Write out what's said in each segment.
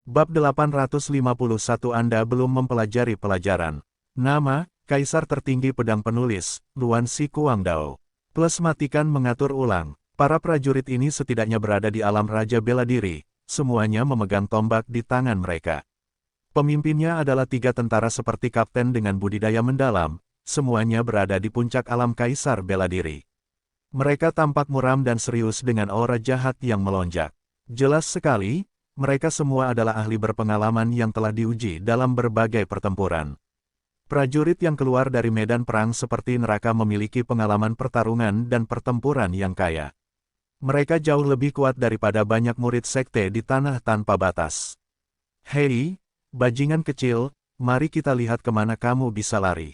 Bab 851 Anda belum mempelajari pelajaran. Nama, Kaisar Tertinggi Pedang Penulis, Luan Si Kuangdao. Plus matikan mengatur ulang. Para prajurit ini setidaknya berada di alam Raja Bela Diri, semuanya memegang tombak di tangan mereka. Pemimpinnya adalah 3 tentara seperti kapten dengan budidaya mendalam, semuanya berada di puncak alam Kaisar Bela Diri. Mereka tampak muram dan serius dengan aura jahat yang melonjak. Jelas sekali, mereka semua adalah ahli berpengalaman yang telah diuji dalam berbagai pertempuran. Prajurit yang keluar dari medan perang seperti neraka memiliki pengalaman pertarungan dan pertempuran yang kaya. Mereka jauh lebih kuat daripada banyak murid sekte di tanah tanpa batas. Hei, bajingan kecil, mari kita lihat kemana kamu bisa lari.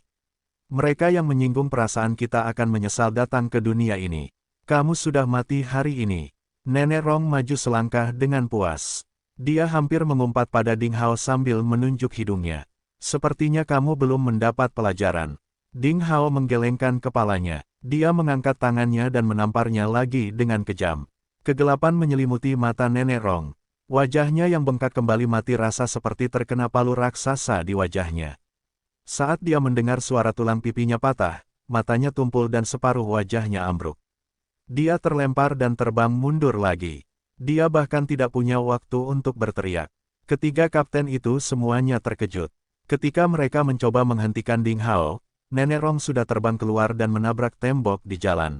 Mereka yang menyinggung perasaan kita akan menyesal datang ke dunia ini. Kamu sudah mati hari ini. Nenek Rong maju selangkah dengan puas. Dia hampir mengumpat pada Ding Hao sambil menunjuk hidungnya. Sepertinya kamu belum mendapat pelajaran. Ding Hao menggelengkan kepalanya. Dia mengangkat tangannya dan menamparnya lagi dengan kejam. Kegelapan menyelimuti mata Nenek Rong. Wajahnya yang bengkak kembali mati rasa seperti terkena palu raksasa di wajahnya. Saat dia mendengar suara tulang pipinya patah, matanya tumpul dan separuh wajahnya ambruk. Dia terlempar dan terbang mundur lagi. Dia bahkan tidak punya waktu untuk berteriak. Ketiga kapten itu semuanya terkejut. Ketika mereka mencoba menghentikan Ding Hao, Nenek Rong sudah terbang keluar dan menabrak tembok di jalan.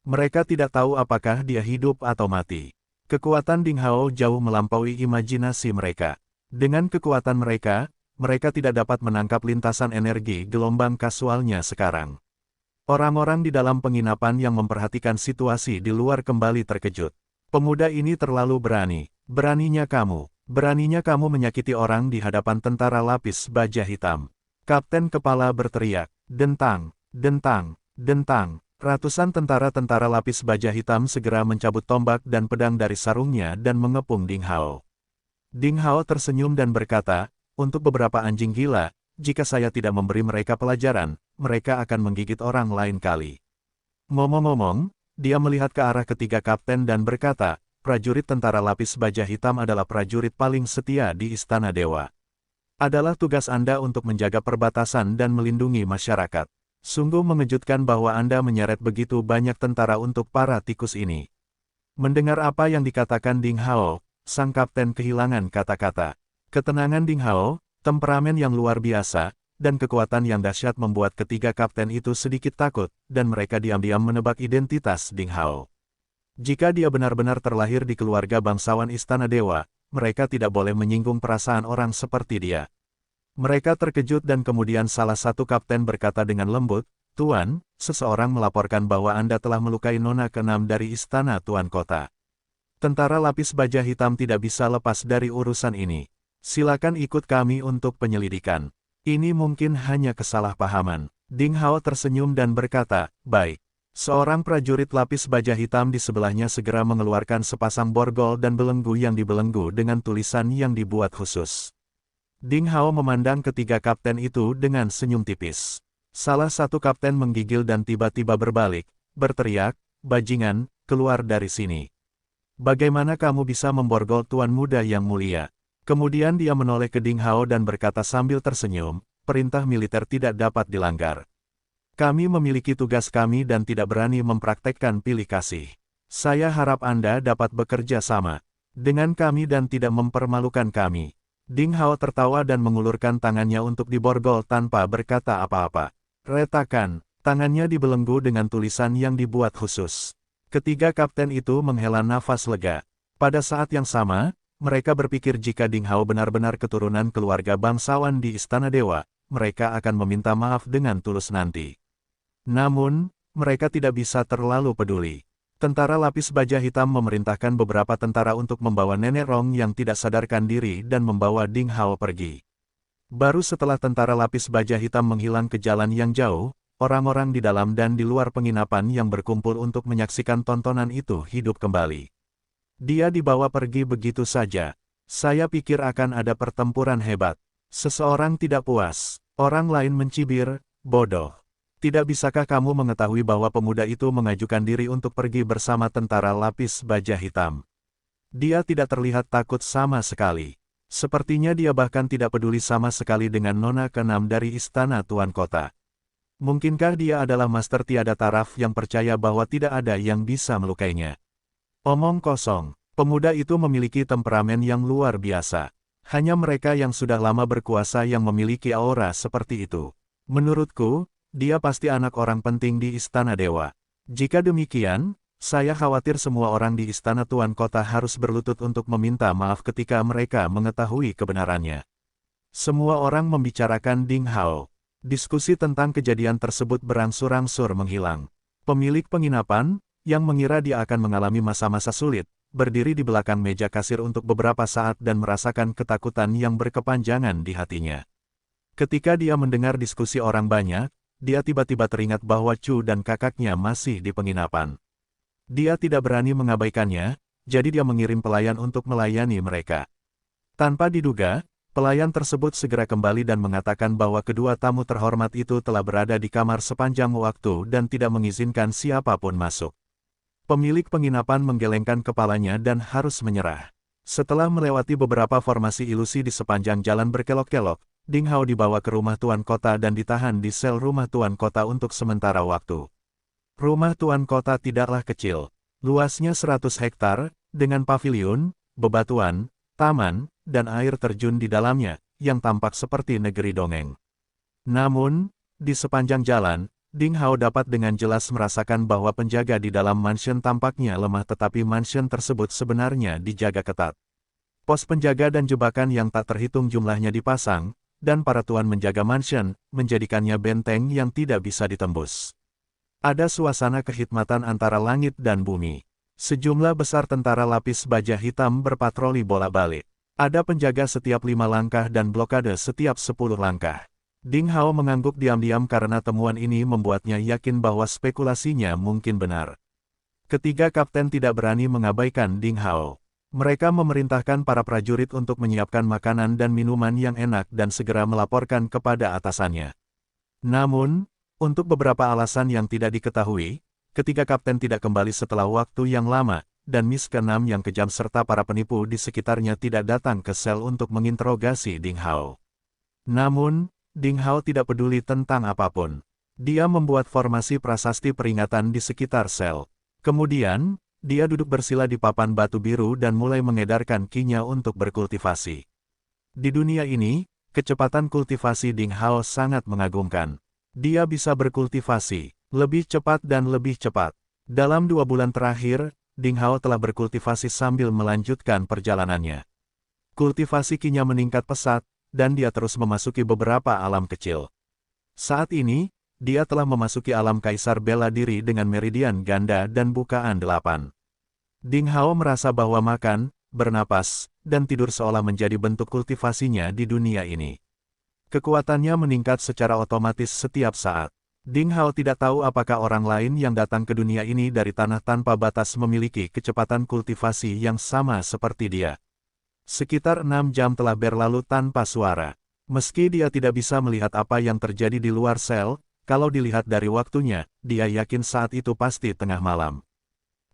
Mereka tidak tahu apakah dia hidup atau mati. Kekuatan Ding Hao jauh melampaui imajinasi mereka. Dengan kekuatan mereka, mereka tidak dapat menangkap lintasan energi gelombang kasualnya sekarang. Orang-orang di dalam penginapan yang memperhatikan situasi di luar kembali terkejut. Pemuda ini terlalu berani. Beraninya kamu menyakiti orang di hadapan tentara lapis baja hitam. Kapten kepala berteriak, dentang, dentang, dentang. Ratusan tentara-tentara lapis baja hitam segera mencabut tombak dan pedang dari sarungnya dan mengepung Ding Hao. Ding Hao tersenyum dan berkata, untuk beberapa anjing gila, jika saya tidak memberi mereka pelajaran, mereka akan menggigit orang lain kali. Ngomong-ngomong, dia melihat ke arah ketiga kapten dan berkata, prajurit tentara lapis baja hitam adalah prajurit paling setia di Istana Dewa. Adalah tugas Anda untuk menjaga perbatasan dan melindungi masyarakat. Sungguh mengejutkan bahwa Anda menyeret begitu banyak tentara untuk para tikus ini. Mendengar apa yang dikatakan Ding Hao, sang kapten kehilangan kata-kata. Ketenangan Ding Hao, temperamen yang luar biasa, dan kekuatan yang dahsyat membuat ketiga kapten itu sedikit takut, dan mereka diam-diam menebak identitas Ding Hao. Jika dia benar-benar terlahir di keluarga bangsawan Istana Dewa, mereka tidak boleh menyinggung perasaan orang seperti dia. Mereka terkejut dan kemudian salah satu kapten berkata dengan lembut, Tuan, seseorang melaporkan bahwa Anda telah melukai nona ke-6 dari Istana Tuan Kota. Tentara lapis baja hitam tidak bisa lepas dari urusan ini. Silakan ikut kami untuk penyelidikan. Ini mungkin hanya kesalahpahaman. Ding Hao tersenyum dan berkata, baik. Seorang prajurit lapis baja hitam di sebelahnya segera mengeluarkan sepasang borgol dan belenggu yang dibelenggu dengan tulisan yang dibuat khusus. Ding Hao memandang ketiga kapten itu dengan senyum tipis. Salah satu kapten menggigil dan tiba-tiba berbalik, berteriak, bajingan, keluar dari sini. Bagaimana kamu bisa memborgol tuan muda yang mulia? Kemudian dia menoleh ke Ding Hao dan berkata sambil tersenyum, perintah militer tidak dapat dilanggar. Kami memiliki tugas kami dan tidak berani mempraktekkan pilih kasih. Saya harap Anda dapat bekerja sama dengan kami dan tidak mempermalukan kami. Ding Hao tertawa dan mengulurkan tangannya untuk diborgol tanpa berkata apa-apa. Retakan, tangannya dibelenggu dengan tulisan yang dibuat khusus. Ketiga kapten itu menghela nafas lega. Pada saat yang sama, mereka berpikir jika Ding Hao benar-benar keturunan keluarga bangsawan di Istana Dewa, mereka akan meminta maaf dengan tulus nanti. Namun, mereka tidak bisa terlalu peduli. Tentara lapis baja hitam memerintahkan beberapa tentara untuk membawa Nenek Rong yang tidak sadarkan diri dan membawa Ding Hao pergi. Baru setelah tentara lapis baja hitam menghilang ke jalan yang jauh, orang-orang di dalam dan di luar penginapan yang berkumpul untuk menyaksikan tontonan itu hidup kembali. Dia dibawa pergi begitu saja. Saya pikir akan ada pertempuran hebat. Seseorang tidak puas. Orang lain mencibir, bodoh. Tidak bisakah kamu mengetahui bahwa pemuda itu mengajukan diri untuk pergi bersama tentara lapis baja hitam? Dia tidak terlihat takut sama sekali. Sepertinya dia bahkan tidak peduli sama sekali dengan nona keenam dari istana Tuan Kota. Mungkinkah dia adalah master tiada taraf yang percaya bahwa tidak ada yang bisa melukainya? Omong kosong, pemuda itu memiliki temperamen yang luar biasa. Hanya mereka yang sudah lama berkuasa yang memiliki aura seperti itu. Menurutku, dia pasti anak orang penting di Istana Dewa. Jika demikian, saya khawatir semua orang di Istana Tuan Kota harus berlutut untuk meminta maaf ketika mereka mengetahui kebenarannya. Semua orang membicarakan Ding Hao. Diskusi tentang kejadian tersebut berangsur-angsur menghilang. Pemilik penginapan, yang mengira dia akan mengalami masa-masa sulit, berdiri di belakang meja kasir untuk beberapa saat dan merasakan ketakutan yang berkepanjangan di hatinya. Ketika dia mendengar diskusi orang banyak, dia tiba-tiba teringat bahwa Chu dan kakaknya masih di penginapan. Dia tidak berani mengabaikannya, jadi dia mengirim pelayan untuk melayani mereka. Tanpa diduga, pelayan tersebut segera kembali dan mengatakan bahwa kedua tamu terhormat itu telah berada di kamar sepanjang waktu dan tidak mengizinkan siapapun masuk. Pemilik penginapan menggelengkan kepalanya dan harus menyerah. Setelah melewati beberapa formasi ilusi di sepanjang jalan berkelok-kelok, Ding Hao dibawa ke rumah Tuan Kota dan ditahan di sel rumah Tuan Kota untuk sementara waktu. Rumah Tuan Kota tidaklah kecil. Luasnya 100 hektar, dengan paviliun, bebatuan, taman, dan air terjun di dalamnya, yang tampak seperti negeri dongeng. Namun, di sepanjang jalan, Ding Hao dapat dengan jelas merasakan bahwa penjaga di dalam mansion tampaknya lemah tetapi mansion tersebut sebenarnya dijaga ketat. Pos penjaga dan jebakan yang tak terhitung jumlahnya dipasang, dan para tuan menjaga mansion, menjadikannya benteng yang tidak bisa ditembus. Ada suasana kekhidmatan antara langit dan bumi. Sejumlah besar tentara lapis baja hitam berpatroli bolak-balik. Ada penjaga setiap 5 langkah dan blokade setiap 10 langkah. Ding Hao mengangguk diam-diam karena temuan ini membuatnya yakin bahwa spekulasinya mungkin benar. Ketiga kapten tidak berani mengabaikan Ding Hao. Mereka memerintahkan para prajurit untuk menyiapkan makanan dan minuman yang enak dan segera melaporkan kepada atasannya. Namun, untuk beberapa alasan yang tidak diketahui, ketiga kapten tidak kembali setelah waktu yang lama, dan Miss ke-6 yang kejam serta para penipu di sekitarnya tidak datang ke sel untuk menginterogasi Ding Hao. Namun, Ding Hao tidak peduli tentang apapun. Dia membuat formasi prasasti peringatan di sekitar sel. Kemudian, dia duduk bersila di papan batu biru dan mulai mengedarkan ki-nya untuk berkultivasi. Di dunia ini, kecepatan kultivasi Ding Hao sangat mengagumkan. Dia bisa berkultivasi lebih cepat dan lebih cepat. Dalam 2 bulan terakhir, Ding Hao telah berkultivasi sambil melanjutkan perjalanannya. Kultivasi ki-nya meningkat pesat, dan dia terus memasuki beberapa alam kecil. Saat ini, dia telah memasuki alam kaisar bela diri dengan meridian ganda dan bukaan 8. Ding Hao merasa bahwa makan, bernapas, dan tidur seolah menjadi bentuk kultivasinya di dunia ini. Kekuatannya meningkat secara otomatis setiap saat. Ding Hao tidak tahu apakah orang lain yang datang ke dunia ini dari tanah tanpa batas memiliki kecepatan kultivasi yang sama seperti dia. Sekitar 6 jam telah berlalu tanpa suara. Meski dia tidak bisa melihat apa yang terjadi di luar sel, kalau dilihat dari waktunya, dia yakin saat itu pasti tengah malam.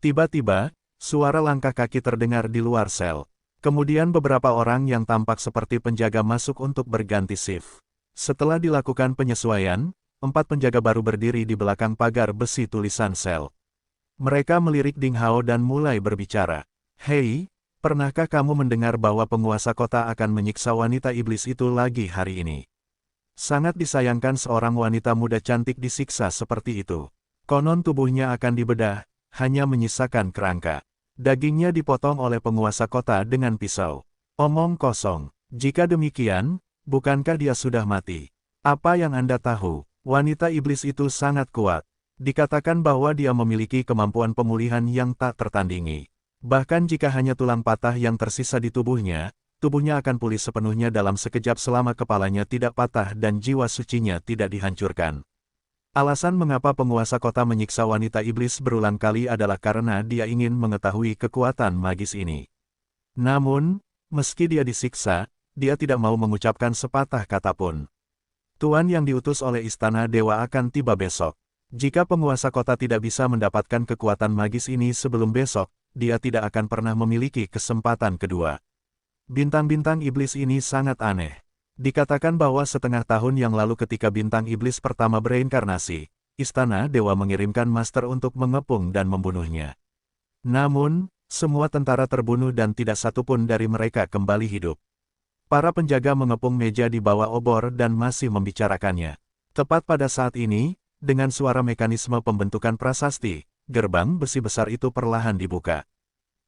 Tiba-tiba, suara langkah kaki terdengar di luar sel. Kemudian beberapa orang yang tampak seperti penjaga masuk untuk berganti shift. Setelah dilakukan penyesuaian, 4 penjaga baru berdiri di belakang pagar besi tulisan sel. Mereka melirik Ding Hao dan mulai berbicara. "Hei, pernahkah kamu mendengar bahwa penguasa kota akan menyiksa wanita iblis itu lagi hari ini? Sangat disayangkan seorang wanita muda cantik disiksa seperti itu. Konon tubuhnya akan dibedah, hanya menyisakan kerangka. Dagingnya dipotong oleh penguasa kota dengan pisau. Omong kosong. Jika demikian, bukankah dia sudah mati? Apa yang Anda tahu? Wanita iblis itu sangat kuat. Dikatakan bahwa dia memiliki kemampuan pemulihan yang tak tertandingi. Bahkan jika hanya tulang patah yang tersisa di tubuhnya akan pulih sepenuhnya dalam sekejap selama kepalanya tidak patah dan jiwa sucinya tidak dihancurkan. Alasan mengapa penguasa kota menyiksa wanita iblis berulang kali adalah karena dia ingin mengetahui kekuatan magis ini. Namun, meski dia disiksa, dia tidak mau mengucapkan sepatah kata pun. Tuan yang diutus oleh Istana Dewa akan tiba besok. Jika penguasa kota tidak bisa mendapatkan kekuatan magis ini sebelum besok, dia tidak akan pernah memiliki kesempatan kedua. Bintang-bintang iblis ini sangat aneh. Dikatakan bahwa setengah tahun yang lalu ketika bintang iblis pertama bereinkarnasi, Istana Dewa mengirimkan master untuk mengepung dan membunuhnya. Namun, semua tentara terbunuh dan tidak satupun dari mereka kembali hidup. Para penjaga mengepung meja di bawah obor dan masih membicarakannya. Tepat pada saat ini, dengan suara mekanisme pembentukan prasasti, gerbang besi besar itu perlahan dibuka.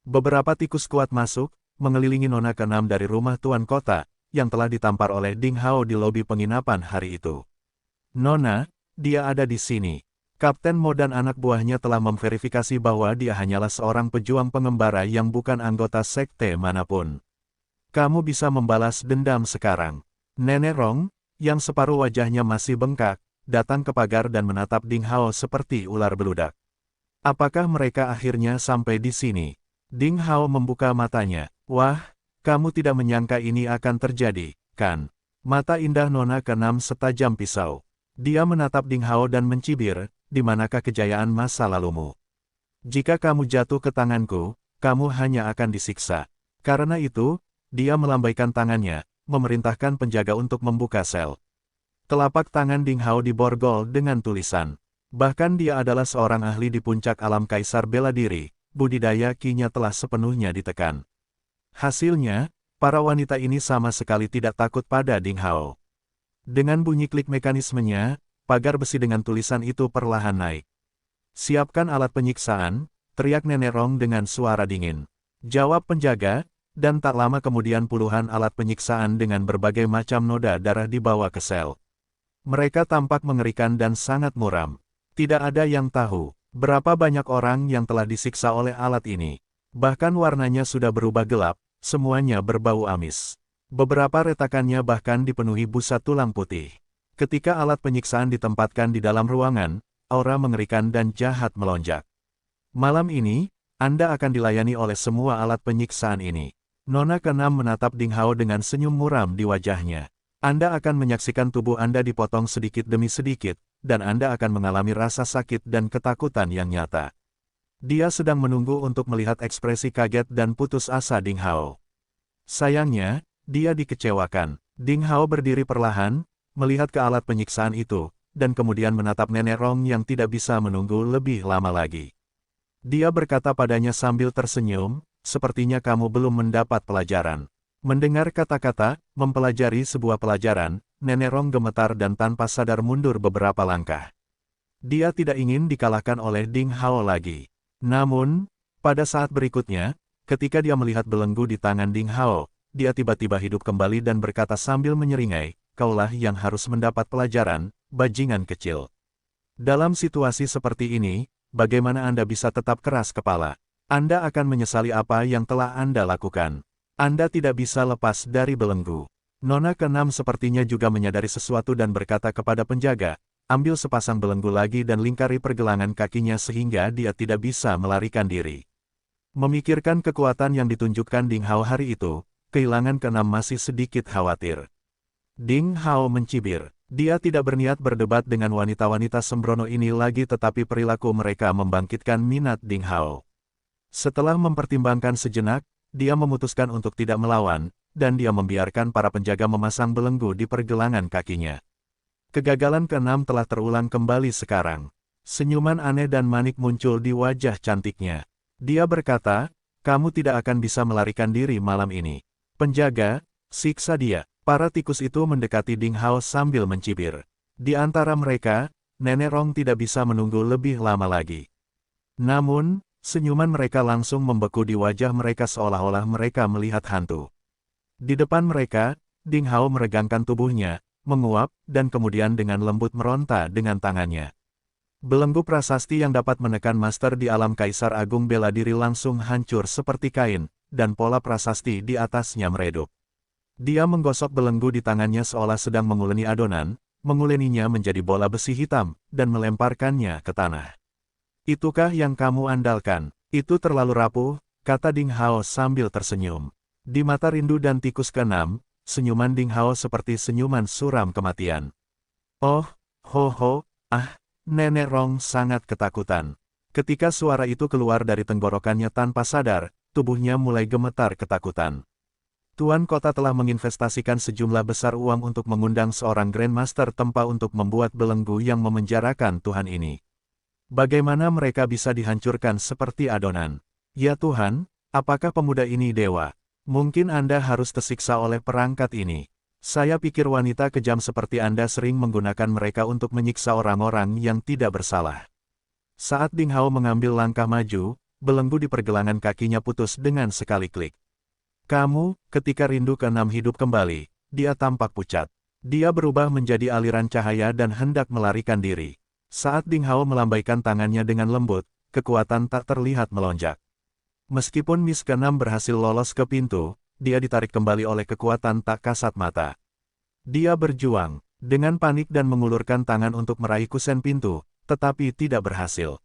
Beberapa tikus kuat masuk, mengelilingi nona keenam dari rumah tuan kota, yang telah ditampar oleh Ding Hao di lobi penginapan hari itu. Nona, dia ada di sini. Kapten Mo dan anak buahnya telah memverifikasi bahwa dia hanyalah seorang pejuang pengembara yang bukan anggota sekte manapun. Kamu bisa membalas dendam sekarang. Nenek Rong, yang separuh wajahnya masih bengkak, datang ke pagar dan menatap Ding Hao seperti ular beludak. Apakah mereka akhirnya sampai di sini? Ding Hao membuka matanya. Wah, kamu tidak menyangka ini akan terjadi, kan? Mata indah nona keenam setajam pisau. Dia menatap Ding Hao dan mencibir, di manakah kejayaan masa lalumu? Jika kamu jatuh ke tanganku, kamu hanya akan disiksa. Karena itu, dia melambaikan tangannya, memerintahkan penjaga untuk membuka sel. Telapak tangan Ding Hao diborgol dengan tulisan. Bahkan dia adalah seorang ahli di puncak alam kaisar bela diri, budidaya kinya telah sepenuhnya ditekan. Hasilnya, para wanita ini sama sekali tidak takut pada Ding Hao. Dengan bunyi klik mekanismenya, pagar besi dengan tulisan itu perlahan naik. Siapkan alat penyiksaan, teriak Nenek Rong dengan suara dingin. Jawab penjaga, dan tak lama kemudian puluhan alat penyiksaan dengan berbagai macam noda darah dibawa ke sel. Mereka tampak mengerikan dan sangat muram. Tidak ada yang tahu berapa banyak orang yang telah disiksa oleh alat ini. Bahkan warnanya sudah berubah gelap, semuanya berbau amis. Beberapa retakannya bahkan dipenuhi busa tulang putih. Ketika alat penyiksaan ditempatkan di dalam ruangan, aura mengerikan dan jahat melonjak. Malam ini, Anda akan dilayani oleh semua alat penyiksaan ini. Nona keenam menatap Ding Hao dengan senyum muram di wajahnya. Anda akan menyaksikan tubuh Anda dipotong sedikit demi sedikit, dan Anda akan mengalami rasa sakit dan ketakutan yang nyata. Dia sedang menunggu untuk melihat ekspresi kaget dan putus asa Ding Hao. Sayangnya, dia dikecewakan. Ding Hao berdiri perlahan, melihat ke alat penyiksaan itu, dan kemudian menatap Nenek Rong yang tidak bisa menunggu lebih lama lagi. Dia berkata padanya sambil tersenyum, sepertinya kamu belum mendapat pelajaran. Mendengar kata-kata, mempelajari sebuah pelajaran, Nenek Rong gemetar dan tanpa sadar mundur beberapa langkah. Dia tidak ingin dikalahkan oleh Ding Hao lagi. Namun, pada saat berikutnya, ketika dia melihat belenggu di tangan Ding Hao, dia tiba-tiba hidup kembali dan berkata sambil menyeringai, kaulah yang harus mendapat pelajaran, bajingan kecil. Dalam situasi seperti ini, bagaimana Anda bisa tetap keras kepala? Anda akan menyesali apa yang telah Anda lakukan. Anda tidak bisa lepas dari belenggu. Nona keenam sepertinya juga menyadari sesuatu dan berkata kepada penjaga, ambil sepasang belenggu lagi dan lingkari pergelangan kakinya sehingga dia tidak bisa melarikan diri. Memikirkan kekuatan yang ditunjukkan Ding Hao hari itu, kehilangan keenam masih sedikit khawatir. Ding Hao mencibir. Dia tidak berniat berdebat dengan wanita-wanita sembrono ini lagi tetapi perilaku mereka membangkitkan minat Ding Hao. Setelah mempertimbangkan sejenak, dia memutuskan untuk tidak melawan, dan dia membiarkan para penjaga memasang belenggu di pergelangan kakinya. Kegagalan keenam telah terulang kembali sekarang. Senyuman aneh dan manik muncul di wajah cantiknya. Dia berkata, kamu tidak akan bisa melarikan diri malam ini. Penjaga, siksa dia. Para tikus itu mendekati Ding Hao sambil mencibir. Di antara mereka, Nenek Rong tidak bisa menunggu lebih lama lagi. Namun, senyuman mereka langsung membeku di wajah mereka seolah-olah mereka melihat hantu. Di depan mereka, Ding Hao meregangkan tubuhnya, menguap, dan kemudian dengan lembut meronta dengan tangannya. Belenggu prasasti yang dapat menekan master di alam kaisar agung bela diri langsung hancur seperti kain, dan pola prasasti di atasnya meredup. Dia menggosok belenggu di tangannya seolah sedang menguleni adonan, menguleninya menjadi bola besi hitam, dan melemparkannya ke tanah. Itukah yang kamu andalkan? Itu terlalu rapuh, kata Ding Hao sambil tersenyum. Di mata rindu dan tikus keenam, senyuman Ding Hao seperti senyuman suram kematian. Oh, ho, Nenek Rong sangat ketakutan. Ketika suara itu keluar dari tenggorokannya tanpa sadar, tubuhnya mulai gemetar ketakutan. Tuan kota telah menginvestasikan sejumlah besar uang untuk mengundang seorang Grandmaster Tempa untuk membuat belenggu yang memenjarakan Tuhan ini. Bagaimana mereka bisa dihancurkan seperti adonan? Ya Tuhan, apakah pemuda ini dewa? Mungkin Anda harus tersiksa oleh perangkat ini. Saya pikir wanita kejam seperti Anda sering menggunakan mereka untuk menyiksa orang-orang yang tidak bersalah. Saat Ding Hao mengambil langkah maju, belenggu di pergelangan kakinya putus dengan sekali klik. Kamu, ketika rindu ke-6 hidup kembali, dia tampak pucat. Dia berubah menjadi aliran cahaya dan hendak melarikan diri. Saat Ding Hao melambaikan tangannya dengan lembut, kekuatan tak terlihat melonjak. Meskipun Miss ke-6 berhasil lolos ke pintu, dia ditarik kembali oleh kekuatan tak kasat mata. Dia berjuang, dengan panik dan mengulurkan tangan untuk meraih kusen pintu, tetapi tidak berhasil.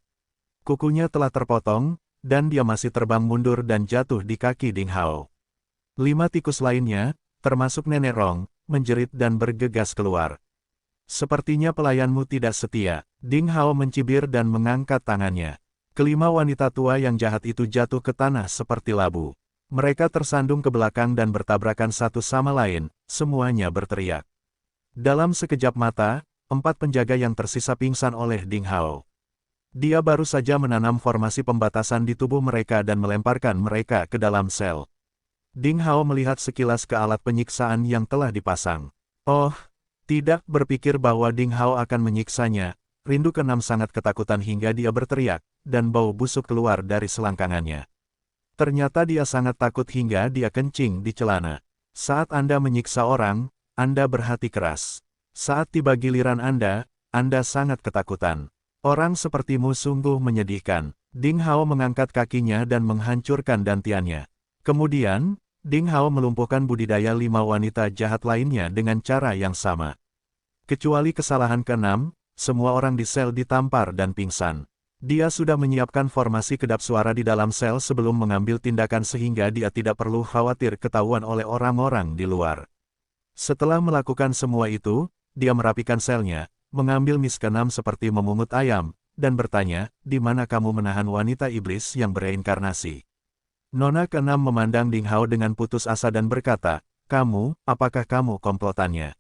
Kukunya telah terpotong, dan dia masih terbang mundur dan jatuh di kaki Ding Hao. 5 tikus lainnya, termasuk Nenek Rong, menjerit dan bergegas keluar. Sepertinya pelayanmu tidak setia. Ding Hao mencibir dan mengangkat tangannya. Kelima wanita tua yang jahat itu jatuh ke tanah seperti labu. Mereka tersandung ke belakang dan bertabrakan satu sama lain, semuanya berteriak. Dalam sekejap mata, 4 penjaga yang tersisa pingsan oleh Ding Hao. Dia baru saja menanam formasi pembatasan di tubuh mereka dan melemparkan mereka ke dalam sel. Ding Hao melihat sekilas ke alat penyiksaan yang telah dipasang. Oh, tidak berpikir bahwa Ding Hao akan menyiksanya. Rindu ke-6 sangat ketakutan hingga dia berteriak, dan bau busuk keluar dari selangkangannya. Ternyata dia sangat takut hingga dia kencing di celana. Saat Anda menyiksa orang, Anda berhati keras. Saat tiba giliran Anda sangat ketakutan. Orang sepertimu sungguh menyedihkan. Ding Hao mengangkat kakinya dan menghancurkan dantiannya. Kemudian, Ding Hao melumpuhkan budidaya 5 wanita jahat lainnya dengan cara yang sama. Kecuali kesalahan ke-6, semua orang di sel ditampar dan pingsan. Dia sudah menyiapkan formasi kedap suara di dalam sel sebelum mengambil tindakan sehingga dia tidak perlu khawatir ketahuan oleh orang-orang di luar. Setelah melakukan semua itu, dia merapikan selnya, mengambil Miss ke-6 seperti memungut ayam, dan bertanya, di mana kamu menahan wanita iblis yang bereinkarnasi? Nona ke-6 memandang Ding Hao dengan putus asa dan berkata, apakah kamu komplotannya?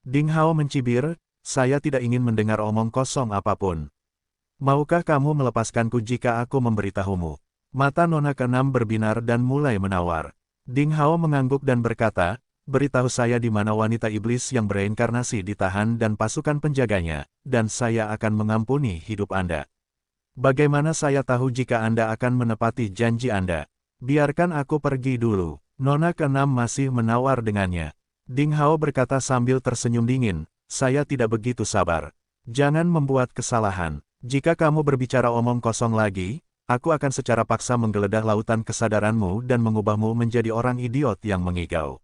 Ding Hao mencibir, saya tidak ingin mendengar omong kosong apapun. Maukah kamu melepaskanku jika aku memberitahumu? Mata Nona ke-6 berbinar dan mulai menawar. Ding Hao mengangguk dan berkata, beritahu saya di mana wanita iblis yang bereinkarnasi ditahan dan pasukan penjaganya, dan saya akan mengampuni hidup Anda. Bagaimana saya tahu jika Anda akan menepati janji Anda? Biarkan aku pergi dulu. Nona ke-6 masih menawar dengannya. Ding Hao berkata sambil tersenyum dingin, saya tidak begitu sabar. Jangan membuat kesalahan. Jika kamu berbicara omong kosong lagi, aku akan secara paksa menggeledah lautan kesadaranmu dan mengubahmu menjadi orang idiot yang mengigau.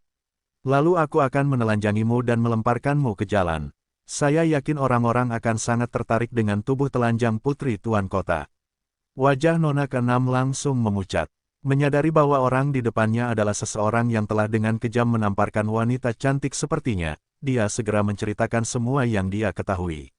Lalu aku akan menelanjangimu dan melemparkanmu ke jalan. Saya yakin orang-orang akan sangat tertarik dengan tubuh telanjang putri Tuan Kota. Wajah Nona ke-6 langsung memucat. Menyadari bahwa orang di depannya adalah seseorang yang telah dengan kejam menamparkan wanita cantik sepertinya, dia segera menceritakan semua yang dia ketahui.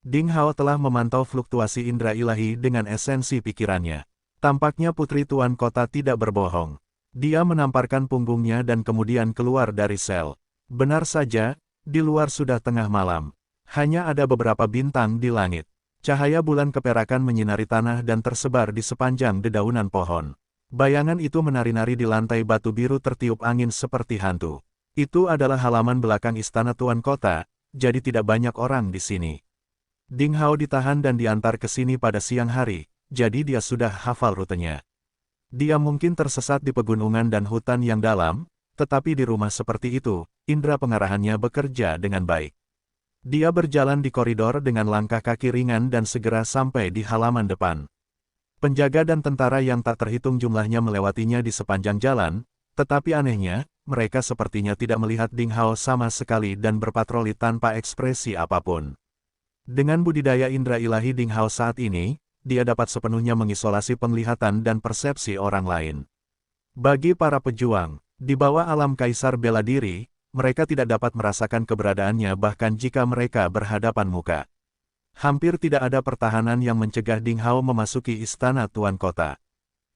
Ding Hao telah memantau fluktuasi indera ilahi dengan esensi pikirannya. Tampaknya putri Tuan Kota tidak berbohong. Dia menamparkan punggungnya dan kemudian keluar dari sel. Benar saja, di luar sudah tengah malam. Hanya ada beberapa bintang di langit. Cahaya bulan keperakan menyinari tanah dan tersebar di sepanjang dedaunan pohon. Bayangan itu menari-nari di lantai batu biru tertiup angin seperti hantu. Itu adalah halaman belakang istana Tuan Kota, jadi tidak banyak orang di sini. Ding Hao ditahan dan diantar ke sini pada siang hari, jadi dia sudah hafal rutenya. Dia mungkin tersesat di pegunungan dan hutan yang dalam, tetapi di rumah seperti itu, indera pengarahannya bekerja dengan baik. Dia berjalan di koridor dengan langkah kaki ringan dan segera sampai di halaman depan. Penjaga dan tentara yang tak terhitung jumlahnya melewatinya di sepanjang jalan, tetapi anehnya, mereka sepertinya tidak melihat Ding Hao sama sekali dan berpatroli tanpa ekspresi apapun. Dengan budidaya indera ilahi Ding Hao saat ini, dia dapat sepenuhnya mengisolasi penglihatan dan persepsi orang lain. Bagi para pejuang, di bawah alam kaisar bela diri, mereka tidak dapat merasakan keberadaannya bahkan jika mereka berhadapan muka. Hampir tidak ada pertahanan yang mencegah Ding Hao memasuki istana Tuan Kota.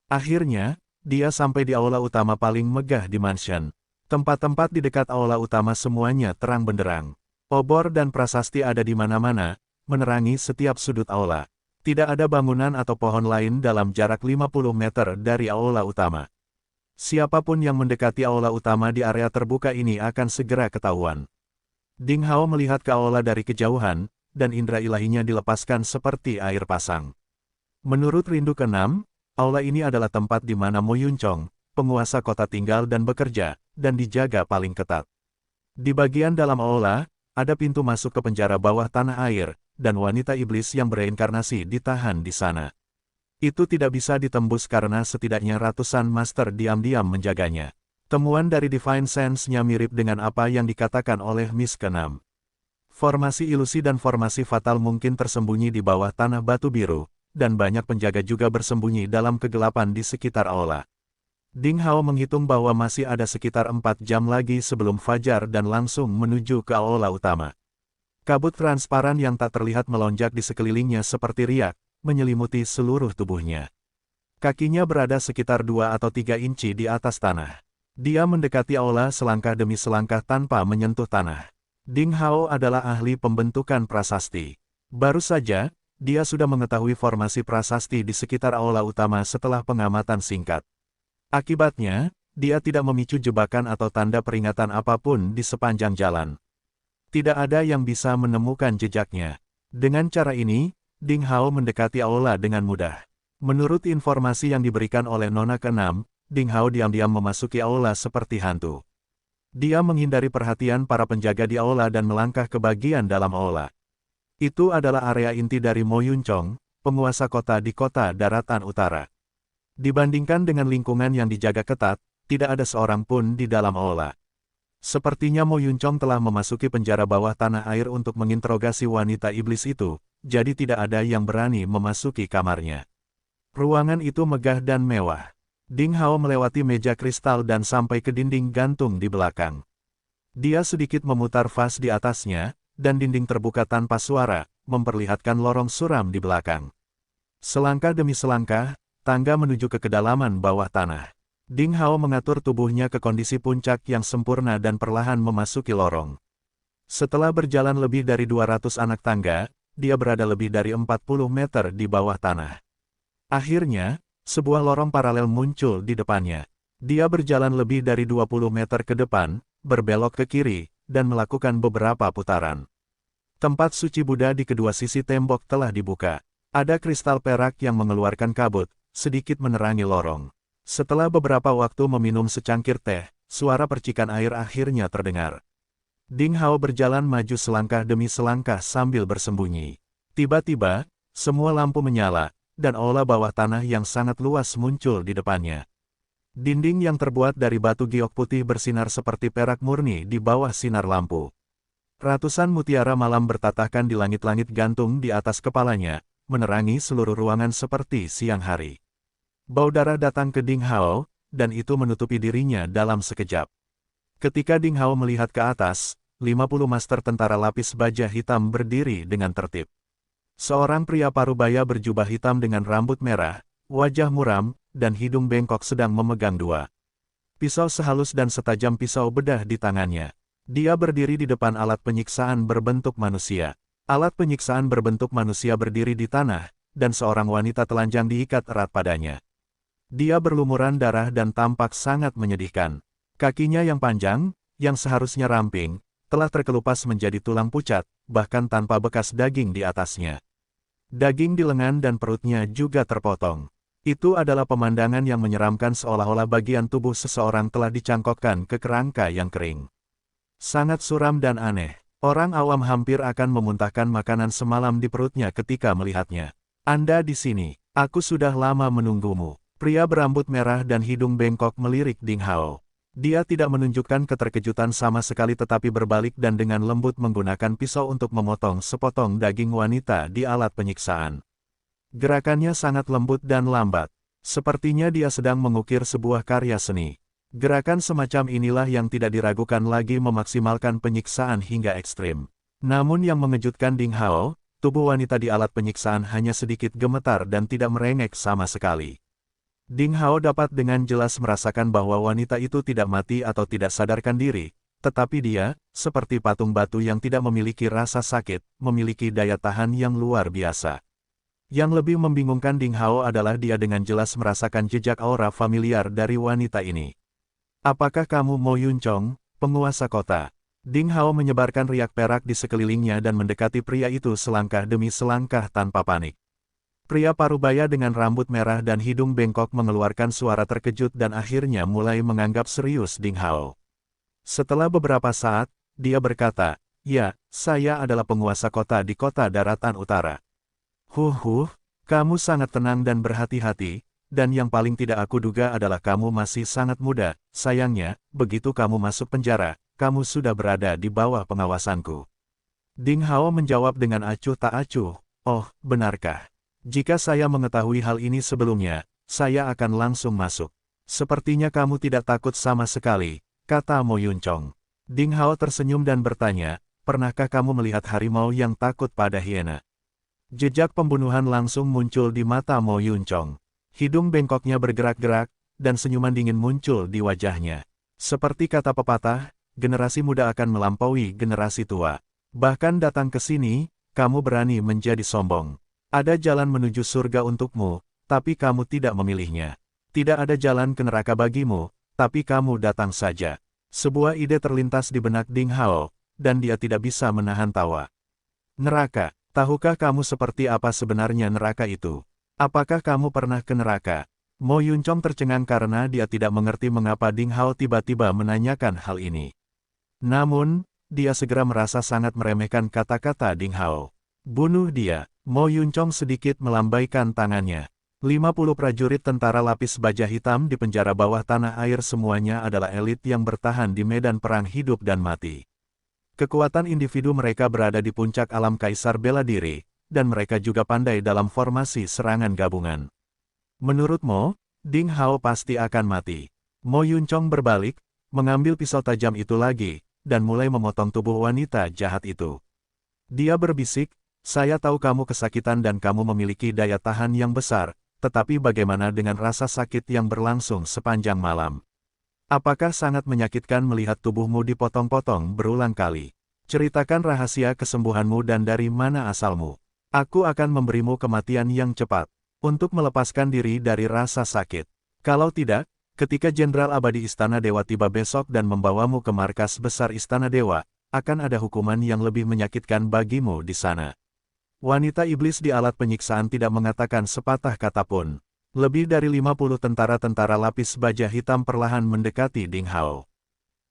Akhirnya, dia sampai di aula utama paling megah di mansion. Tempat-tempat di dekat aula utama semuanya terang benderang. Obor dan prasasti ada di mana-mana, menerangi setiap sudut aula. Tidak ada bangunan atau pohon lain dalam jarak 50 meter dari aula utama. Siapapun yang mendekati aula utama di area terbuka ini akan segera ketahuan. Ding Hao melihat ke aula dari kejauhan, dan indera ilahinya dilepaskan seperti air pasang. Menurut rindu ke-6, aula ini adalah tempat di mana Mo Yunchong, penguasa kota tinggal dan bekerja, dan dijaga paling ketat. Di bagian dalam aula, ada pintu masuk ke penjara bawah tanah air, dan wanita iblis yang bereinkarnasi ditahan di sana. Itu tidak bisa ditembus karena setidaknya ratusan master diam-diam menjaganya. Temuan dari Divine Sense-nya mirip dengan apa yang dikatakan oleh Miss ke-6. Formasi ilusi dan formasi fatal mungkin tersembunyi di bawah tanah batu biru, dan banyak penjaga juga bersembunyi dalam kegelapan di sekitar aula. Ding Hao menghitung bahwa masih ada sekitar 4 jam lagi sebelum fajar dan langsung menuju ke aula utama. Kabut transparan yang tak terlihat melonjak di sekelilingnya seperti riak, menyelimuti seluruh tubuhnya. Kakinya berada sekitar 2 atau 3 inci di atas tanah. Dia mendekati aula selangkah demi selangkah tanpa menyentuh tanah. Ding Hao adalah ahli pembentukan prasasti. Baru saja, dia sudah mengetahui formasi prasasti di sekitar aula utama setelah pengamatan singkat. Akibatnya, dia tidak memicu jebakan atau tanda peringatan apapun di sepanjang jalan. Tidak ada yang bisa menemukan jejaknya. Dengan cara ini, Ding Hao mendekati aula dengan mudah. Menurut informasi yang diberikan oleh Nona ke-6, Ding Hao diam-diam memasuki aula seperti hantu. Dia menghindari perhatian para penjaga di aula dan melangkah ke bagian dalam aula. Itu adalah area inti dari Mo Yunchong, penguasa kota di kota daratan utara. Dibandingkan dengan lingkungan yang dijaga ketat, tidak ada seorang pun di dalam aula. Sepertinya Mo Yunchong telah memasuki penjara bawah tanah air untuk menginterogasi wanita iblis itu, jadi tidak ada yang berani memasuki kamarnya. Ruangan itu megah dan mewah. Ding Hao melewati meja kristal dan sampai ke dinding gantung di belakang. Dia sedikit memutar vas di atasnya, dan dinding terbuka tanpa suara, memperlihatkan lorong suram di belakang. Selangkah demi selangkah, tangga menuju ke kedalaman bawah tanah. Ding Hao mengatur tubuhnya ke kondisi puncak yang sempurna dan perlahan memasuki lorong. Setelah berjalan lebih dari 200 anak tangga, dia berada lebih dari 40 meter di bawah tanah. Akhirnya, sebuah lorong paralel muncul di depannya. Dia berjalan lebih dari 20 meter ke depan, berbelok ke kiri, dan melakukan beberapa putaran. Tempat suci Buddha di kedua sisi tembok telah dibuka. Ada kristal perak yang mengeluarkan kabut, sedikit menerangi lorong. Setelah beberapa waktu meminum secangkir teh, suara percikan air akhirnya terdengar. Ding Hao berjalan maju selangkah demi selangkah sambil bersembunyi. Tiba-tiba, semua lampu menyala, dan aula bawah tanah yang sangat luas muncul di depannya. Dinding yang terbuat dari batu giok putih bersinar seperti perak murni di bawah sinar lampu. Ratusan mutiara malam bertatahkan di langit-langit gantung di atas kepalanya, menerangi seluruh ruangan seperti siang hari. Bau darah datang ke Ding Hao, dan itu menutupi dirinya dalam sekejap. Ketika Ding Hao melihat ke atas, 50 master tentara lapis baja hitam berdiri dengan tertib. Seorang pria parubaya berjubah hitam dengan rambut merah, wajah muram, dan hidung bengkok sedang memegang 2 pisau sehalus dan setajam pisau bedah di tangannya. Dia berdiri di depan alat penyiksaan berbentuk manusia. Alat penyiksaan berbentuk manusia berdiri di tanah, dan seorang wanita telanjang diikat erat padanya. Dia berlumuran darah dan tampak sangat menyedihkan. Kakinya yang panjang, yang seharusnya ramping, telah terkelupas menjadi tulang pucat, bahkan tanpa bekas daging di atasnya. Daging di lengan dan perutnya juga terpotong. Itu adalah pemandangan yang menyeramkan seolah-olah bagian tubuh seseorang telah dicangkokkan ke kerangka yang kering. Sangat suram dan aneh. Orang awam hampir akan memuntahkan makanan semalam di perutnya ketika melihatnya. Anda di sini. Aku sudah lama menunggumu. Pria berambut merah dan hidung bengkok melirik Ding Hao. Dia tidak menunjukkan keterkejutan sama sekali tetapi berbalik dan dengan lembut menggunakan pisau untuk memotong sepotong daging wanita di alat penyiksaan. Gerakannya sangat lembut dan lambat. Sepertinya dia sedang mengukir sebuah karya seni. Gerakan semacam inilah yang tidak diragukan lagi memaksimalkan penyiksaan hingga ekstrim. Namun yang mengejutkan Ding Hao, tubuh wanita di alat penyiksaan hanya sedikit gemetar dan tidak merengek sama sekali. Ding Hao dapat dengan jelas merasakan bahwa wanita itu tidak mati atau tidak sadarkan diri, tetapi dia, seperti patung batu yang tidak memiliki rasa sakit, memiliki daya tahan yang luar biasa. Yang lebih membingungkan Ding Hao adalah dia dengan jelas merasakan jejak aura familiar dari wanita ini. Apakah kamu Mo Yunchong, penguasa kota? Ding Hao menyebarkan riak perak di sekelilingnya dan mendekati pria itu selangkah demi selangkah tanpa panik. Pria parubaya dengan rambut merah dan hidung bengkok mengeluarkan suara terkejut dan akhirnya mulai menganggap serius Ding Hao. Setelah beberapa saat, dia berkata, "Ya, saya adalah penguasa kota di kota daratan utara." Kamu sangat tenang dan berhati-hati, dan yang paling tidak aku duga adalah kamu masih sangat muda. Sayangnya, begitu kamu masuk penjara, kamu sudah berada di bawah pengawasanku. Ding Hao menjawab dengan acuh tak acuh, "Oh, benarkah? Jika saya mengetahui hal ini sebelumnya, saya akan langsung masuk." "Sepertinya kamu tidak takut sama sekali," kata Mo Yunchong. Ding Hao tersenyum dan bertanya, "Pernahkah kamu melihat harimau yang takut pada hiena?" Jejak pembunuhan langsung muncul di mata Mo Yunchong. Hidung bengkoknya bergerak-gerak, dan senyuman dingin muncul di wajahnya. Seperti kata pepatah, generasi muda akan melampaui generasi tua. Bahkan datang ke sini, kamu berani menjadi sombong. Ada jalan menuju surga untukmu, tapi kamu tidak memilihnya. Tidak ada jalan ke neraka bagimu, tapi kamu datang saja. Sebuah ide terlintas di benak Ding Hao, dan dia tidak bisa menahan tawa. Neraka. Tahukah kamu seperti apa sebenarnya neraka itu? Apakah kamu pernah ke neraka? Mo Yunchong tercengang karena dia tidak mengerti mengapa Ding Hao tiba-tiba menanyakan hal ini. Namun, dia segera merasa sangat meremehkan kata-kata Ding Hao. Bunuh dia. Mo Yunchong sedikit melambaikan tangannya. 50 prajurit tentara lapis baja hitam di penjara bawah tanah air semuanya adalah elit yang bertahan di medan perang hidup dan mati. Kekuatan individu mereka berada di puncak alam kaisar bela diri, dan mereka juga pandai dalam formasi serangan gabungan. Menurutmu, Ding Hao pasti akan mati. Mo Yunchong berbalik, mengambil pisau tajam itu lagi, dan mulai memotong tubuh wanita jahat itu. Dia berbisik, "Saya tahu kamu kesakitan dan kamu memiliki daya tahan yang besar, tetapi bagaimana dengan rasa sakit yang berlangsung sepanjang malam? Apakah sangat menyakitkan melihat tubuhmu dipotong-potong berulang kali? Ceritakan rahasia kesembuhanmu dan dari mana asalmu. Aku akan memberimu kematian yang cepat, untuk melepaskan diri dari rasa sakit. Kalau tidak, ketika Jenderal Abadi Istana Dewa tiba besok dan membawamu ke markas besar Istana Dewa, akan ada hukuman yang lebih menyakitkan bagimu di sana." Wanita iblis di alat penyiksaan tidak mengatakan sepatah kata pun. Lebih dari 50 tentara-tentara lapis baja hitam perlahan mendekati Ding Hao.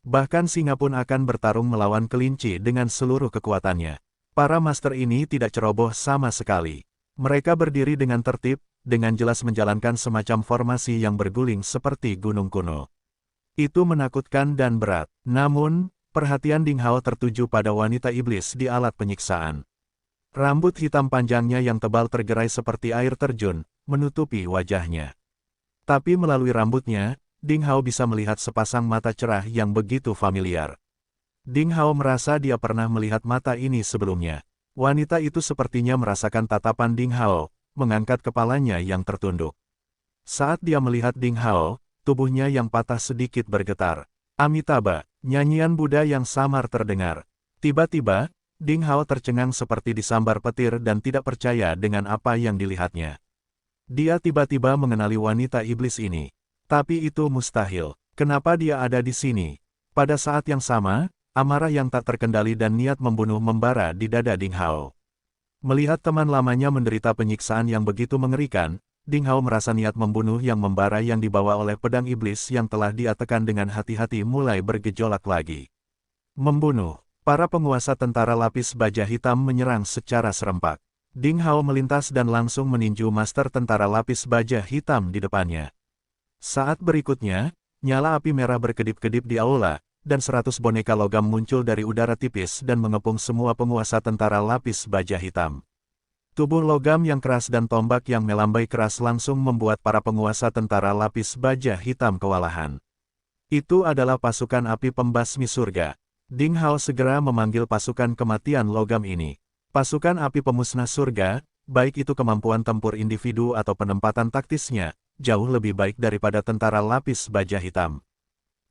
Bahkan singa pun akan bertarung melawan kelinci dengan seluruh kekuatannya. Para master ini tidak ceroboh sama sekali. Mereka berdiri dengan tertib, dengan jelas menjalankan semacam formasi yang berguling seperti gunung kuno. Itu menakutkan dan berat. Namun, perhatian Ding Hao tertuju pada wanita iblis di alat penyiksaan. Rambut hitam panjangnya yang tebal tergerai seperti air terjun, menutupi wajahnya. Tapi melalui rambutnya, Ding Hao bisa melihat sepasang mata cerah yang begitu familiar. Ding Hao merasa dia pernah melihat mata ini sebelumnya. Wanita itu sepertinya merasakan tatapan Ding Hao, mengangkat kepalanya yang tertunduk. Saat dia melihat Ding Hao, tubuhnya yang patah sedikit bergetar. Amitabha, nyanyian Buddha yang samar terdengar. Tiba-tiba, Ding Hao tercengang seperti disambar petir dan tidak percaya dengan apa yang dilihatnya. Dia tiba-tiba mengenali wanita iblis ini. Tapi itu mustahil. Kenapa dia ada di sini? Pada saat yang sama, amarah yang tak terkendali dan niat membunuh membara di dada Ding Hao. Melihat teman lamanya menderita penyiksaan yang begitu mengerikan, Ding Hao merasa niat membunuh yang membara yang dibawa oleh pedang iblis yang telah dia tekan dengan hati-hati mulai bergejolak lagi. Membunuh. Para penguasa tentara lapis baja hitam menyerang secara serempak. Ding Hao melintas dan langsung meninju master tentara lapis baja hitam di depannya. Saat berikutnya, nyala api merah berkedip-kedip di aula, dan 100 boneka logam muncul dari udara tipis dan mengepung semua penguasa tentara lapis baja hitam. Tubuh logam yang keras dan tombak yang melambai keras langsung membuat para penguasa tentara lapis baja hitam kewalahan. Itu adalah pasukan api pembasmi surga. Ding Hao segera memanggil pasukan kematian logam ini. Pasukan api pemusnah surga, baik itu kemampuan tempur individu atau penempatan taktisnya, jauh lebih baik daripada tentara lapis baja hitam.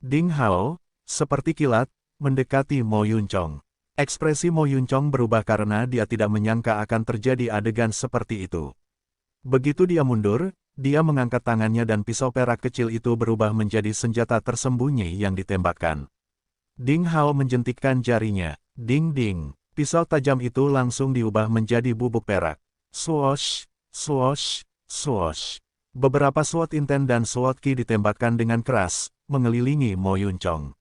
Ding Hao, seperti kilat, mendekati Mo Yunchong. Ekspresi Mo Yunchong berubah karena dia tidak menyangka akan terjadi adegan seperti itu. Begitu dia mundur, dia mengangkat tangannya dan pisau perak kecil itu berubah menjadi senjata tersembunyi yang ditembakkan. Ding Hao menjentikkan jarinya. Ding-ding. Pisau tajam itu langsung diubah menjadi bubuk perak. Swoosh, swoosh, swoosh. Beberapa SWAT Inten dan SWAT Ki ditembakkan dengan keras, mengelilingi Mo Yunchong.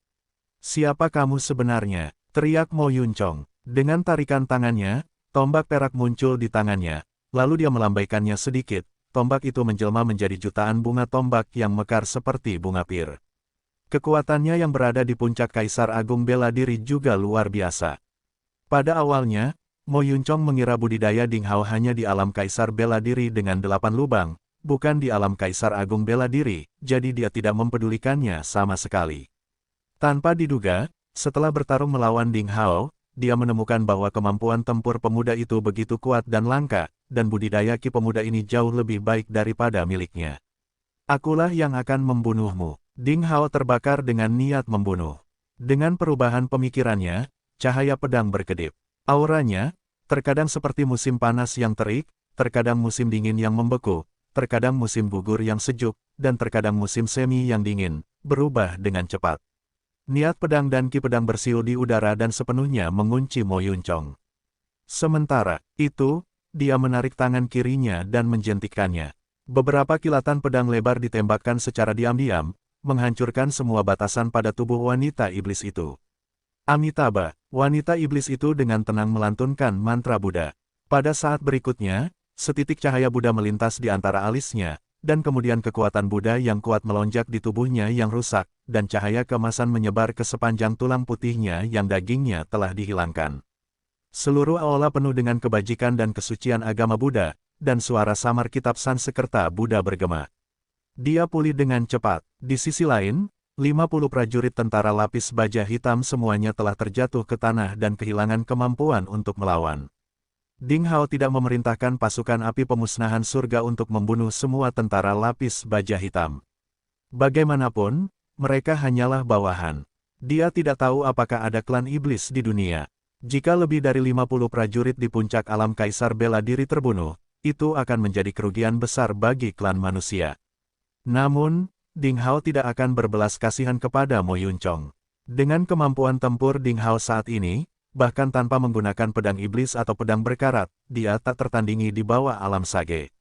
"Siapa kamu sebenarnya?" teriak Mo Yunchong. Dengan tarikan tangannya, tombak perak muncul di tangannya, lalu dia melambaikannya sedikit. Tombak itu menjelma menjadi jutaan bunga tombak yang mekar seperti bunga pir. Kekuatannya yang berada di puncak Kaisar Agung Bela Diri juga luar biasa. Pada awalnya, Mo Yunchong mengira budidaya Ding Hao hanya di alam Kaisar Bela Diri dengan 8 lubang, bukan di alam Kaisar Agung Bela Diri, jadi dia tidak mempedulikannya sama sekali. Tanpa diduga, setelah bertarung melawan Ding Hao, dia menemukan bahwa kemampuan tempur pemuda itu begitu kuat dan langka, dan budidaya ki pemuda ini jauh lebih baik daripada miliknya. "Akulah yang akan membunuhmu." Ding Hao terbakar dengan niat membunuh. Dengan perubahan pemikirannya, cahaya pedang berkedip. Auranya, terkadang seperti musim panas yang terik, terkadang musim dingin yang membeku, terkadang musim gugur yang sejuk, dan terkadang musim semi yang dingin, berubah dengan cepat. Niat pedang dan ki pedang bersiul di udara dan sepenuhnya mengunci Mo Yunchong. Sementara itu, dia menarik tangan kirinya dan menjentikkannya. Beberapa kilatan pedang lebar ditembakkan secara diam-diam, menghancurkan semua batasan pada tubuh wanita iblis itu. Amitabha, wanita iblis itu dengan tenang melantunkan mantra Buddha. Pada saat berikutnya, setitik cahaya Buddha melintas di antara alisnya, dan kemudian kekuatan Buddha yang kuat melonjak di tubuhnya yang rusak, dan cahaya keemasan menyebar ke sepanjang tulang putihnya yang dagingnya telah dihilangkan. Seluruh aula penuh dengan kebajikan dan kesucian agama Buddha, dan suara samar kitab Sanskerta Buddha bergema. Dia pulih dengan cepat. Di sisi lain, 50 prajurit tentara lapis baja hitam semuanya telah terjatuh ke tanah dan kehilangan kemampuan untuk melawan. Ding Hao tidak memerintahkan pasukan api pemusnahan surga untuk membunuh semua tentara lapis baja hitam. Bagaimanapun, mereka hanyalah bawahan. Dia tidak tahu apakah ada klan iblis di dunia. Jika lebih dari 50 prajurit di puncak alam Kaisar Bela Diri terbunuh, itu akan menjadi kerugian besar bagi klan manusia. Namun, Ding Hao tidak akan berbelas kasihan kepada Mo Yunchong. Dengan kemampuan tempur Ding Hao saat ini, bahkan tanpa menggunakan pedang iblis atau pedang berkarat, dia tak tertandingi di bawah alam sage.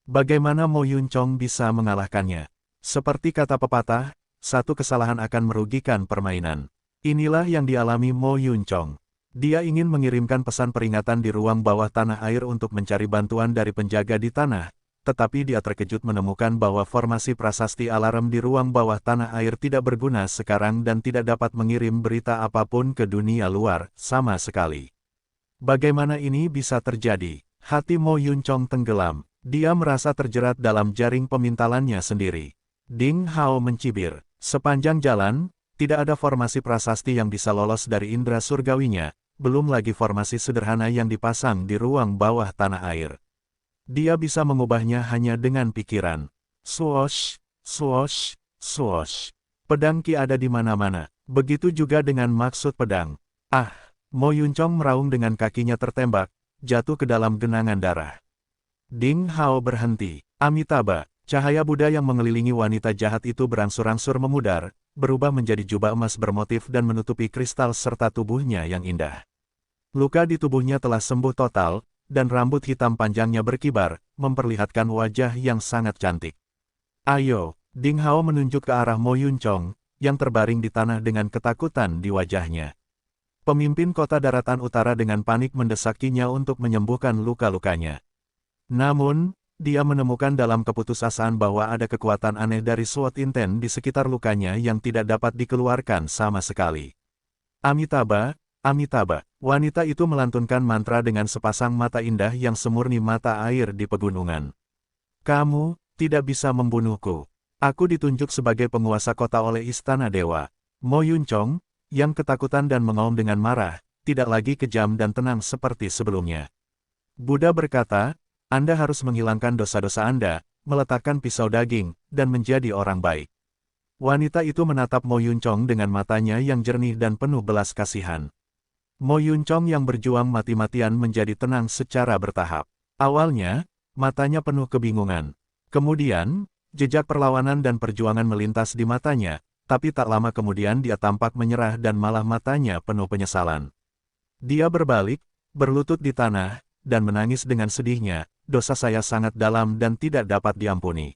Bagaimana Mo Yunchong bisa mengalahkannya? Seperti kata pepatah, satu kesalahan akan merugikan permainan. Inilah yang dialami Mo Yunchong. Dia ingin mengirimkan pesan peringatan di ruang bawah tanah air untuk mencari bantuan dari penjaga di tanah, tetapi dia terkejut menemukan bahwa formasi prasasti alarm di ruang bawah tanah air tidak berguna sekarang dan tidak dapat mengirim berita apapun ke dunia luar, sama sekali. Bagaimana ini bisa terjadi? Hati Mo Yunchong tenggelam. Dia merasa terjerat dalam jaring pemintalannya sendiri. Ding Hao mencibir. Sepanjang jalan, tidak ada formasi prasasti yang bisa lolos dari indera surgawinya, belum lagi formasi sederhana yang dipasang di ruang bawah tanah air. Dia bisa mengubahnya hanya dengan pikiran. Swoosh, swoosh, swoosh. Pedang ki ada di mana-mana. Begitu juga dengan maksud pedang. Ah! Mo Yunchong meraung dengan kakinya tertembak, jatuh ke dalam genangan darah. Ding Hao berhenti. Amitabha, cahaya Buddha yang mengelilingi wanita jahat itu berangsur-angsur memudar, berubah menjadi jubah emas bermotif dan menutupi kristal serta tubuhnya yang indah. Luka di tubuhnya telah sembuh total, dan rambut hitam panjangnya berkibar, memperlihatkan wajah yang sangat cantik. "Ayo!" Ding Hao menunjuk ke arah Mo Yunchong, yang terbaring di tanah dengan ketakutan di wajahnya. Pemimpin kota daratan utara dengan panik mendesakinya untuk menyembuhkan luka-lukanya. Namun, dia menemukan dalam keputusasaan bahwa ada kekuatan aneh dari SWAT Inten di sekitar lukanya yang tidak dapat dikeluarkan sama sekali. Amitabha, Amitabha, wanita itu melantunkan mantra dengan sepasang mata indah yang semurni mata air di pegunungan. "Kamu tidak bisa membunuhku. Aku ditunjuk sebagai penguasa kota oleh Istana Dewa." Mo Yunchong, yang ketakutan dan mengaum dengan marah, tidak lagi kejam dan tenang seperti sebelumnya. Buddha berkata, "Anda harus menghilangkan dosa-dosa Anda, meletakkan pisau daging, dan menjadi orang baik. Wanita itu menatap Mo Yunchong dengan matanya yang jernih dan penuh belas kasihan. Mo Yunchong yang berjuang mati-matian menjadi tenang secara bertahap. Awalnya, matanya penuh kebingungan. Kemudian, jejak perlawanan dan perjuangan melintas di matanya, tapi tak lama kemudian dia tampak menyerah dan malah matanya penuh penyesalan. Dia berbalik, berlutut di tanah, dan menangis dengan sedihnya, dosa saya sangat dalam dan tidak dapat diampuni.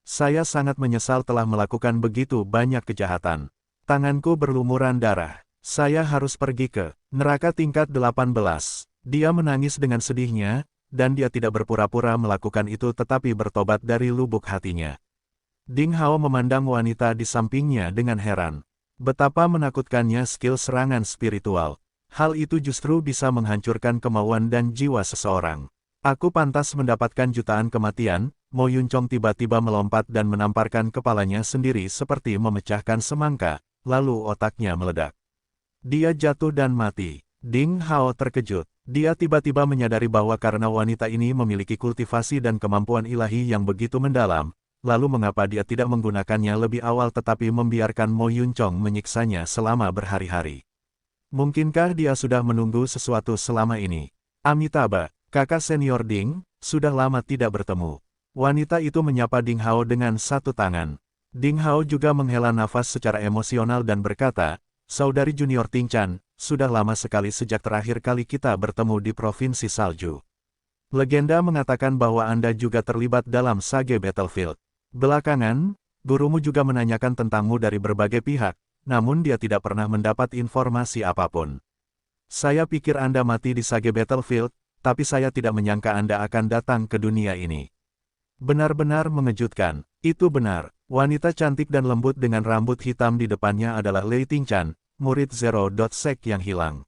Saya sangat menyesal telah melakukan begitu banyak kejahatan. Tanganku berlumuran darah. Saya harus pergi ke neraka tingkat 18. Dia menangis dengan sedihnya, dan dia tidak berpura-pura melakukan itu tetapi bertobat dari lubuk hatinya. Ding Hao memandang wanita di sampingnya dengan heran. Betapa menakutkannya skill serangan spiritual. Hal itu justru bisa menghancurkan kemauan dan jiwa seseorang. Aku pantas mendapatkan jutaan kematian. Mo Yunchong tiba-tiba melompat dan menamparkan kepalanya sendiri seperti memecahkan semangka, lalu otaknya meledak. Dia jatuh dan mati. Ding Hao terkejut. Dia tiba-tiba menyadari bahwa karena wanita ini memiliki kultivasi dan kemampuan ilahi yang begitu mendalam, lalu mengapa dia tidak menggunakannya lebih awal tetapi membiarkan Mo Yunchong menyiksanya selama berhari-hari. Mungkinkah dia sudah menunggu sesuatu selama ini? Amitabha, kakak senior Ding, sudah lama tidak bertemu. Wanita itu menyapa Ding Hao dengan satu tangan. Ding Hao juga menghela nafas secara emosional dan berkata, "Saudari junior Ting Chan, sudah lama sekali sejak terakhir kali kita bertemu di Provinsi Salju. Legenda mengatakan bahwa Anda juga terlibat dalam Sage Battlefield. Belakangan, gurumu juga menanyakan tentangmu dari berbagai pihak, namun dia tidak pernah mendapat informasi apapun. Saya pikir Anda mati di Sage Battlefield, tapi saya tidak menyangka Anda akan datang ke dunia ini. Benar-benar mengejutkan." Itu benar, wanita cantik dan lembut dengan rambut hitam di depannya adalah Lei Tingchan, murid Zero Dot Sect yang hilang.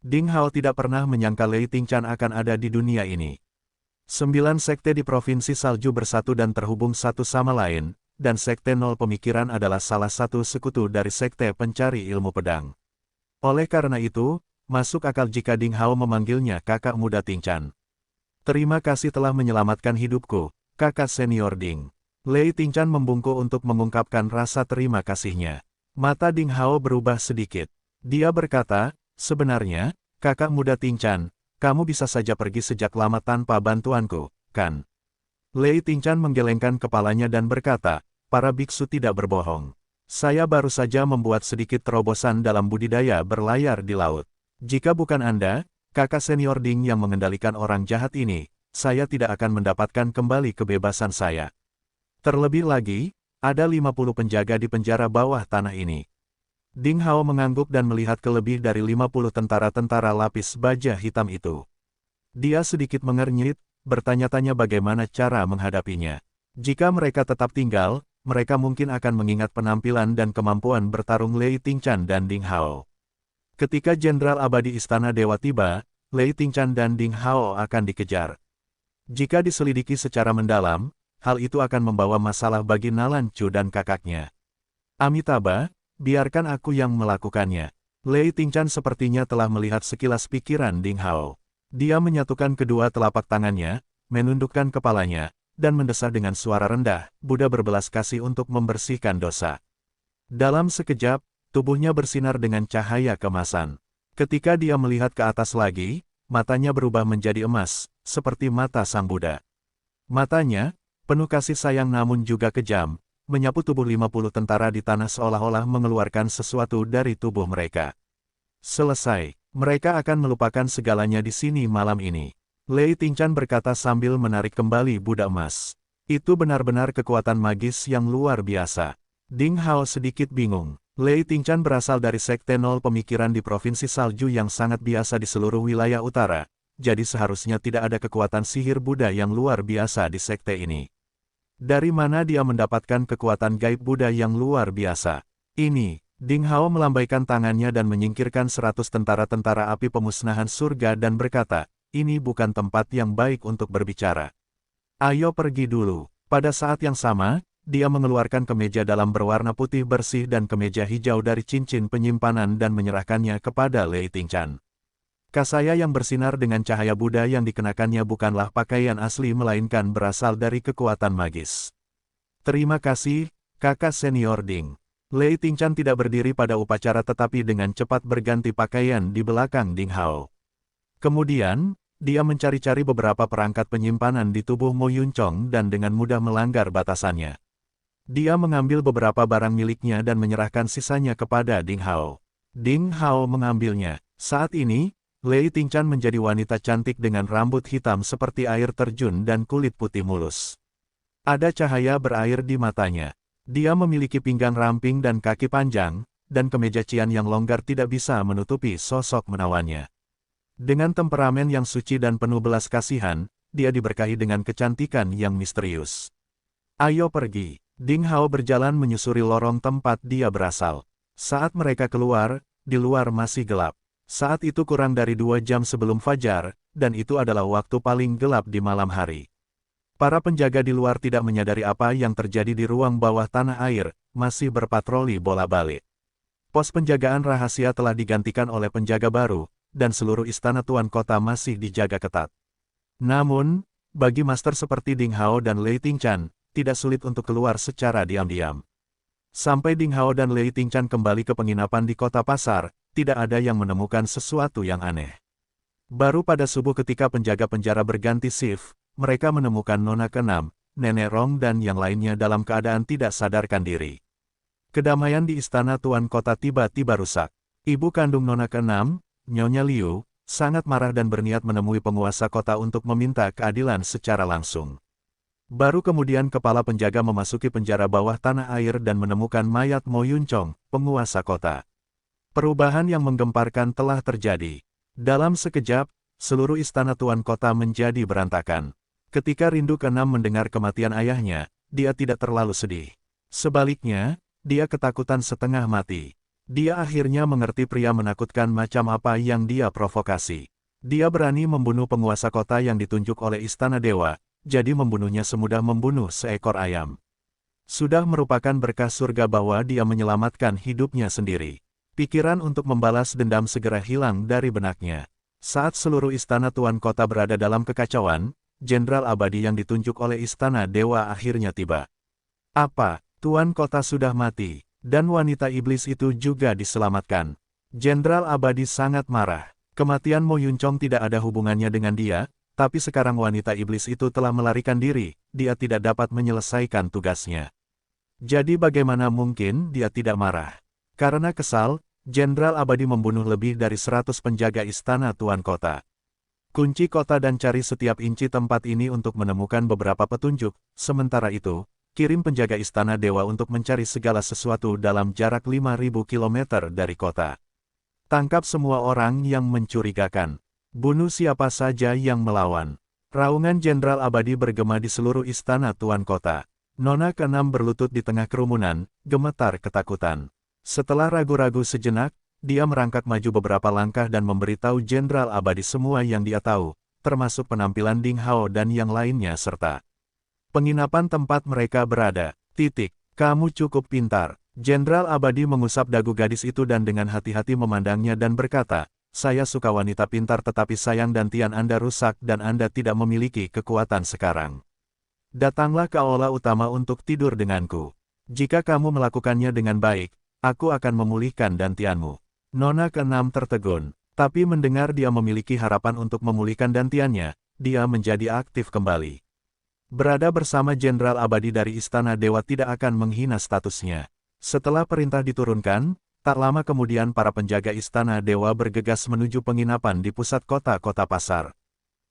Ding Hao tidak pernah menyangka Lei Tingchan akan ada di dunia ini. 9 sekte di Provinsi Salju bersatu dan terhubung satu sama lain, dan Sekte Nol Pemikiran adalah salah satu sekutu dari Sekte Pencari Ilmu Pedang. Oleh karena itu, masuk akal jika Ding Hao memanggilnya kakak muda Tingchan. "Terima kasih telah menyelamatkan hidupku, kakak senior Ding." Lei Tingchan membungkuk untuk mengungkapkan rasa terima kasihnya. Mata Ding Hao berubah sedikit. Dia berkata, "Sebenarnya, kakak muda Tingchan, kamu bisa saja pergi sejak lama tanpa bantuanku, kan?" Lei Tingchan menggelengkan kepalanya dan berkata, "Para biksu tidak berbohong. Saya baru saja membuat sedikit terobosan dalam budidaya berlayar di laut. Jika bukan Anda, kakak senior Ding yang mengendalikan orang jahat ini, saya tidak akan mendapatkan kembali kebebasan saya. Terlebih lagi, ada 50 penjaga di penjara bawah tanah ini." Ding Hao mengangguk dan melihat ke lebih dari 50 tentara-tentara lapis baja hitam itu. Dia sedikit mengernyit, bertanya-tanya bagaimana cara menghadapinya. Jika mereka tetap tinggal, mereka mungkin akan mengingat penampilan dan kemampuan bertarung Lei Tingchan dan Ding Hao. Ketika Jenderal Abadi Istana Dewa tiba, Lei Tingchan dan Ding Hao akan dikejar. Jika diselidiki secara mendalam, hal itu akan membawa masalah bagi Nalan Chu dan kakaknya. "Amitabha, biarkan aku yang melakukannya." Lei Tingchan sepertinya telah melihat sekilas pikiran Ding Hao. Dia menyatukan kedua telapak tangannya, menundukkan kepalanya, dan mendesah dengan suara rendah, "Buddha berbelas kasih untuk membersihkan dosa." Dalam sekejap, tubuhnya bersinar dengan cahaya kemasan. Ketika dia melihat ke atas lagi, matanya berubah menjadi emas, seperti mata Sang Buddha. Matanya, penuh kasih sayang namun juga kejam, menyapu tubuh 50 tentara di tanah seolah-olah mengeluarkan sesuatu dari tubuh mereka. "Selesai, mereka akan melupakan segalanya di sini malam ini." Lei Tingchan berkata sambil menarik kembali Buddha emas. Itu benar-benar kekuatan magis yang luar biasa. Ding Hao sedikit bingung. Lei Tingchan berasal dari Sekte Nol Pemikiran di Provinsi Salju yang sangat biasa di seluruh wilayah utara, jadi seharusnya tidak ada kekuatan sihir Buddha yang luar biasa di sekte ini. Dari mana dia mendapatkan kekuatan gaib Buddha yang luar biasa? Ini, Ding Hao melambaikan tangannya dan menyingkirkan 100 tentara-tentara api pemusnahan surga dan berkata, "Ini bukan tempat yang baik untuk berbicara. Ayo pergi dulu." Pada saat yang sama, dia mengeluarkan kemeja dalam berwarna putih bersih dan kemeja hijau dari cincin penyimpanan dan menyerahkannya kepada Lei Tingchan. Kasaya yang bersinar dengan cahaya Buddha yang dikenakannya bukanlah pakaian asli melainkan berasal dari kekuatan magis. Terima kasih, kakak senior Ding. Lei Tingchan tidak berdiri pada upacara tetapi dengan cepat berganti pakaian di belakang Ding Hao. Kemudian, dia mencari-cari beberapa perangkat penyimpanan di tubuh Mo Yunchong dan dengan mudah melanggar batasannya. Dia mengambil beberapa barang miliknya dan menyerahkan sisanya kepada Ding Hao. Ding Hao mengambilnya. Saat ini, Lei Tingchan menjadi wanita cantik dengan rambut hitam seperti air terjun dan kulit putih mulus. Ada cahaya berair di matanya. Dia memiliki pinggang ramping dan kaki panjang, dan kemeja cian yang longgar tidak bisa menutupi sosok menawannya. Dengan temperamen yang suci dan penuh belas kasihan, dia diberkahi dengan kecantikan yang misterius. Ayo pergi. Ding Hao berjalan menyusuri lorong tempat dia berasal. Saat mereka keluar, di luar masih gelap. Saat itu kurang dari 2 jam sebelum fajar, dan itu adalah waktu paling gelap di malam hari. Para penjaga di luar tidak menyadari apa yang terjadi di ruang bawah tanah air, masih berpatroli bolak-balik. Pos penjagaan rahasia telah digantikan oleh penjaga baru, dan seluruh istana tuan kota masih dijaga ketat. Namun, bagi master seperti Ding Hao dan Lei Tingchan, tidak sulit untuk keluar secara diam-diam. Sampai Ding Hao dan Lei Tingchan kembali ke penginapan di kota pasar, tidak ada yang menemukan sesuatu yang aneh. Baru pada subuh ketika penjaga penjara berganti shift, mereka menemukan Nona ke-6, Nenek Rong dan yang lainnya dalam keadaan tidak sadarkan diri. Kedamaian di istana tuan kota tiba-tiba rusak. Ibu kandung Nona ke-6, Nyonya Liu, sangat marah dan berniat menemui penguasa kota untuk meminta keadilan secara langsung. Baru kemudian kepala penjaga memasuki penjara bawah tanah air dan menemukan mayat Mo Yunchong, penguasa kota. Perubahan yang menggemparkan telah terjadi. Dalam sekejap, seluruh istana tuan kota menjadi berantakan. Ketika Rindu ke-6 mendengar kematian ayahnya, dia tidak terlalu sedih. Sebaliknya, dia ketakutan setengah mati. Dia akhirnya mengerti pria menakutkan macam apa yang dia provokasi. Dia berani membunuh penguasa kota yang ditunjuk oleh istana dewa, jadi membunuhnya semudah membunuh seekor ayam. Sudah merupakan berkah surga bahwa dia menyelamatkan hidupnya sendiri. Pikiran untuk membalas dendam segera hilang dari benaknya. Saat seluruh istana tuan kota berada dalam kekacauan, Jenderal Abadi yang ditunjuk oleh istana dewa akhirnya tiba. Apa, tuan kota sudah mati, dan wanita iblis itu juga diselamatkan. Jenderal Abadi sangat marah. Kematian Mo Yunchong tidak ada hubungannya dengan dia, tapi sekarang wanita iblis itu telah melarikan diri, dia tidak dapat menyelesaikan tugasnya. Jadi bagaimana mungkin dia tidak marah? Karena kesal, Jenderal Abadi membunuh lebih dari 100 penjaga istana tuan kota. Kunci kota dan cari setiap inci tempat ini untuk menemukan beberapa petunjuk, sementara itu, kirim penjaga istana dewa untuk mencari segala sesuatu dalam jarak 5.000 km dari kota. Tangkap semua orang yang mencurigakan. Bunuh siapa saja yang melawan. Raungan Jenderal Abadi bergema di seluruh istana tuan kota. Nona ke-6 berlutut di tengah kerumunan, gemetar ketakutan. Setelah ragu-ragu sejenak, dia merangkak maju beberapa langkah dan memberitahu Jenderal Abadi semua yang dia tahu, termasuk penampilan Ding Hao dan yang lainnya serta penginapan tempat mereka berada. Kamu cukup pintar. Jenderal Abadi mengusap dagu gadis itu dan dengan hati-hati memandangnya dan berkata, saya suka wanita pintar tetapi sayang dantian Anda rusak dan Anda tidak memiliki kekuatan sekarang. Datanglah ke aula utama untuk tidur denganku. Jika kamu melakukannya dengan baik, aku akan memulihkan dantianmu. Nona ke-6 tertegun, tapi mendengar dia memiliki harapan untuk memulihkan dantiannya, dia menjadi aktif kembali. Berada bersama Jenderal Abadi dari Istana Dewa tidak akan menghina statusnya. Setelah perintah diturunkan, tak lama kemudian para penjaga Istana Dewa bergegas menuju penginapan di pusat kota-kota pasar.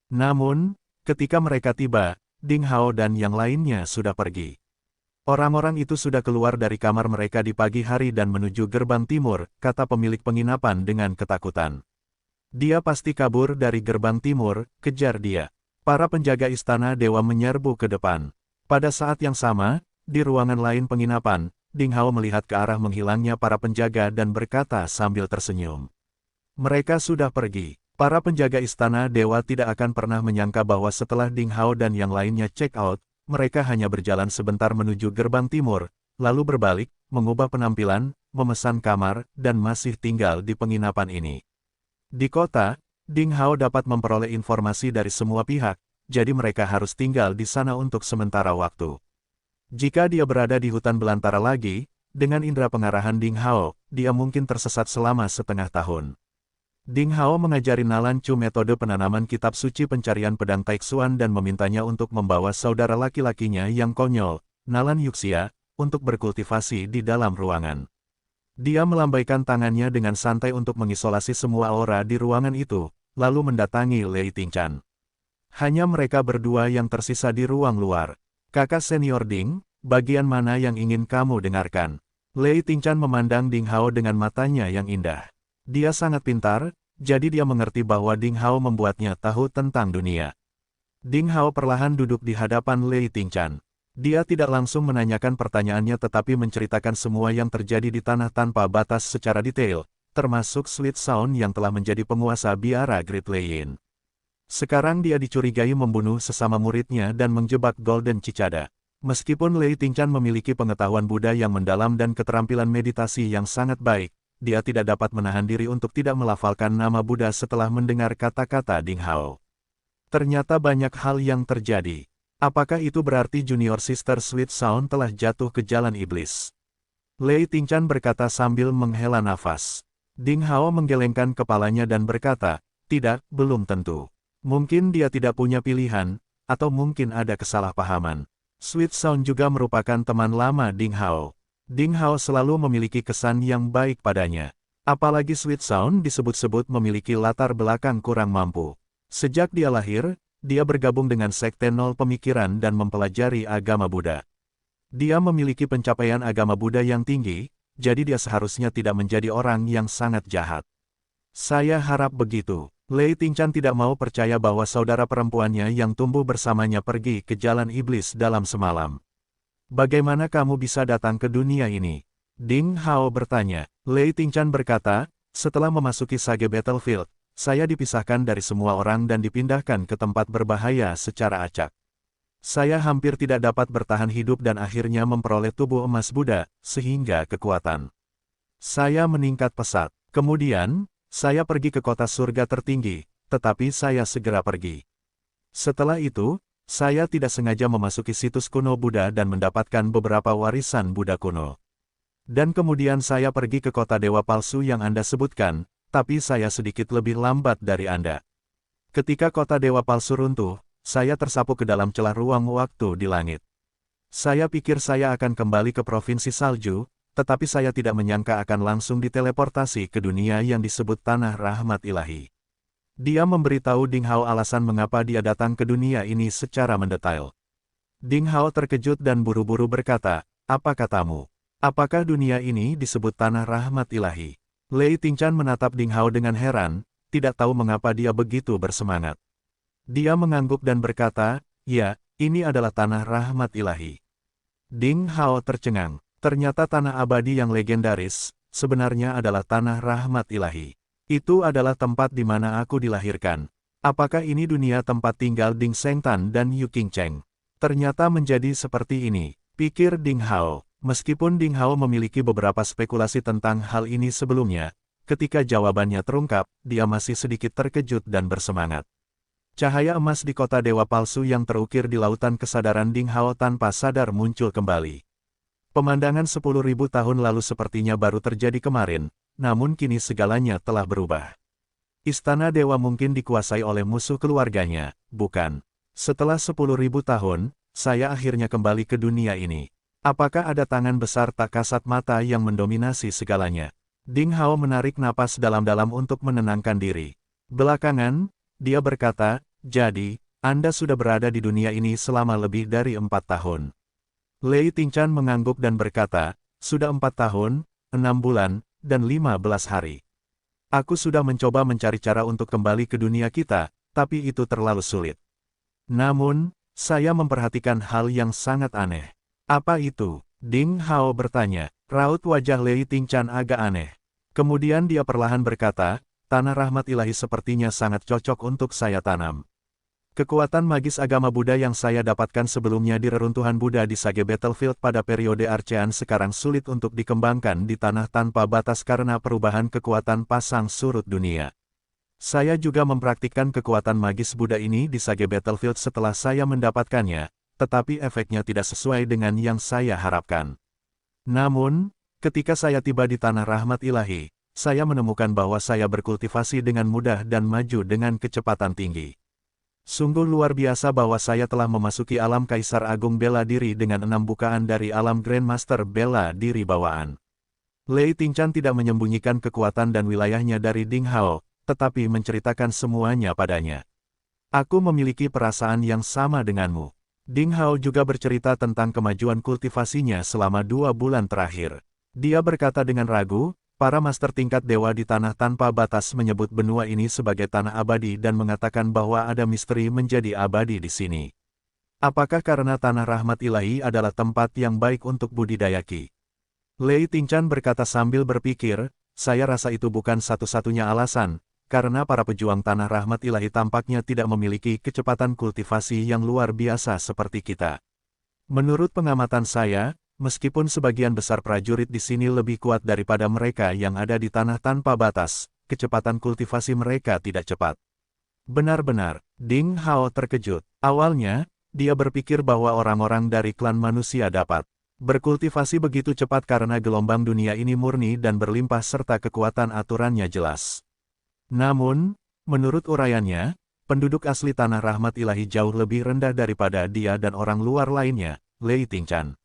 Namun, ketika mereka tiba, Ding Hao dan yang lainnya sudah pergi. Orang-orang itu sudah keluar dari kamar mereka di pagi hari dan menuju gerbang timur, kata pemilik penginapan dengan ketakutan. Dia pasti kabur dari gerbang timur, kejar dia. Para penjaga istana dewa menyerbu ke depan. Pada saat yang sama, di ruangan lain penginapan, Ding Hao melihat ke arah menghilangnya para penjaga dan berkata sambil tersenyum. Mereka sudah pergi. Para penjaga istana dewa tidak akan pernah menyangka bahwa setelah Ding Hao dan yang lainnya check out, mereka hanya berjalan sebentar menuju gerbang timur, lalu berbalik, mengubah penampilan, memesan kamar, dan masih tinggal di penginapan ini. Di kota, Ding Hao dapat memperoleh informasi dari semua pihak, jadi mereka harus tinggal di sana untuk sementara waktu. Jika dia berada di hutan belantara lagi, dengan indera pengarahan Ding Hao, dia mungkin tersesat selama setengah tahun. Ding Hao mengajari Nalan Chu metode penanaman kitab suci pencarian pedang Taixuan dan memintanya untuk membawa saudara laki-lakinya yang konyol, Nalan Yuxia, untuk berkultivasi di dalam ruangan. Dia melambaikan tangannya dengan santai untuk mengisolasi semua aura di ruangan itu, lalu mendatangi Lei Tingchan. Hanya mereka berdua yang tersisa di ruang luar. Kakak senior Ding, bagian mana yang ingin kamu dengarkan? Lei Tingchan memandang Ding Hao dengan matanya yang indah. Dia sangat pintar, jadi dia mengerti bahwa Ding Hao membuatnya tahu tentang dunia. Ding Hao perlahan duduk di hadapan Lei Tingchan. Dia tidak langsung menanyakan pertanyaannya tetapi menceritakan semua yang terjadi di tanah tanpa batas secara detail, termasuk Sweet Sound yang telah menjadi penguasa biara Great Lane. Sekarang dia dicurigai membunuh sesama muridnya dan menjebak Golden Cicada. Meskipun Lei Tingchan memiliki pengetahuan Buddha yang mendalam dan keterampilan meditasi yang sangat baik, dia tidak dapat menahan diri untuk tidak melafalkan nama Buddha setelah mendengar kata-kata Ding Hao. Ternyata banyak hal yang terjadi. Apakah itu berarti Junior Sister Sweet Sound telah jatuh ke jalan iblis? Lei Tingchan berkata sambil menghela nafas. Ding Hao menggelengkan kepalanya dan berkata, tidak, belum tentu. Mungkin dia tidak punya pilihan, atau mungkin ada kesalahpahaman. Sweet Sound juga merupakan teman lama Ding Hao. Ding Hao selalu memiliki kesan yang baik padanya. Apalagi Sweet Sound disebut-sebut memiliki latar belakang kurang mampu. Sejak dia lahir, dia bergabung dengan Sekte Nol Pemikiran dan mempelajari agama Buddha. Dia memiliki pencapaian agama Buddha yang tinggi, jadi dia seharusnya tidak menjadi orang yang sangat jahat. Saya harap begitu. Lei Tingchan tidak mau percaya bahwa saudara perempuannya yang tumbuh bersamanya pergi ke jalan iblis dalam semalam. Bagaimana kamu bisa datang ke dunia ini? Ding Hao bertanya. Lei Tingchan berkata, setelah memasuki Sage Battlefield, saya dipisahkan dari semua orang dan dipindahkan ke tempat berbahaya secara acak. Saya hampir tidak dapat bertahan hidup dan akhirnya memperoleh tubuh emas Buddha, sehingga kekuatan saya meningkat pesat. Kemudian, saya pergi ke kota surga tertinggi, tetapi saya segera pergi. Setelah itu, saya tidak sengaja memasuki situs kuno Buddha dan mendapatkan beberapa warisan Buddha kuno. Dan kemudian saya pergi ke kota dewa palsu yang Anda sebutkan, tapi saya sedikit lebih lambat dari Anda. Ketika kota dewa palsu runtuh, saya tersapu ke dalam celah ruang waktu di langit. Saya pikir saya akan kembali ke provinsi salju, tetapi saya tidak menyangka akan langsung diteleportasi ke dunia yang disebut Tanah Rahmat Ilahi. Dia memberitahu Ding Hao alasan mengapa dia datang ke dunia ini secara mendetail. Ding Hao terkejut dan buru-buru berkata, apa katamu? Apakah dunia ini disebut Tanah Rahmat Ilahi? Lei Tingchan menatap Ding Hao dengan heran, tidak tahu mengapa dia begitu bersemangat. Dia mengangguk dan berkata, ya, ini adalah Tanah Rahmat Ilahi. Ding Hao tercengang. Ternyata tanah abadi yang legendaris, sebenarnya adalah Tanah Rahmat Ilahi. Itu adalah tempat di mana aku dilahirkan. Apakah ini dunia tempat tinggal Ding Shengtan dan Yu Qingcheng? Ternyata menjadi seperti ini, pikir Ding Hao. Meskipun Ding Hao memiliki beberapa spekulasi tentang hal ini sebelumnya, ketika jawabannya terungkap, dia masih sedikit terkejut dan bersemangat. Cahaya emas di kota dewa palsu yang terukir di lautan kesadaran Ding Hao tanpa sadar muncul kembali. Pemandangan 10.000 tahun lalu sepertinya baru terjadi kemarin, namun kini segalanya telah berubah. Istana dewa mungkin dikuasai oleh musuh keluarganya, bukan? Setelah 10.000 tahun, saya akhirnya kembali ke dunia ini. Apakah ada tangan besar tak kasat mata yang mendominasi segalanya? Ding Hao menarik napas dalam-dalam untuk menenangkan diri. Belakangan, dia berkata, jadi, Anda sudah berada di dunia ini selama lebih dari 4 tahun. Lei Tingchan mengangguk dan berkata, sudah 4 tahun, 6 bulan, dan 15 hari. Aku sudah mencoba mencari cara untuk kembali ke dunia kita, tapi itu terlalu sulit. Namun, saya memperhatikan hal yang sangat aneh. Apa itu? Ding Hao bertanya. Raut wajah Lei Tingchan agak aneh. Kemudian dia perlahan berkata, Tanah Rahmat Ilahi sepertinya sangat cocok untuk saya tanam. Kekuatan magis agama Buddha yang saya dapatkan sebelumnya di reruntuhan Buddha di Sage Battlefield pada periode Archean sekarang sulit untuk dikembangkan di tanah tanpa batas karena perubahan kekuatan pasang surut dunia. Saya juga mempraktikkan kekuatan magis Buddha ini di Sage Battlefield setelah saya mendapatkannya, tetapi efeknya tidak sesuai dengan yang saya harapkan. Namun, ketika saya tiba di Tanah Rahmat Ilahi, saya menemukan bahwa saya berkultivasi dengan mudah dan maju dengan kecepatan tinggi. Sungguh luar biasa bahwa saya telah memasuki alam Kaisar Agung Bela Diri dengan 6 bukaan dari alam Grandmaster Bela Diri bawaan. Lei Tingchan tidak menyembunyikan kekuatan dan wilayahnya dari Ding Hao, tetapi menceritakan semuanya padanya. Aku memiliki perasaan yang sama denganmu. Ding Hao juga bercerita tentang kemajuan kultivasinya selama 2 bulan terakhir. Dia berkata dengan ragu, para master tingkat dewa di tanah tanpa batas menyebut benua ini sebagai tanah abadi dan mengatakan bahwa ada misteri menjadi abadi di sini. Apakah karena tanah rahmat ilahi adalah tempat yang baik untuk budidaya Qi? Lei Tingchan berkata sambil berpikir, saya rasa itu bukan satu-satunya alasan, karena para pejuang tanah rahmat ilahi tampaknya tidak memiliki kecepatan kultivasi yang luar biasa seperti kita. Menurut pengamatan saya, meskipun sebagian besar prajurit di sini lebih kuat daripada mereka yang ada di tanah tanpa batas, kecepatan kultivasi mereka tidak cepat. Benar-benar, Ding Hao terkejut. Awalnya, dia berpikir bahwa orang-orang dari klan manusia dapat berkultivasi begitu cepat karena gelombang dunia ini murni dan berlimpah serta kekuatan aturannya jelas. Namun, menurut uraiannya, penduduk asli tanah rahmat ilahi jauh lebih rendah daripada dia dan orang luar lainnya, Lei Tingchan.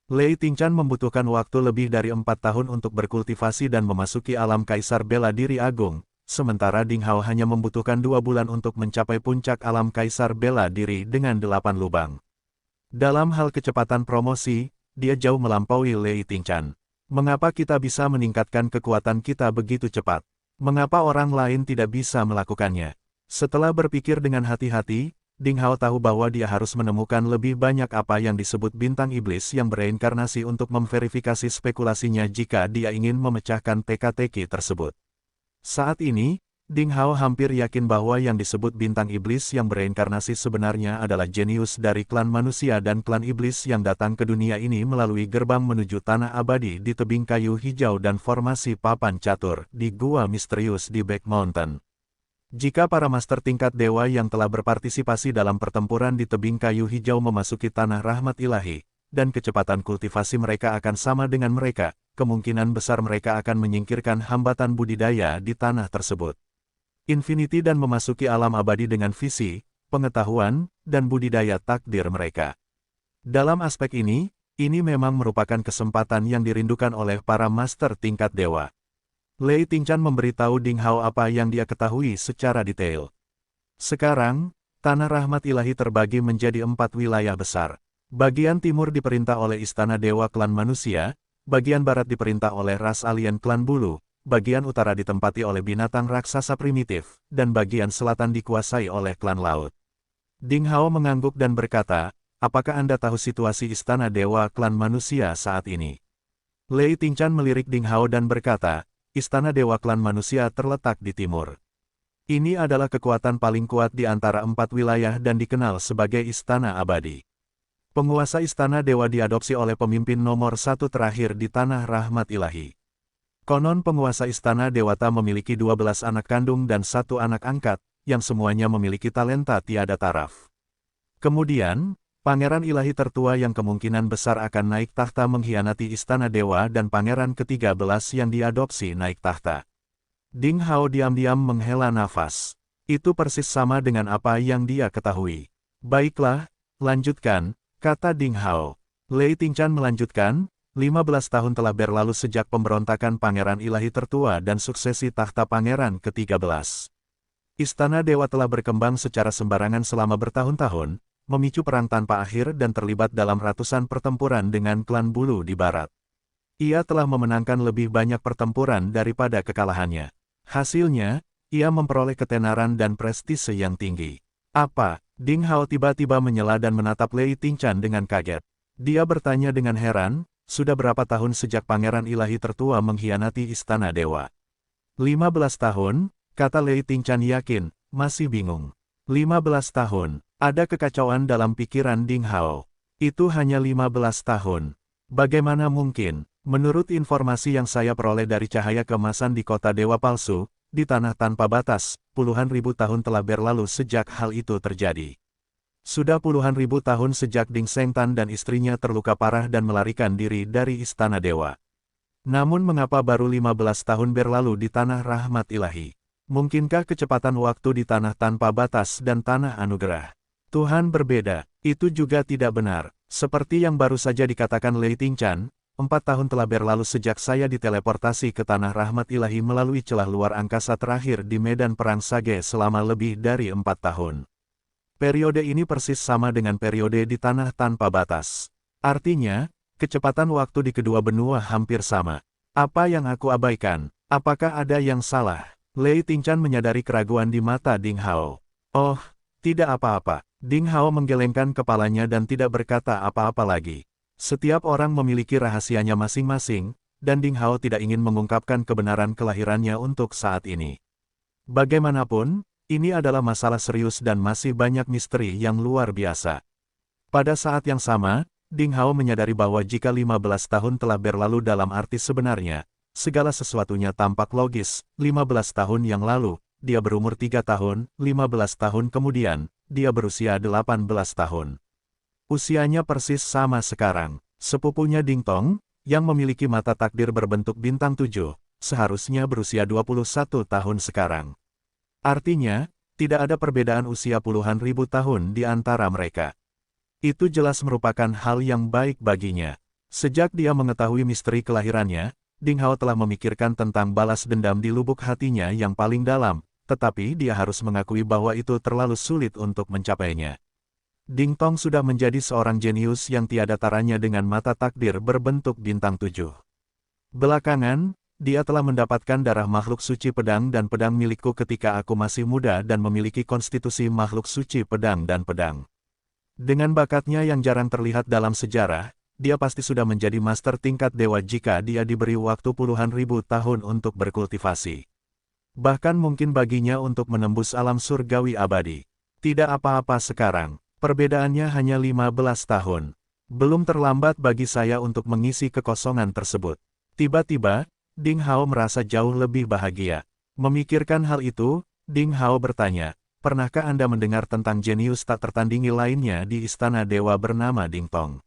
Lei Tingchan membutuhkan waktu lebih dari 4 tahun untuk berkultivasi dan memasuki alam Kaisar Bela Diri Agung, sementara Ding Hao hanya membutuhkan 2 bulan untuk mencapai puncak alam Kaisar Bela Diri dengan 8 lubang. Dalam hal kecepatan promosi, dia jauh melampaui Lei Tingchan. Mengapa kita bisa meningkatkan kekuatan kita begitu cepat? Mengapa orang lain tidak bisa melakukannya? Setelah berpikir dengan hati-hati, Ding Hao tahu bahwa dia harus menemukan lebih banyak apa yang disebut bintang iblis yang bereinkarnasi untuk memverifikasi spekulasinya jika dia ingin memecahkan teka-teki tersebut. Saat ini, Ding Hao hampir yakin bahwa yang disebut bintang iblis yang bereinkarnasi sebenarnya adalah jenius dari klan manusia dan klan iblis yang datang ke dunia ini melalui gerbang menuju tanah abadi di tebing kayu hijau dan formasi papan catur di gua misterius di Back Mountain. Jika para master tingkat dewa yang telah berpartisipasi dalam pertempuran di tebing kayu hijau memasuki tanah rahmat ilahi, dan kecepatan kultivasi mereka akan sama dengan mereka, kemungkinan besar mereka akan menyingkirkan hambatan budidaya di tanah tersebut. Infinity dan memasuki alam abadi dengan visi, pengetahuan, dan budidaya takdir mereka. Dalam aspek ini memang merupakan kesempatan yang dirindukan oleh para master tingkat dewa. Lei Tingchan memberitahu Ding Hao apa yang dia ketahui secara detail. Sekarang, tanah rahmat ilahi terbagi menjadi 4 wilayah besar. Bagian timur diperintah oleh Istana Dewa Klan Manusia, bagian barat diperintah oleh ras alien Klan Bulu, bagian utara ditempati oleh binatang raksasa primitif, dan bagian selatan dikuasai oleh Klan Laut. Ding Hao mengangguk dan berkata, apakah Anda tahu situasi Istana Dewa Klan Manusia saat ini? Lei Tingchan melirik Ding Hao dan berkata, Istana Dewa Klan Manusia terletak di timur. Ini adalah kekuatan paling kuat di antara 4 wilayah dan dikenal sebagai Istana Abadi. Penguasa Istana Dewa diadopsi oleh pemimpin nomor 1 terakhir di Tanah Rahmat Ilahi. Konon penguasa Istana Dewata memiliki 12 anak kandung dan 1 anak angkat, yang semuanya memiliki talenta tiada taraf. Kemudian, Pangeran Ilahi tertua yang kemungkinan besar akan naik tahta mengkhianati Istana Dewa dan Pangeran ke-13 yang diadopsi naik tahta. Ding Hao diam-diam menghela nafas. Itu persis sama dengan apa yang dia ketahui. Baiklah, lanjutkan, kata Ding Hao. Lei Tingchan melanjutkan, 15 tahun telah berlalu sejak pemberontakan Pangeran Ilahi tertua dan suksesi tahta Pangeran ke-13. Istana Dewa telah berkembang secara sembarangan selama bertahun-tahun, memicu perang tanpa akhir dan terlibat dalam ratusan pertempuran dengan klan Bulu di barat. Ia telah memenangkan lebih banyak pertempuran daripada kekalahannya. Hasilnya, ia memperoleh ketenaran dan prestise yang tinggi. Apa? Ding Hao tiba-tiba menyela dan menatap Lei Tingchan dengan kaget. Dia bertanya dengan heran, sudah berapa tahun sejak Pangeran Ilahi tertua mengkhianati Istana Dewa? 15 tahun, kata Lei Tingchan yakin, masih bingung. 15 tahun. Ada kekacauan dalam pikiran Ding Hao. Itu hanya 15 tahun. Bagaimana mungkin? Menurut informasi yang saya peroleh dari cahaya keemasan di kota Dewa Palsu, di tanah tanpa batas, puluhan ribu tahun telah berlalu sejak hal itu terjadi. Sudah puluhan ribu tahun sejak Ding Sengtan dan istrinya terluka parah dan melarikan diri dari Istana Dewa. Namun mengapa baru 15 tahun berlalu di tanah rahmat ilahi? Mungkinkah kecepatan waktu di tanah tanpa batas dan tanah anugerah Tuhan berbeda? Itu juga tidak benar. Seperti yang baru saja dikatakan Lei Tingchan, 4 tahun telah berlalu sejak saya diteleportasi ke tanah rahmat ilahi melalui celah luar angkasa terakhir di medan perang Sage selama lebih dari 4 tahun. Periode ini persis sama dengan periode di tanah tanpa batas. Artinya, kecepatan waktu di kedua benua hampir sama. Apa yang aku abaikan? Apakah ada yang salah? Lei Tingchan menyadari keraguan di mata Ding Hao. Oh, tidak apa-apa. Ding Hao menggelengkan kepalanya dan tidak berkata apa-apa lagi. Setiap orang memiliki rahasianya masing-masing, dan Ding Hao tidak ingin mengungkapkan kebenaran kelahirannya untuk saat ini. Bagaimanapun, ini adalah masalah serius dan masih banyak misteri yang luar biasa. Pada saat yang sama, Ding Hao menyadari bahwa jika 15 tahun telah berlalu dalam arti sebenarnya, segala sesuatunya tampak logis. 15 tahun yang lalu, dia berumur 3 tahun, 15 tahun kemudian, dia berusia 18 tahun. Usianya persis sama sekarang. Sepupunya Ding Tong, yang memiliki mata takdir berbentuk bintang 7, seharusnya berusia 21 tahun sekarang. Artinya, tidak ada perbedaan usia puluhan ribu tahun di antara mereka. Itu jelas merupakan hal yang baik baginya. Sejak dia mengetahui misteri kelahirannya, Ding Hao telah memikirkan tentang balas dendam di lubuk hatinya yang paling dalam, tetapi dia harus mengakui bahwa itu terlalu sulit untuk mencapainya. Ding Tong sudah menjadi seorang jenius yang tiada taranya dengan mata takdir berbentuk bintang 7. Belakangan, dia telah mendapatkan darah makhluk suci pedang dan pedang milikku ketika aku masih muda dan memiliki konstitusi makhluk suci pedang dan pedang. Dengan bakatnya yang jarang terlihat dalam sejarah, dia pasti sudah menjadi master tingkat dewa jika dia diberi waktu puluhan ribu tahun untuk berkultivasi. Bahkan mungkin baginya untuk menembus alam surgawi abadi. Tidak apa-apa sekarang. Perbedaannya hanya 15 tahun. Belum terlambat bagi saya untuk mengisi kekosongan tersebut. Tiba-tiba, Ding Hao merasa jauh lebih bahagia. Memikirkan hal itu, Ding Hao bertanya, pernahkah Anda mendengar tentang jenius tak tertandingi lainnya di Istana Dewa bernama Ding Tong?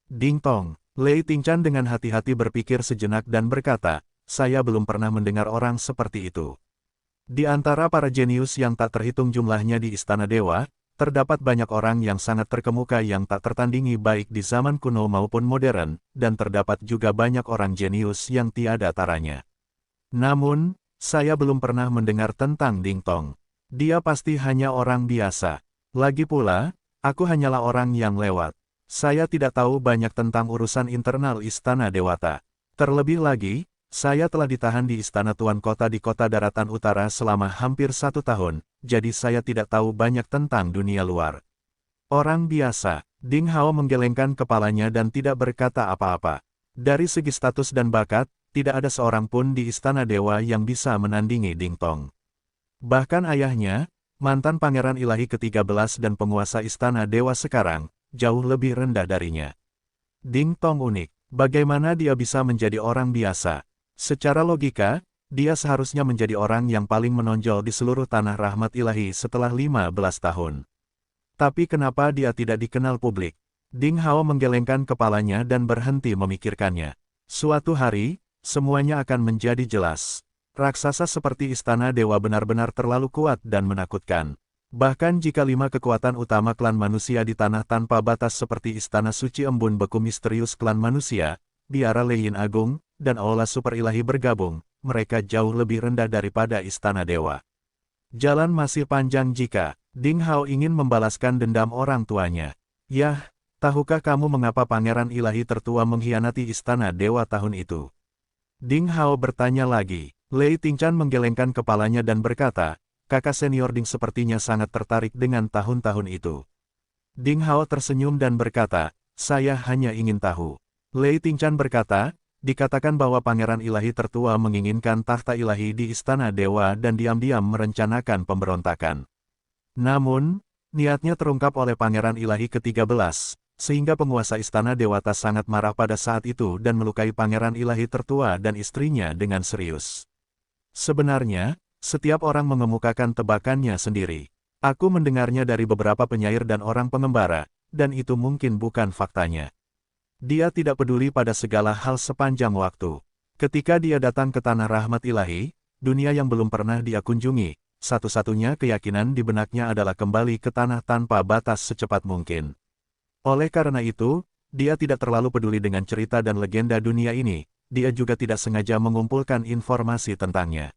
Ding Tong, Lei Tingchan dengan hati-hati berpikir sejenak dan berkata, saya belum pernah mendengar orang seperti itu. Di antara para jenius yang tak terhitung jumlahnya di Istana Dewa, terdapat banyak orang yang sangat terkemuka yang tak tertandingi baik di zaman kuno maupun modern, dan terdapat juga banyak orang jenius yang tiada taranya. Namun, saya belum pernah mendengar tentang Ding Tong. Dia pasti hanya orang biasa. Lagi pula, aku hanyalah orang yang lewat. Saya tidak tahu banyak tentang urusan internal Istana Dewata. Terlebih lagi, saya telah ditahan di Istana Tuan Kota di Kota Daratan Utara selama hampir 1 tahun, jadi saya tidak tahu banyak tentang dunia luar. Orang biasa, Ding Hao menggelengkan kepalanya dan tidak berkata apa-apa. Dari segi status dan bakat, tidak ada seorang pun di Istana Dewa yang bisa menandingi Ding Tong. Bahkan ayahnya, mantan Pangeran Ilahi ke-13 dan penguasa Istana Dewa sekarang, jauh lebih rendah darinya. Ding Tong unik, bagaimana dia bisa menjadi orang biasa? Secara logika, dia seharusnya menjadi orang yang paling menonjol di seluruh tanah rahmat ilahi setelah 15 tahun. Tapi kenapa dia tidak dikenal publik? Ding Hao menggelengkan kepalanya dan berhenti memikirkannya. Suatu hari, semuanya akan menjadi jelas. Raksasa seperti Istana Dewa benar-benar terlalu kuat dan menakutkan. Bahkan jika 5 kekuatan utama klan manusia di tanah tanpa batas seperti Istana Suci Embun Beku Misterius klan manusia, Biara Lei Yin Agung, dan Aula Super Ilahi bergabung, mereka jauh lebih rendah daripada Istana Dewa. Jalan masih panjang jika Ding Hao ingin membalaskan dendam orang tuanya. Yah, tahukah kamu mengapa Pangeran Ilahi tertua mengkhianati Istana Dewa tahun itu? Ding Hao bertanya lagi. Lei Tingchan menggelengkan kepalanya dan berkata, kakak senior Ding sepertinya sangat tertarik dengan tahun-tahun itu. Ding Hao tersenyum dan berkata, saya hanya ingin tahu. Lei Tingchan berkata, dikatakan bahwa Pangeran Ilahi tertua menginginkan tahta ilahi di Istana Dewa dan diam-diam merencanakan pemberontakan. Namun, niatnya terungkap oleh Pangeran Ilahi ke-13, sehingga penguasa Istana Dewata sangat marah pada saat itu dan melukai Pangeran Ilahi tertua dan istrinya dengan serius. Sebenarnya, Setiap orang mengemukakan tebakannya sendiri. Aku mendengarnya dari beberapa penyair dan orang pengembara, dan itu mungkin bukan faktanya. Dia tidak peduli pada segala hal sepanjang waktu. Ketika dia datang ke tanah rahmat ilahi, dunia yang belum pernah dia kunjungi, satu-satunya keyakinan di benaknya adalah kembali ke tanah tanpa batas secepat mungkin. Oleh karena itu, dia tidak terlalu peduli dengan cerita dan legenda dunia ini, dia juga tidak sengaja mengumpulkan informasi tentangnya.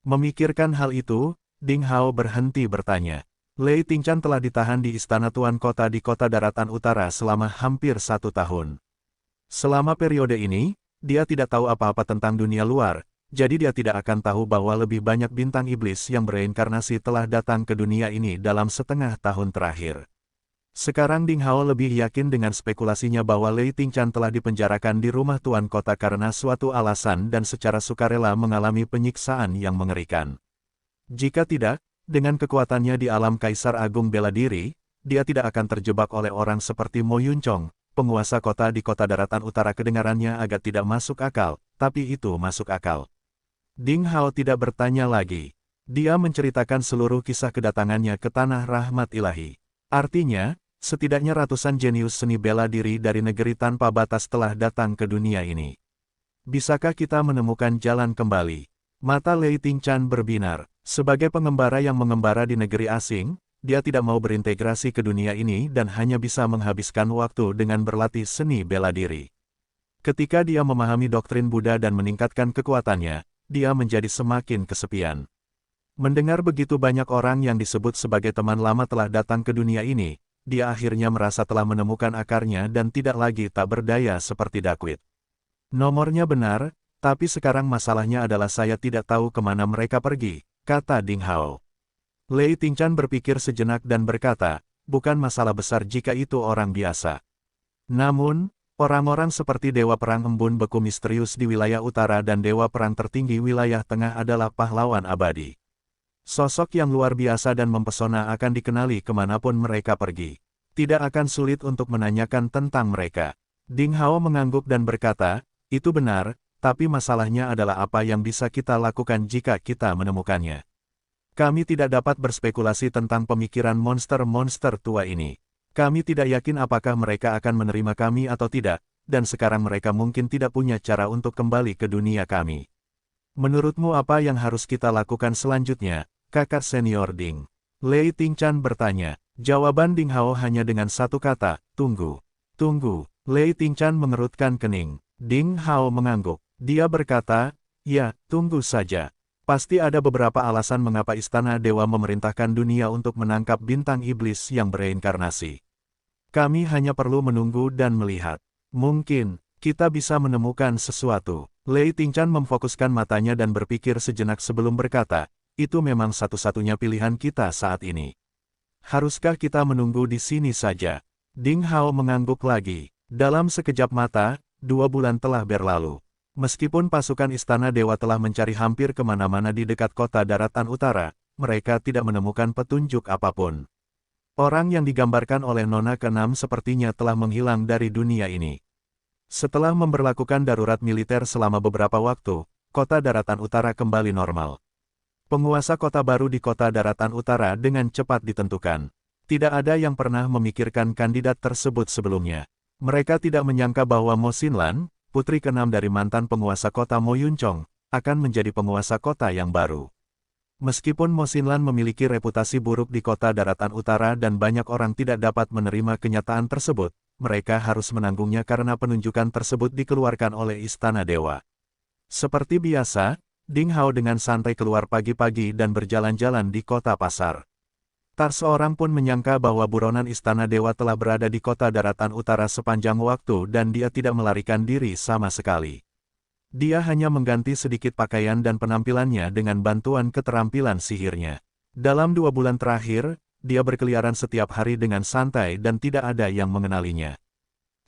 Memikirkan hal itu, Ding Hao berhenti bertanya. Lei Tingchan telah ditahan di Istana Tuan Kota di Kota Daratan Utara selama hampir 1 tahun. Selama periode ini, dia tidak tahu apa-apa tentang dunia luar, jadi dia tidak akan tahu bahwa lebih banyak bintang iblis yang bereinkarnasi telah datang ke dunia ini dalam setengah tahun terakhir. Sekarang Ding Hao lebih yakin dengan spekulasinya bahwa Lei Tingchan telah dipenjarakan di rumah Tuan Kota karena suatu alasan dan secara sukarela mengalami penyiksaan yang mengerikan. Jika tidak, dengan kekuatannya di alam Kaisar Agung Bela Diri, dia tidak akan terjebak oleh orang seperti Mo Yunchong, penguasa kota di Kota Daratan Utara. Kedengarannya agak tidak masuk akal, tapi itu masuk akal. Ding Hao tidak bertanya lagi. Dia menceritakan seluruh kisah kedatangannya ke Tanah Rahmat Ilahi. Artinya, setidaknya ratusan jenius seni bela diri dari negeri tanpa batas telah datang ke dunia ini. Bisakah kita menemukan jalan kembali? Mata Lei Tingchan berbinar. Sebagai pengembara yang mengembara di negeri asing, dia tidak mau berintegrasi ke dunia ini dan hanya bisa menghabiskan waktu dengan berlatih seni bela diri. Ketika dia memahami doktrin Buddha dan meningkatkan kekuatannya, dia menjadi semakin kesepian. Mendengar begitu banyak orang yang disebut sebagai teman lama telah datang ke dunia ini, dia akhirnya merasa telah menemukan akarnya dan tidak lagi tak berdaya seperti Dakwit. Nomornya benar, tapi sekarang masalahnya adalah saya tidak tahu kemana mereka pergi, kata Ding Hao. Lei Tingchan berpikir sejenak dan berkata, bukan masalah besar jika itu orang biasa. Namun, orang-orang seperti Dewa Perang Embun Beku misterius di wilayah utara dan Dewa Perang tertinggi wilayah tengah adalah pahlawan abadi. Sosok yang luar biasa dan mempesona akan dikenali kemanapun mereka pergi. Tidak akan sulit untuk menanyakan tentang mereka. Ding Hao mengangguk dan berkata, itu benar, tapi masalahnya adalah apa yang bisa kita lakukan jika kita menemukannya. Kami tidak dapat berspekulasi tentang pemikiran monster-monster tua ini. Kami tidak yakin apakah mereka akan menerima kami atau tidak, dan sekarang mereka mungkin tidak punya cara untuk kembali ke dunia kami. Menurutmu apa yang harus kita lakukan selanjutnya, kakak senior Ding? Lei Tingchan bertanya. Jawaban Ding Hao hanya dengan satu kata, tunggu. Tunggu. Lei Tingchan mengerutkan kening. Ding Hao mengangguk. Dia berkata, ya, tunggu saja. Pasti ada beberapa alasan mengapa Istana Dewa memerintahkan dunia untuk menangkap bintang iblis yang bereinkarnasi. Kami hanya perlu menunggu dan melihat. Mungkin, kita bisa menemukan sesuatu. Lei Tingchan memfokuskan matanya dan berpikir sejenak sebelum berkata, itu memang satu-satunya pilihan kita saat ini. Haruskah kita menunggu di sini saja? Ding Hao mengangguk lagi. Dalam sekejap mata, 2 bulan telah berlalu. Meskipun pasukan Istana Dewa telah mencari hampir kemana-mana di dekat Kota Daratan Utara, mereka tidak menemukan petunjuk apapun. Orang yang digambarkan oleh Nona ke-6 sepertinya telah menghilang dari dunia ini. Setelah memberlakukan darurat militer selama beberapa waktu, Kota Daratan Utara kembali normal. Penguasa kota baru di Kota Daratan Utara dengan cepat ditentukan. Tidak ada yang pernah memikirkan kandidat tersebut sebelumnya. Mereka tidak menyangka bahwa Mo Xinlan, putri ke-6 dari mantan penguasa kota Mo Yunchong, akan menjadi penguasa kota yang baru. Meskipun Mo Xinlan memiliki reputasi buruk di Kota Daratan Utara dan banyak orang tidak dapat menerima kenyataan tersebut, mereka harus menanggungnya karena penunjukan tersebut dikeluarkan oleh Istana Dewa. Seperti biasa, Ding Hao dengan santai keluar pagi-pagi dan berjalan-jalan di kota pasar. Tak seorang pun menyangka bahwa buronan Istana Dewa telah berada di Kota Daratan Utara sepanjang waktu dan dia tidak melarikan diri sama sekali. Dia hanya mengganti sedikit pakaian dan penampilannya dengan bantuan keterampilan sihirnya. Dalam 2 bulan terakhir, dia berkeliaran setiap hari dengan santai dan tidak ada yang mengenalinya.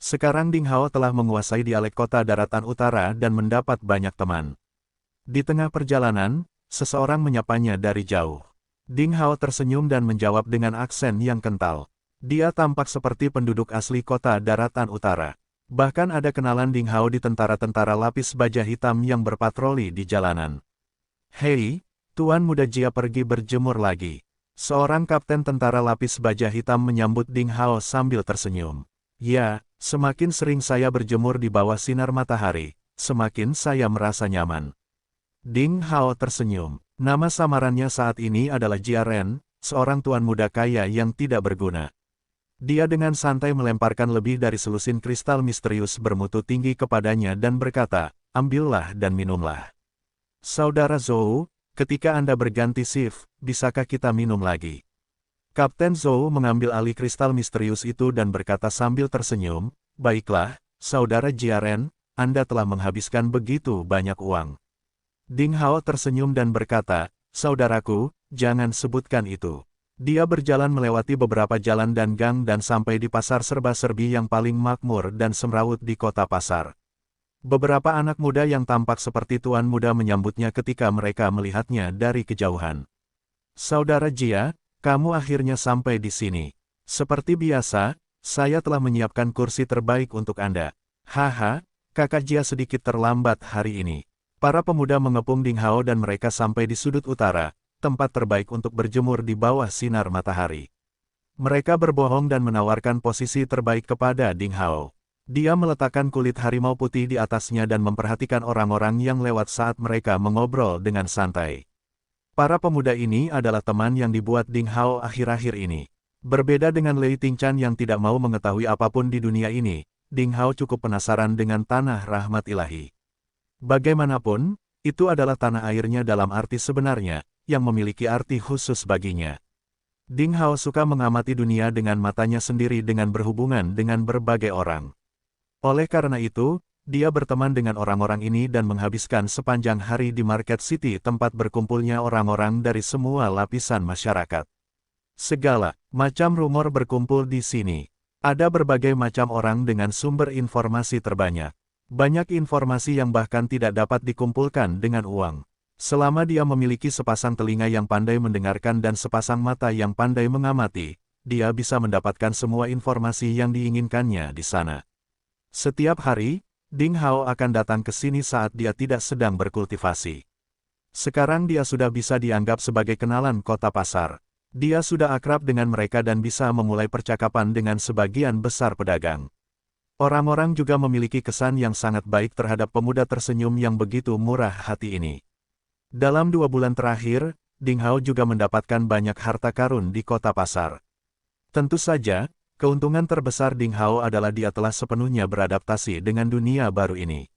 Sekarang Ding Hao telah menguasai dialek Kota Daratan Utara dan mendapat banyak teman. Di tengah perjalanan, seseorang menyapanya dari jauh. Ding Hao tersenyum dan menjawab dengan aksen yang kental. Dia tampak seperti penduduk asli Kota Daratan Utara. Bahkan ada kenalan Ding Hao di tentara-tentara lapis baja hitam yang berpatroli di jalanan. Hei, Tuan Muda Jia pergi berjemur lagi. Seorang kapten tentara lapis baja hitam menyambut Ding Hao sambil tersenyum. Ya, semakin sering saya berjemur di bawah sinar matahari, semakin saya merasa nyaman. Ding Hao tersenyum. Nama samarannya saat ini adalah Jia Ren, seorang tuan muda kaya yang tidak berguna. Dia dengan santai melemparkan lebih dari selusin kristal misterius bermutu tinggi kepadanya dan berkata, ambillah dan minumlah. Saudara Zhou, ketika Anda berganti shift, bisakah kita minum lagi? Kapten Zhou mengambil alih kristal misterius itu dan berkata sambil tersenyum, baiklah, Saudara Jia Ren, Anda telah menghabiskan begitu banyak uang. Ding Hao tersenyum dan berkata, saudaraku, jangan sebutkan itu. Dia berjalan melewati beberapa jalan dan gang dan sampai di pasar serba-serbi yang paling makmur dan semrawut di kota pasar. Beberapa anak muda yang tampak seperti tuan muda menyambutnya ketika mereka melihatnya dari kejauhan. Saudara Jia, kamu akhirnya sampai di sini. Seperti biasa, saya telah menyiapkan kursi terbaik untuk Anda. Haha, kakak Jia sedikit terlambat hari ini. Para pemuda mengepung Ding Hao dan mereka sampai di sudut utara, tempat terbaik untuk berjemur di bawah sinar matahari. Mereka berbohong dan menawarkan posisi terbaik kepada Ding Hao. Dia meletakkan kulit harimau putih di atasnya dan memperhatikan orang-orang yang lewat saat mereka mengobrol dengan santai. Para pemuda ini adalah teman yang dibuat Ding Hao akhir-akhir ini. Berbeda dengan Lei Tingchan yang tidak mau mengetahui apapun di dunia ini, Ding Hao cukup penasaran dengan tanah rahmat ilahi. Bagaimanapun, itu adalah tanah airnya dalam arti sebenarnya, yang memiliki arti khusus baginya. Ding Hao suka mengamati dunia dengan matanya sendiri dengan berhubungan dengan berbagai orang. Oleh karena itu, dia berteman dengan orang-orang ini dan menghabiskan sepanjang hari di Market City tempat berkumpulnya orang-orang dari semua lapisan masyarakat. Segala macam rumor berkumpul di sini. Ada berbagai macam orang dengan sumber informasi terbanyak. Banyak informasi yang bahkan tidak dapat dikumpulkan dengan uang. Selama dia memiliki sepasang telinga yang pandai mendengarkan dan sepasang mata yang pandai mengamati, dia bisa mendapatkan semua informasi yang diinginkannya di sana. Setiap hari, Ding Hao akan datang ke sini saat dia tidak sedang berkultivasi. Sekarang dia sudah bisa dianggap sebagai kenalan kota pasar. Dia sudah akrab dengan mereka dan bisa memulai percakapan dengan sebagian besar pedagang. Orang-orang juga memiliki kesan yang sangat baik terhadap pemuda tersenyum yang begitu murah hati ini. Dalam 2 bulan terakhir, Ding Hao juga mendapatkan banyak harta karun di kota pasar. Tentu saja, keuntungan terbesar Ding Hao adalah dia telah sepenuhnya beradaptasi dengan dunia baru ini.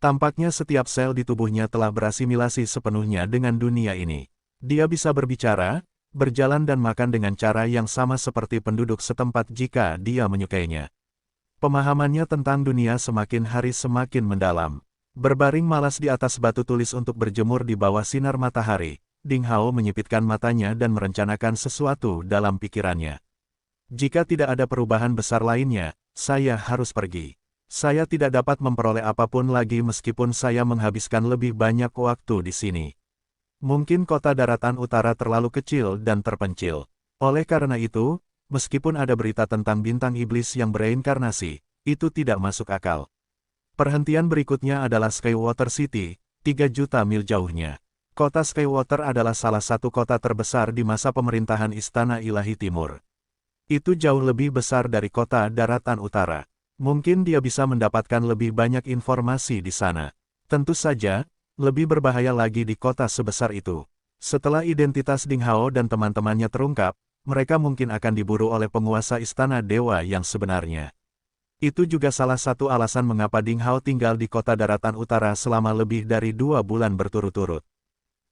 Tampaknya setiap sel di tubuhnya telah berasimilasi sepenuhnya dengan dunia ini. Dia bisa berbicara, berjalan dan makan dengan cara yang sama seperti penduduk setempat jika dia menyukainya. Pemahamannya tentang dunia semakin hari semakin mendalam. Berbaring malas di atas batu tulis untuk berjemur di bawah sinar matahari, Ding Hao menyipitkan matanya dan merencanakan sesuatu dalam pikirannya. Jika tidak ada perubahan besar lainnya, saya harus pergi. Saya tidak dapat memperoleh apapun lagi meskipun saya menghabiskan lebih banyak waktu di sini. Mungkin kota daratan utara terlalu kecil dan terpencil. Oleh karena itu, meskipun ada berita tentang bintang iblis yang bereinkarnasi, itu tidak masuk akal. Perhentian berikutnya adalah Skywater City, 3 juta mil jauhnya. Kota Skywater adalah salah satu kota terbesar di masa pemerintahan Istana Ilahi Timur. Itu jauh lebih besar dari kota daratan utara. Mungkin dia bisa mendapatkan lebih banyak informasi di sana. Tentu saja, lebih berbahaya lagi di kota sebesar itu. Setelah identitas Ding Hao dan teman-temannya terungkap, mereka mungkin akan diburu oleh penguasa Istana Dewa yang sebenarnya. Itu juga salah satu alasan mengapa Ding Hao tinggal di kota daratan utara selama lebih dari 2 bulan berturut-turut.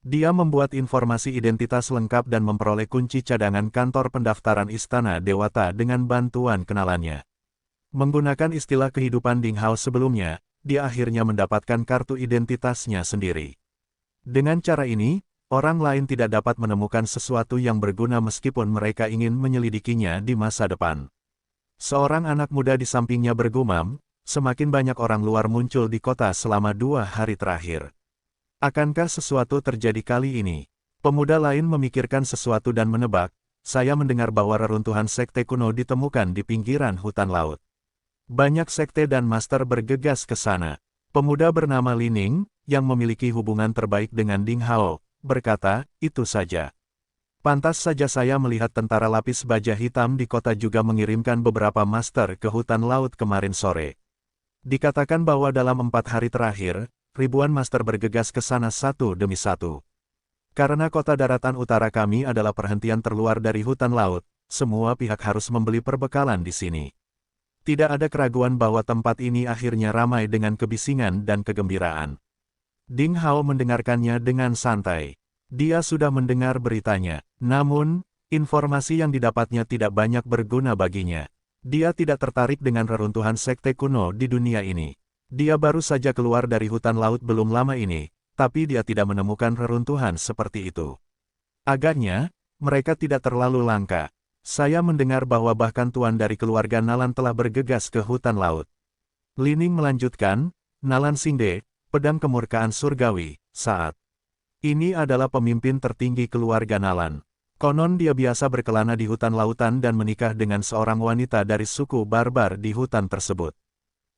Dia membuat informasi identitas lengkap dan memperoleh kunci cadangan kantor pendaftaran Istana Dewata dengan bantuan kenalannya. Menggunakan istilah kehidupan Ding Hao sebelumnya, dia akhirnya mendapatkan kartu identitasnya sendiri. Dengan cara ini, orang lain tidak dapat menemukan sesuatu yang berguna meskipun mereka ingin menyelidikinya di masa depan. Seorang anak muda di sampingnya bergumam, semakin banyak orang luar muncul di kota selama 2 hari terakhir. Akankah sesuatu terjadi kali ini? Pemuda lain memikirkan sesuatu dan menebak, saya mendengar bahwa reruntuhan sekte kuno ditemukan di pinggiran hutan laut. Banyak sekte dan master bergegas ke sana. Pemuda bernama Li Ning, yang memiliki hubungan terbaik dengan Ding Hao, berkata, itu saja. Pantas saja saya melihat tentara lapis baja hitam di kota juga mengirimkan beberapa master ke hutan laut kemarin sore. Dikatakan bahwa dalam 4 hari terakhir, ribuan master bergegas ke sana satu demi satu. Karena kota daratan utara kami adalah perhentian terluar dari hutan laut, semua pihak harus membeli perbekalan di sini. Tidak ada keraguan bahwa tempat ini akhirnya ramai dengan kebisingan dan kegembiraan. Ding Hao mendengarkannya dengan santai. Dia sudah mendengar beritanya, namun, informasi yang didapatnya tidak banyak berguna baginya. Dia tidak tertarik dengan reruntuhan sekte kuno di dunia ini. Dia baru saja keluar dari hutan laut belum lama ini, tapi dia tidak menemukan reruntuhan seperti itu. Agaknya, mereka tidak terlalu langka. Saya mendengar bahwa bahkan tuan dari keluarga Nalan telah bergegas ke hutan laut. Li Ning melanjutkan, Nalan Xingde, pedang kemurkaan surgawi, saat ini adalah pemimpin tertinggi keluarga Nalan. Konon dia biasa berkelana di hutan lautan dan menikah dengan seorang wanita dari suku barbar di hutan tersebut.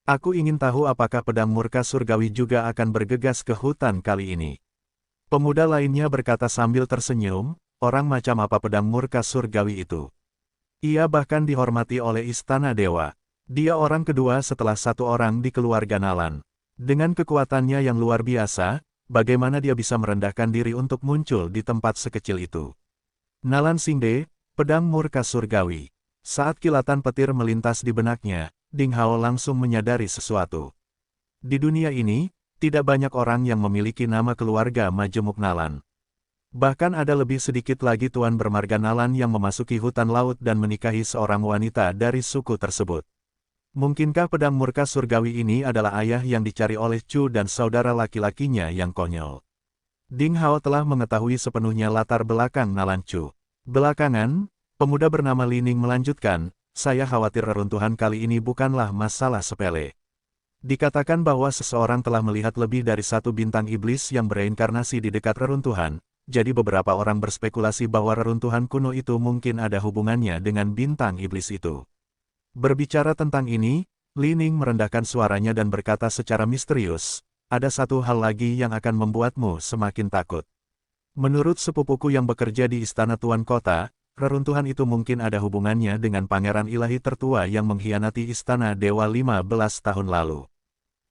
Aku ingin tahu apakah pedang murka surgawi juga akan bergegas ke hutan kali ini. Pemuda lainnya berkata sambil tersenyum, orang macam apa pedang murka surgawi itu? Ia bahkan dihormati oleh istana dewa. Dia orang kedua setelah satu orang di keluarga Nalan. Dengan kekuatannya yang luar biasa, bagaimana dia bisa merendahkan diri untuk muncul di tempat sekecil itu? Nalan Xingde, pedang murka surgawi. Saat kilatan petir melintas di benaknya, Ding Hao langsung menyadari sesuatu. Di dunia ini, tidak banyak orang yang memiliki nama keluarga majemuk Nalan. Bahkan ada lebih sedikit lagi tuan bermarga Nalan yang memasuki hutan laut dan menikahi seorang wanita dari suku tersebut. Mungkinkah pedang murka surgawi ini adalah ayah yang dicari oleh Chu dan saudara laki-lakinya yang konyol? Ding Hao telah mengetahui sepenuhnya latar belakang Nalan Chu. Belakangan, pemuda bernama Li Ning melanjutkan, saya khawatir reruntuhan kali ini bukanlah masalah sepele. Dikatakan bahwa seseorang telah melihat lebih dari satu bintang iblis yang bereinkarnasi di dekat reruntuhan, jadi beberapa orang berspekulasi bahwa reruntuhan kuno itu mungkin ada hubungannya dengan bintang iblis itu. Berbicara tentang ini, Li Ning merendahkan suaranya dan berkata secara misterius, ada satu hal lagi yang akan membuatmu semakin takut. Menurut sepupuku yang bekerja di istana Tuan Kota, reruntuhan itu mungkin ada hubungannya dengan pangeran ilahi tertua yang mengkhianati istana dewa 15 tahun lalu.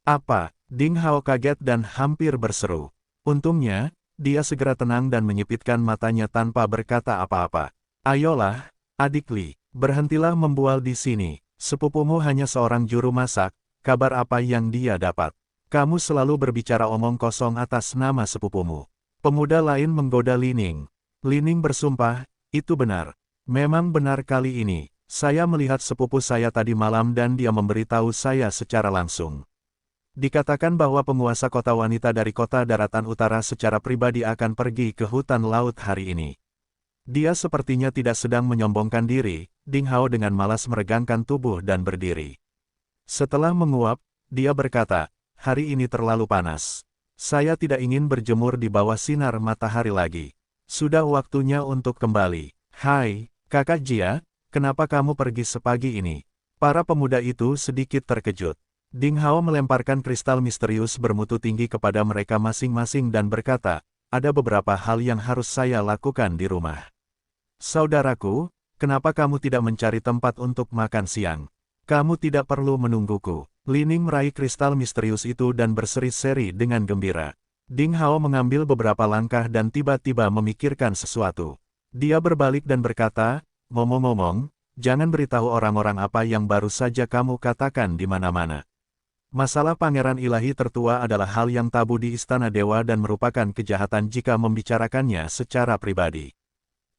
Apa? Ding Hao kaget dan hampir berseru. Untungnya, dia segera tenang dan menyipitkan matanya tanpa berkata apa-apa. Ayolah, adik Li. Berhentilah membual di sini, sepupumu hanya seorang juru masak, kabar apa yang dia dapat? Kamu selalu berbicara omong kosong atas nama sepupumu. Pemuda lain menggoda Li Ning. Li Ning bersumpah, itu benar. Memang benar kali ini, saya melihat sepupu saya tadi malam dan dia memberitahu saya secara langsung. Dikatakan bahwa penguasa kota wanita dari kota daratan utara secara pribadi akan pergi ke hutan laut hari ini. Dia sepertinya tidak sedang menyombongkan diri. Ding Hao dengan malas meregangkan tubuh dan berdiri. Setelah menguap, dia berkata, hari ini terlalu panas. Saya tidak ingin berjemur di bawah sinar matahari lagi. Sudah waktunya untuk kembali. Hai, kakak Jia, kenapa kamu pergi sepagi ini? Para pemuda itu sedikit terkejut. Ding Hao melemparkan kristal misterius bermutu tinggi kepada mereka masing-masing dan berkata, ada beberapa hal yang harus saya lakukan di rumah. Saudaraku, kenapa kamu tidak mencari tempat untuk makan siang? Kamu tidak perlu menungguku. Li Ning meraih kristal misterius itu dan berseri-seri dengan gembira. Ding Hao mengambil beberapa langkah dan tiba-tiba memikirkan sesuatu. Dia berbalik dan berkata, ngomong-ngomong, jangan beritahu orang-orang apa yang baru saja kamu katakan di mana-mana. Masalah pangeran ilahi tertua adalah hal yang tabu di istana dewa dan merupakan kejahatan jika membicarakannya secara pribadi.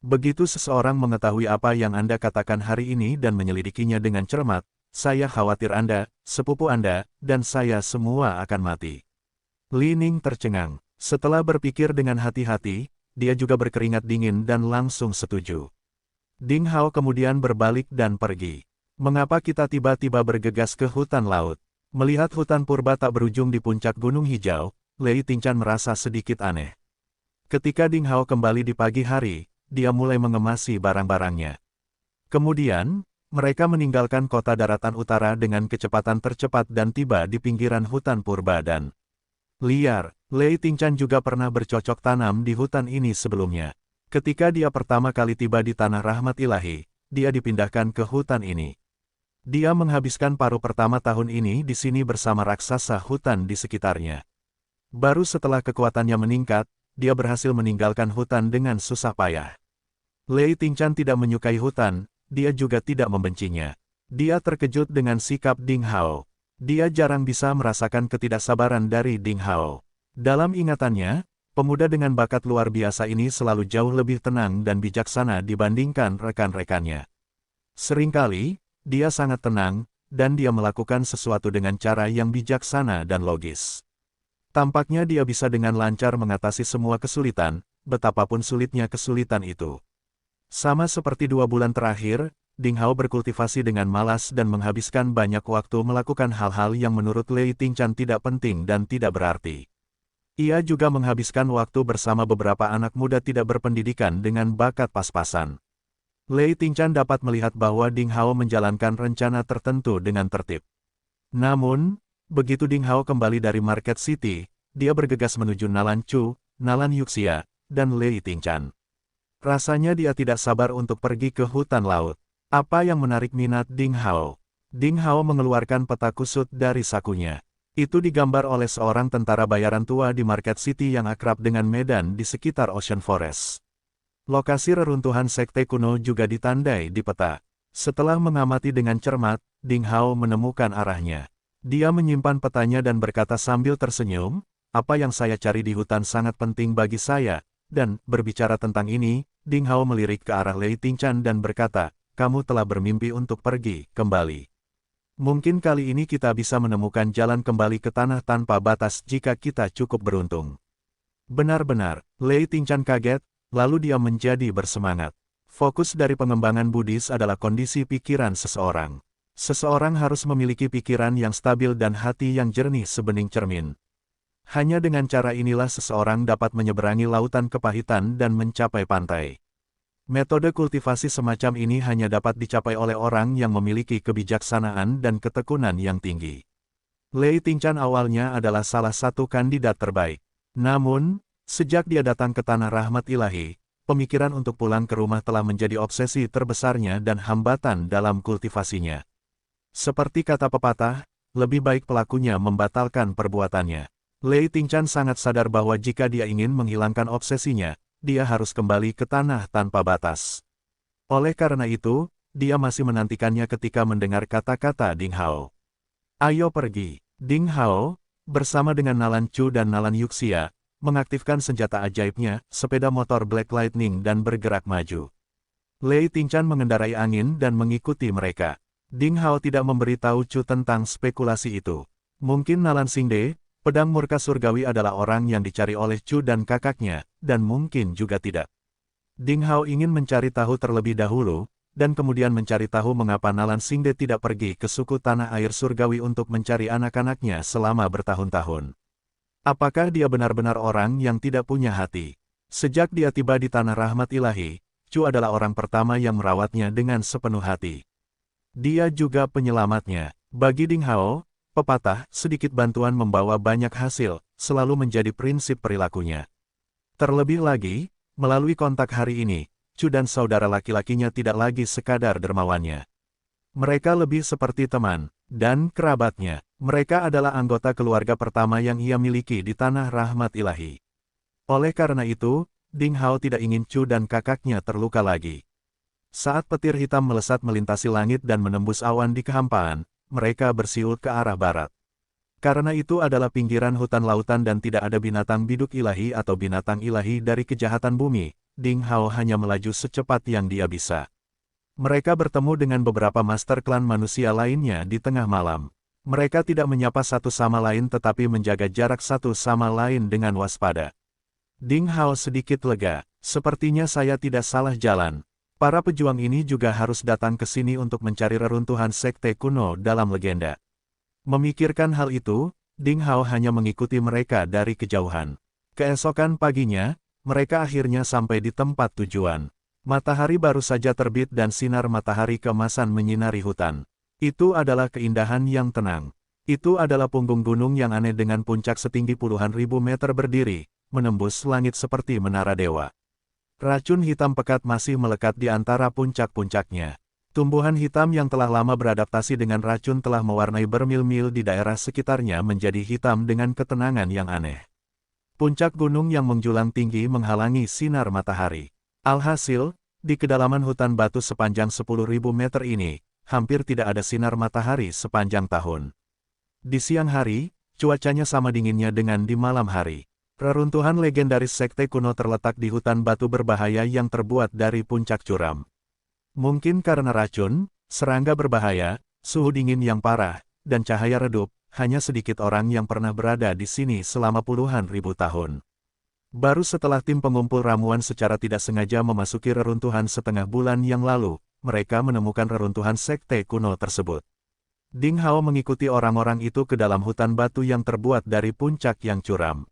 Begitu seseorang mengetahui apa yang Anda katakan hari ini dan menyelidikinya dengan cermat, saya khawatir Anda, sepupu Anda, dan saya semua akan mati. Li Ning tercengang. Setelah berpikir dengan hati-hati, dia juga berkeringat dingin dan langsung setuju. Ding Hao kemudian berbalik dan pergi. Mengapa kita tiba-tiba bergegas ke hutan laut? Melihat hutan purba tak berujung di puncak gunung hijau, Lei Tingchan merasa sedikit aneh. Ketika Ding Hao kembali di pagi hari, dia mulai mengemasi barang-barangnya. Kemudian, mereka meninggalkan kota daratan utara dengan kecepatan tercepat dan tiba di pinggiran hutan purba dan liar. Lei Tingchan juga pernah bercocok tanam di hutan ini sebelumnya. Ketika dia pertama kali tiba di Tanah Rahmat Ilahi, dia dipindahkan ke hutan ini. Dia menghabiskan paruh pertama tahun ini di sini bersama raksasa hutan di sekitarnya. Baru setelah kekuatannya meningkat, dia berhasil meninggalkan hutan dengan susah payah. Lei Tingchan tidak menyukai hutan, dia juga tidak membencinya. Dia terkejut dengan sikap Ding Hao. Dia jarang bisa merasakan ketidaksabaran dari Ding Hao. Dalam ingatannya, pemuda dengan bakat luar biasa ini selalu jauh lebih tenang dan bijaksana dibandingkan rekan-rekannya. Seringkali, dia sangat tenang, dan dia melakukan sesuatu dengan cara yang bijaksana dan logis. Tampaknya dia bisa dengan lancar mengatasi semua kesulitan, betapapun sulitnya kesulitan itu. Sama seperti 2 bulan terakhir, Ding Hao berkultivasi dengan malas dan menghabiskan banyak waktu melakukan hal-hal yang menurut Lei Tingchan tidak penting dan tidak berarti. Ia juga menghabiskan waktu bersama beberapa anak muda tidak berpendidikan dengan bakat pas-pasan. Lei Tingchan dapat melihat bahwa Ding Hao menjalankan rencana tertentu dengan tertib. Namun, begitu Ding Hao kembali dari Market City, dia bergegas menuju Nalan Chu, Nalan Yuxia, dan Lei Tingchan. Rasanya dia tidak sabar untuk pergi ke hutan laut. Apa yang menarik minat Ding Hao? Ding Hao mengeluarkan peta kusut dari sakunya. Itu digambar oleh seorang tentara bayaran tua di Market City yang akrab dengan medan di sekitar Ocean Forest. Lokasi reruntuhan sekte kuno juga ditandai di peta. Setelah mengamati dengan cermat, Ding Hao menemukan arahnya. Dia menyimpan petanya dan berkata sambil tersenyum, "Apa yang saya cari di hutan sangat penting bagi saya." Dan, berbicara tentang ini, Ding Hao melirik ke arah Lei Tingchan dan berkata, "Kamu telah bermimpi untuk pergi kembali. Mungkin kali ini kita bisa menemukan jalan kembali ke tanah tanpa batas jika kita cukup beruntung." Benar-benar, Lei Tingchan kaget, lalu dia menjadi bersemangat. Fokus dari pengembangan Buddhis adalah kondisi pikiran seseorang. Seseorang harus memiliki pikiran yang stabil dan hati yang jernih sebening cermin. Hanya dengan cara inilah seseorang dapat menyeberangi lautan kepahitan dan mencapai pantai. Metode kultivasi semacam ini hanya dapat dicapai oleh orang yang memiliki kebijaksanaan dan ketekunan yang tinggi. Lei Tingchan awalnya adalah salah satu kandidat terbaik. Namun, sejak dia datang ke Tanah Rahmat Ilahi, pemikiran untuk pulang ke rumah telah menjadi obsesi terbesarnya dan hambatan dalam kultivasinya. Seperti kata pepatah, lebih baik pelakunya membatalkan perbuatannya. Lei Tingchan sangat sadar bahwa jika dia ingin menghilangkan obsesinya, dia harus kembali ke tanah tanpa batas. Oleh karena itu, dia masih menantikannya ketika mendengar kata-kata Ding Hao. "Ayo pergi." Ding Hao, bersama dengan Nalan Chu dan Nalan Yuxia, mengaktifkan senjata ajaibnya, sepeda motor Black Lightning dan bergerak maju. Lei Tingchan mengendarai angin dan mengikuti mereka. Ding Hao tidak memberitahu Chu tentang spekulasi itu. Mungkin Nalan Xingde, pedang murka surgawi adalah orang yang dicari oleh Chu dan kakaknya, dan mungkin juga tidak. Ding Hao ingin mencari tahu terlebih dahulu, dan kemudian mencari tahu mengapa Nalan Xingde tidak pergi ke suku tanah air surgawi untuk mencari anak-anaknya selama bertahun-tahun. Apakah dia benar-benar orang yang tidak punya hati? Sejak dia tiba di Tanah Rahmat Ilahi, Chu adalah orang pertama yang merawatnya dengan sepenuh hati. Dia juga penyelamatnya. Bagi Ding Hao, pepatah, sedikit bantuan membawa banyak hasil, selalu menjadi prinsip perilakunya. Terlebih lagi, melalui kontak hari ini, Chu dan saudara laki-lakinya tidak lagi sekadar dermawannya. Mereka lebih seperti teman, dan kerabatnya. Mereka adalah anggota keluarga pertama yang ia miliki di Tanah Rahmat Ilahi. Oleh karena itu, Ding Hao tidak ingin Chu dan kakaknya terluka lagi. Saat petir hitam melesat melintasi langit dan menembus awan di kehampaan, mereka bersiul ke arah barat. Karena itu adalah pinggiran hutan lautan dan tidak ada binatang biduk ilahi atau binatang ilahi dari kejahatan bumi, Ding Hao hanya melaju secepat yang dia bisa. Mereka bertemu dengan beberapa master klan manusia lainnya di tengah malam. Mereka tidak menyapa satu sama lain tetapi menjaga jarak satu sama lain dengan waspada. Ding Hao sedikit lega, sepertinya saya tidak salah jalan. Para pejuang ini juga harus datang ke sini untuk mencari reruntuhan sekte kuno dalam legenda. Memikirkan hal itu, Ding Hao hanya mengikuti mereka dari kejauhan. Keesokan paginya, mereka akhirnya sampai di tempat tujuan. Matahari baru saja terbit dan sinar matahari keemasan menyinari hutan. Itu adalah keindahan yang tenang. Itu adalah punggung gunung yang aneh dengan puncak setinggi puluhan ribu meter berdiri, menembus langit seperti menara dewa. Racun hitam pekat masih melekat di antara puncak-puncaknya. Tumbuhan hitam yang telah lama beradaptasi dengan racun telah mewarnai bermil-mil di daerah sekitarnya menjadi hitam dengan ketenangan yang aneh. Puncak gunung yang menjulang tinggi menghalangi sinar matahari. Alhasil, di kedalaman hutan batu sepanjang 10.000 meter ini, hampir tidak ada sinar matahari sepanjang tahun. Di siang hari, cuacanya sama dinginnya dengan di malam hari. Reruntuhan legendaris sekte kuno terletak di hutan batu berbahaya yang terbuat dari puncak curam. Mungkin karena racun, serangga berbahaya, suhu dingin yang parah, dan cahaya redup, hanya sedikit orang yang pernah berada di sini selama puluhan ribu tahun. Baru setelah tim pengumpul ramuan secara tidak sengaja memasuki reruntuhan setengah bulan yang lalu, mereka menemukan reruntuhan sekte kuno tersebut. Ding Hao mengikuti orang-orang itu ke dalam hutan batu yang terbuat dari puncak yang curam.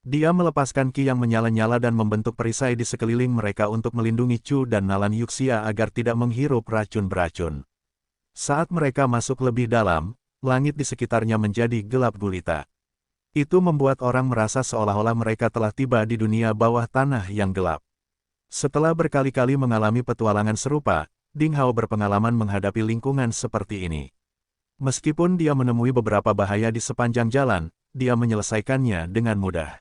Dia melepaskan ki yang menyala-nyala dan membentuk perisai di sekeliling mereka untuk melindungi Chu dan Nalan Yuxia agar tidak menghirup racun beracun. Saat mereka masuk lebih dalam, langit di sekitarnya menjadi gelap gulita. Itu membuat orang merasa seolah-olah mereka telah tiba di dunia bawah tanah yang gelap. Setelah berkali-kali mengalami petualangan serupa, Ding Hao berpengalaman menghadapi lingkungan seperti ini. Meskipun dia menemui beberapa bahaya di sepanjang jalan, dia menyelesaikannya dengan mudah.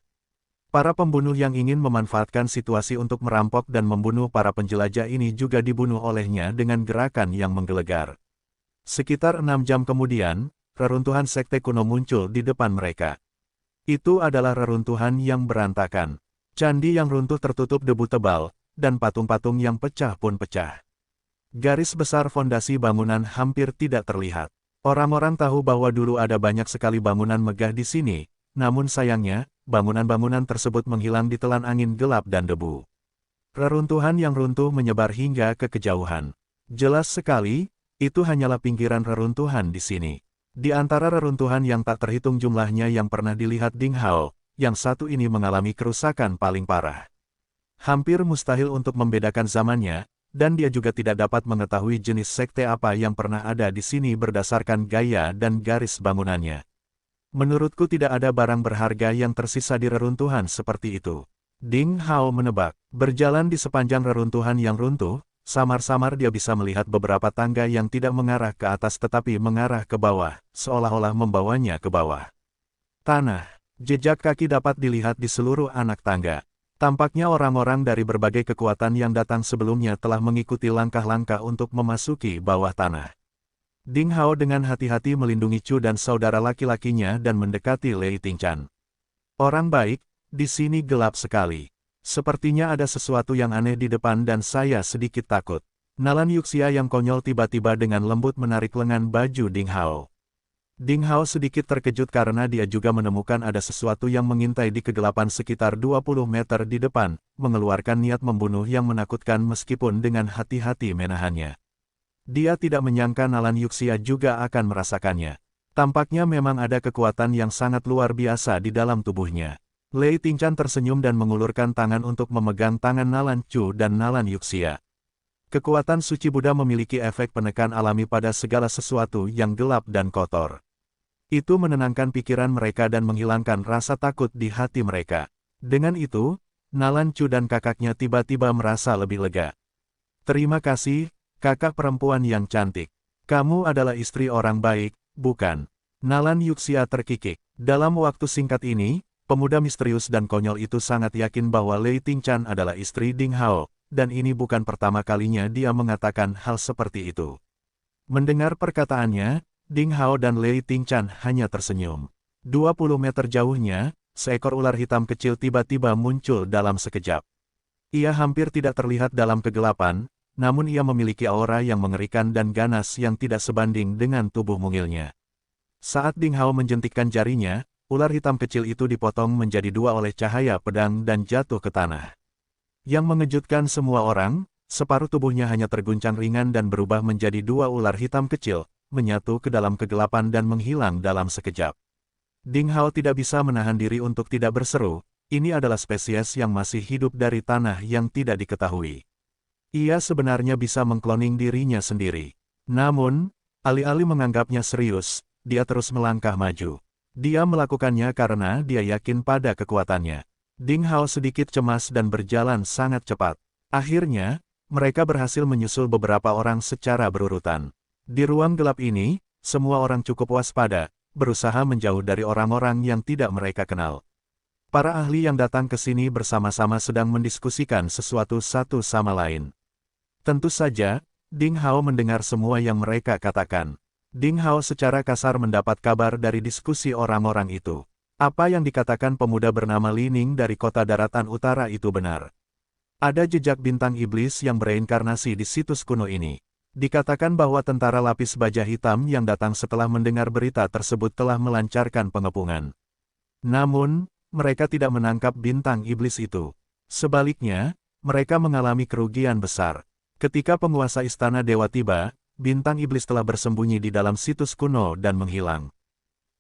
Para pembunuh yang ingin memanfaatkan situasi untuk merampok dan membunuh para penjelajah ini juga dibunuh olehnya dengan gerakan yang menggelegar. Sekitar 6 jam kemudian, reruntuhan sekte kuno muncul di depan mereka. Itu adalah reruntuhan yang berantakan. Candi yang runtuh tertutup debu tebal, dan patung-patung yang pecah pun pecah. Garis besar fondasi bangunan hampir tidak terlihat. Orang-orang tahu bahwa dulu ada banyak sekali bangunan megah di sini, namun sayangnya, bangunan-bangunan tersebut menghilang ditelan angin gelap dan debu. Reruntuhan yang runtuh menyebar hingga ke kejauhan. Jelas sekali, itu hanyalah pinggiran reruntuhan di sini. Di antara reruntuhan yang tak terhitung jumlahnya yang pernah dilihat Ding Hao, yang satu ini mengalami kerusakan paling parah. Hampir mustahil untuk membedakan zamannya, dan dia juga tidak dapat mengetahui jenis sekte apa yang pernah ada di sini berdasarkan gaya dan garis bangunannya. Menurutku tidak ada barang berharga yang tersisa di reruntuhan seperti itu. Ding Hao menebak. Berjalan di sepanjang reruntuhan yang runtuh, samar-samar dia bisa melihat beberapa tangga yang tidak mengarah ke atas tetapi mengarah ke bawah, seolah-olah membawanya ke bawah. Tanah. Jejak kaki dapat dilihat di seluruh anak tangga. Tampaknya orang-orang dari berbagai kekuatan yang datang sebelumnya telah mengikuti langkah-langkah untuk memasuki bawah tanah. Ding Hao dengan hati-hati melindungi Chu dan saudara laki-lakinya dan mendekati Lei Tingchan. Orang baik, di sini gelap sekali. Sepertinya ada sesuatu yang aneh di depan dan saya sedikit takut. Nalan Yuxia yang konyol tiba-tiba dengan lembut menarik lengan baju Ding Hao. Ding Hao sedikit terkejut karena dia juga menemukan ada sesuatu yang mengintai di kegelapan sekitar 20 meter di depan, mengeluarkan niat membunuh yang menakutkan meskipun dengan hati-hati menahannya. Dia tidak menyangka Nalan Yuxia juga akan merasakannya. Tampaknya memang ada kekuatan yang sangat luar biasa di dalam tubuhnya. Lei Tingchan tersenyum dan mengulurkan tangan untuk memegang tangan Nalan Chu dan Nalan Yuxia. Kekuatan suci Buddha memiliki efek penekan alami pada segala sesuatu yang gelap dan kotor. Itu menenangkan pikiran mereka dan menghilangkan rasa takut di hati mereka. Dengan itu, Nalan Chu dan kakaknya tiba-tiba merasa lebih lega. Terima kasih, kakak perempuan yang cantik. Kamu adalah istri orang baik, bukan? Nalan Yuxia terkikik. Dalam waktu singkat ini, pemuda misterius dan konyol itu sangat yakin bahwa Lei Tingchan adalah istri Ding Hao, dan ini bukan pertama kalinya dia mengatakan hal seperti itu. Mendengar perkataannya, Ding Hao dan Lei Tingchan hanya tersenyum. 20 meter jauhnya, seekor ular hitam kecil tiba-tiba muncul dalam sekejap. Ia hampir tidak terlihat dalam kegelapan, namun ia memiliki aura yang mengerikan dan ganas yang tidak sebanding dengan tubuh mungilnya. Saat Ding Hao menjentikkan jarinya, ular hitam kecil itu dipotong menjadi dua oleh cahaya pedang dan jatuh ke tanah. Yang mengejutkan semua orang, separuh tubuhnya hanya terguncang ringan dan berubah menjadi dua ular hitam kecil, menyatu ke dalam kegelapan dan menghilang dalam sekejap. Ding Hao tidak bisa menahan diri untuk tidak berseru, ini adalah spesies yang masih hidup dari tanah yang tidak diketahui. Ia sebenarnya bisa mengkloning dirinya sendiri. Namun, alih-alih menganggapnya serius, dia terus melangkah maju. Dia melakukannya karena dia yakin pada kekuatannya. Ding Hao sedikit cemas dan berjalan sangat cepat. Akhirnya, mereka berhasil menyusul beberapa orang secara berurutan. Di ruang gelap ini, semua orang cukup waspada, berusaha menjauh dari orang-orang yang tidak mereka kenal. Para ahli yang datang ke sini bersama-sama sedang mendiskusikan sesuatu satu sama lain. Tentu saja, Ding Hao mendengar semua yang mereka katakan. Ding Hao secara kasar mendapat kabar dari diskusi orang-orang itu. Apa yang dikatakan pemuda bernama Li Ning dari kota daratan utara itu benar. Ada jejak bintang iblis yang bereinkarnasi di situs kuno ini. Dikatakan bahwa tentara lapis baja hitam yang datang setelah mendengar berita tersebut telah melancarkan pengepungan. Namun, mereka tidak menangkap bintang iblis itu. Sebaliknya, mereka mengalami kerugian besar. Ketika penguasa istana dewa tiba, bintang iblis telah bersembunyi di dalam situs kuno dan menghilang.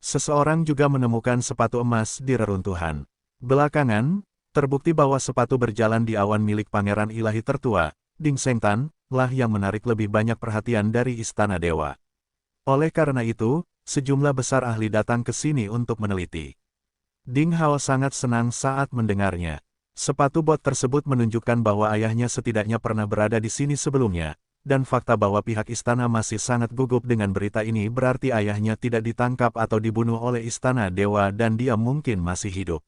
Seseorang juga menemukan sepatu emas di reruntuhan. Belakangan, terbukti bahwa sepatu berjalan di awan milik pangeran ilahi tertua, Ding Sengtan, lah yang menarik lebih banyak perhatian dari istana dewa. Oleh karena itu, sejumlah besar ahli datang ke sini untuk meneliti. Ding Hao sangat senang saat mendengarnya. Sepatu bot tersebut menunjukkan bahwa ayahnya setidaknya pernah berada di sini sebelumnya, dan fakta bahwa pihak istana masih sangat gugup dengan berita ini berarti ayahnya tidak ditangkap atau dibunuh oleh istana dewa dan dia mungkin masih hidup.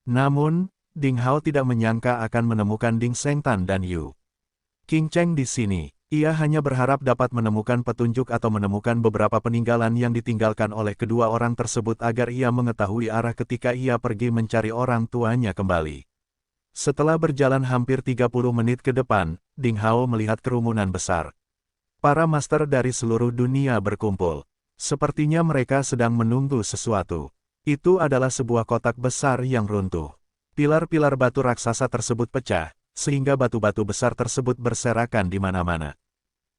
Namun, Ding Hao tidak menyangka akan menemukan Ding Sengtan dan Yu Qingcheng di sini. Ia hanya berharap dapat menemukan petunjuk atau menemukan beberapa peninggalan yang ditinggalkan oleh kedua orang tersebut agar ia mengetahui arah ketika ia pergi mencari orang tuanya kembali. Setelah berjalan hampir 30 menit ke depan, Ding Hao melihat kerumunan besar. Para master dari seluruh dunia berkumpul. Sepertinya mereka sedang menunggu sesuatu. Itu adalah sebuah kotak besar yang runtuh. Pilar-pilar batu raksasa tersebut pecah, sehingga batu-batu besar tersebut berserakan di mana-mana.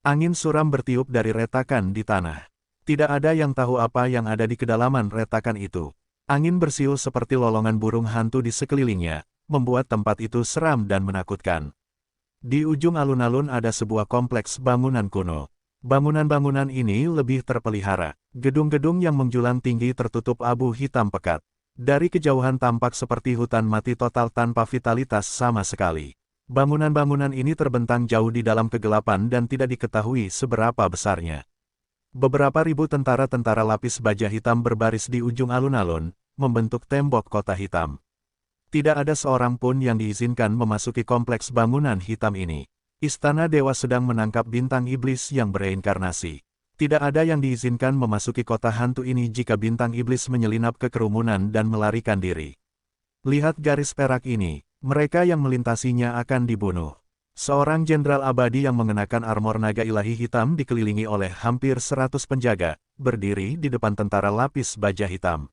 Angin suram bertiup dari retakan di tanah. Tidak ada yang tahu apa yang ada di kedalaman retakan itu. Angin bersiul seperti lolongan burung hantu di sekelilingnya, membuat tempat itu seram dan menakutkan. Di ujung alun-alun ada sebuah kompleks bangunan kuno. Bangunan-bangunan ini lebih terpelihara. Gedung-gedung yang menjulang tinggi tertutup abu hitam pekat. Dari kejauhan tampak seperti hutan mati total tanpa vitalitas sama sekali. Bangunan-bangunan ini terbentang jauh di dalam kegelapan dan tidak diketahui seberapa besarnya. Beberapa ribu tentara-tentara lapis baja hitam berbaris di ujung alun-alun, membentuk tembok kota hitam. Tidak ada seorang pun yang diizinkan memasuki kompleks bangunan hitam ini. Istana Dewa sedang menangkap bintang iblis yang bereinkarnasi. Tidak ada yang diizinkan memasuki kota hantu ini jika bintang iblis menyelinap ke kerumunan dan melarikan diri. Lihat garis perak ini. Mereka yang melintasinya akan dibunuh. Seorang jenderal abadi yang mengenakan armor naga ilahi hitam dikelilingi oleh hampir 100 penjaga, berdiri di depan tentara lapis baja hitam.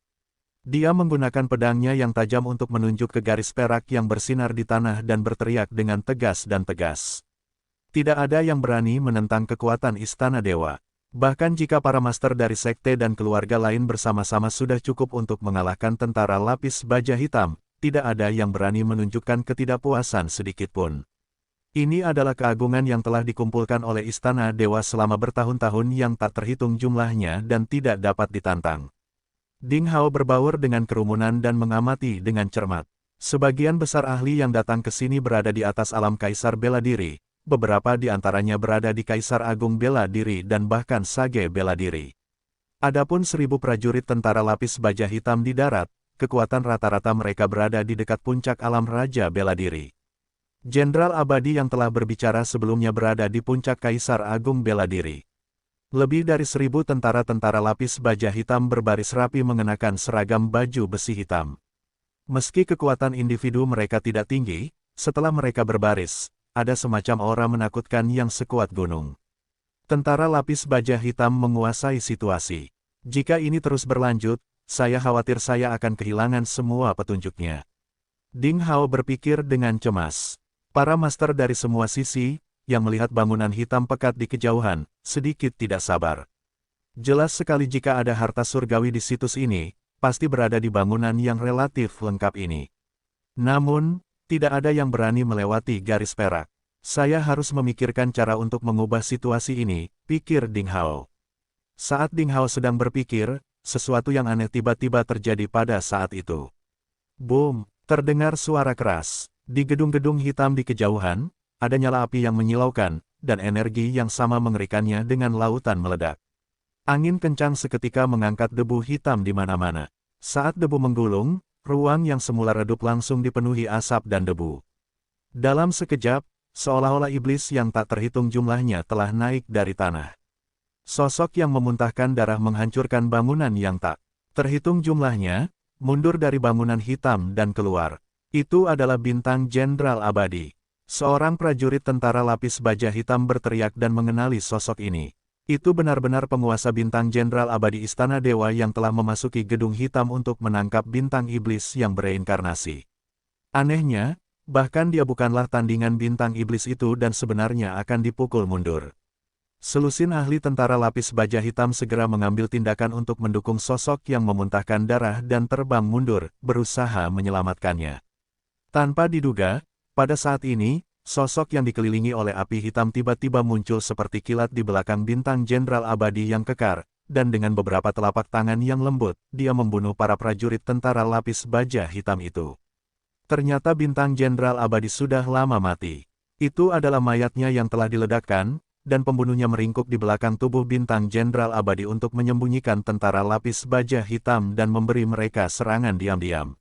Dia menggunakan pedangnya yang tajam untuk menunjuk ke garis perak yang bersinar di tanah dan berteriak dengan tegas dan tegas. Tidak ada yang berani menentang kekuatan istana dewa. Bahkan jika para master dari sekte dan keluarga lain bersama-sama sudah cukup untuk mengalahkan tentara lapis baja hitam, tidak ada yang berani menunjukkan ketidakpuasan sedikitpun. Ini adalah keagungan yang telah dikumpulkan oleh istana dewa selama bertahun-tahun yang tak terhitung jumlahnya dan tidak dapat ditantang. Ding Hao berbaur dengan kerumunan dan mengamati dengan cermat. Sebagian besar ahli yang datang ke sini berada di atas alam kaisar bela diri, beberapa di antaranya berada di kaisar agung bela diri dan bahkan sage bela diri. Adapun 1000 prajurit tentara lapis baja hitam di darat, kekuatan rata-rata mereka berada di dekat puncak alam raja bela diri. Jenderal abadi yang telah berbicara sebelumnya berada di puncak kaisar agung bela diri. Lebih dari 1000 tentara-tentara lapis baja hitam berbaris rapi mengenakan seragam baju besi hitam. Meski kekuatan individu mereka tidak tinggi, setelah mereka berbaris, ada semacam aura menakutkan yang sekuat gunung. Tentara lapis baja hitam menguasai situasi. Jika ini terus berlanjut, saya khawatir saya akan kehilangan semua petunjuknya. Ding Hao berpikir dengan cemas. Para master dari semua sisi, yang melihat bangunan hitam pekat di kejauhan, sedikit tidak sabar. Jelas sekali jika ada harta surgawi di situs ini, pasti berada di bangunan yang relatif lengkap ini. Namun, tidak ada yang berani melewati garis perak. Saya harus memikirkan cara untuk mengubah situasi ini, pikir Ding Hao. Saat Ding Hao sedang berpikir, sesuatu yang aneh tiba-tiba terjadi pada saat itu. Boom! Terdengar suara keras. Di gedung-gedung hitam di kejauhan, ada nyala api yang menyilaukan, dan energi yang sama mengerikannya dengan lautan meledak. Angin kencang seketika mengangkat debu hitam di mana-mana. Saat debu menggulung, ruang yang semula redup langsung dipenuhi asap dan debu. Dalam sekejap, seolah-olah iblis yang tak terhitung jumlahnya telah naik dari tanah. Sosok yang memuntahkan darah menghancurkan bangunan yang tak terhitung jumlahnya, mundur dari bangunan hitam dan keluar. Itu adalah bintang Jenderal Abadi. Seorang prajurit tentara lapis baja hitam berteriak dan mengenali sosok ini. Itu benar-benar penguasa bintang Jenderal Abadi Istana Dewa yang telah memasuki gedung hitam untuk menangkap bintang iblis yang bereinkarnasi. Anehnya, bahkan dia bukanlah tandingan bintang iblis itu dan sebenarnya akan dipukul mundur. Selusin ahli tentara lapis baja hitam segera mengambil tindakan untuk mendukung sosok yang memuntahkan darah dan terbang mundur, berusaha menyelamatkannya. Tanpa diduga, pada saat ini, sosok yang dikelilingi oleh api hitam tiba-tiba muncul seperti kilat di belakang bintang Jenderal Abadi yang kekar, dan dengan beberapa telapak tangan yang lembut, dia membunuh para prajurit tentara lapis baja hitam itu. Ternyata bintang Jenderal Abadi sudah lama mati. Itu adalah mayatnya yang telah diledakkan, dan pembunuhnya meringkuk di belakang tubuh bintang Jenderal Abadi untuk menyembunyikan tentara lapis baja hitam dan memberi mereka serangan diam-diam.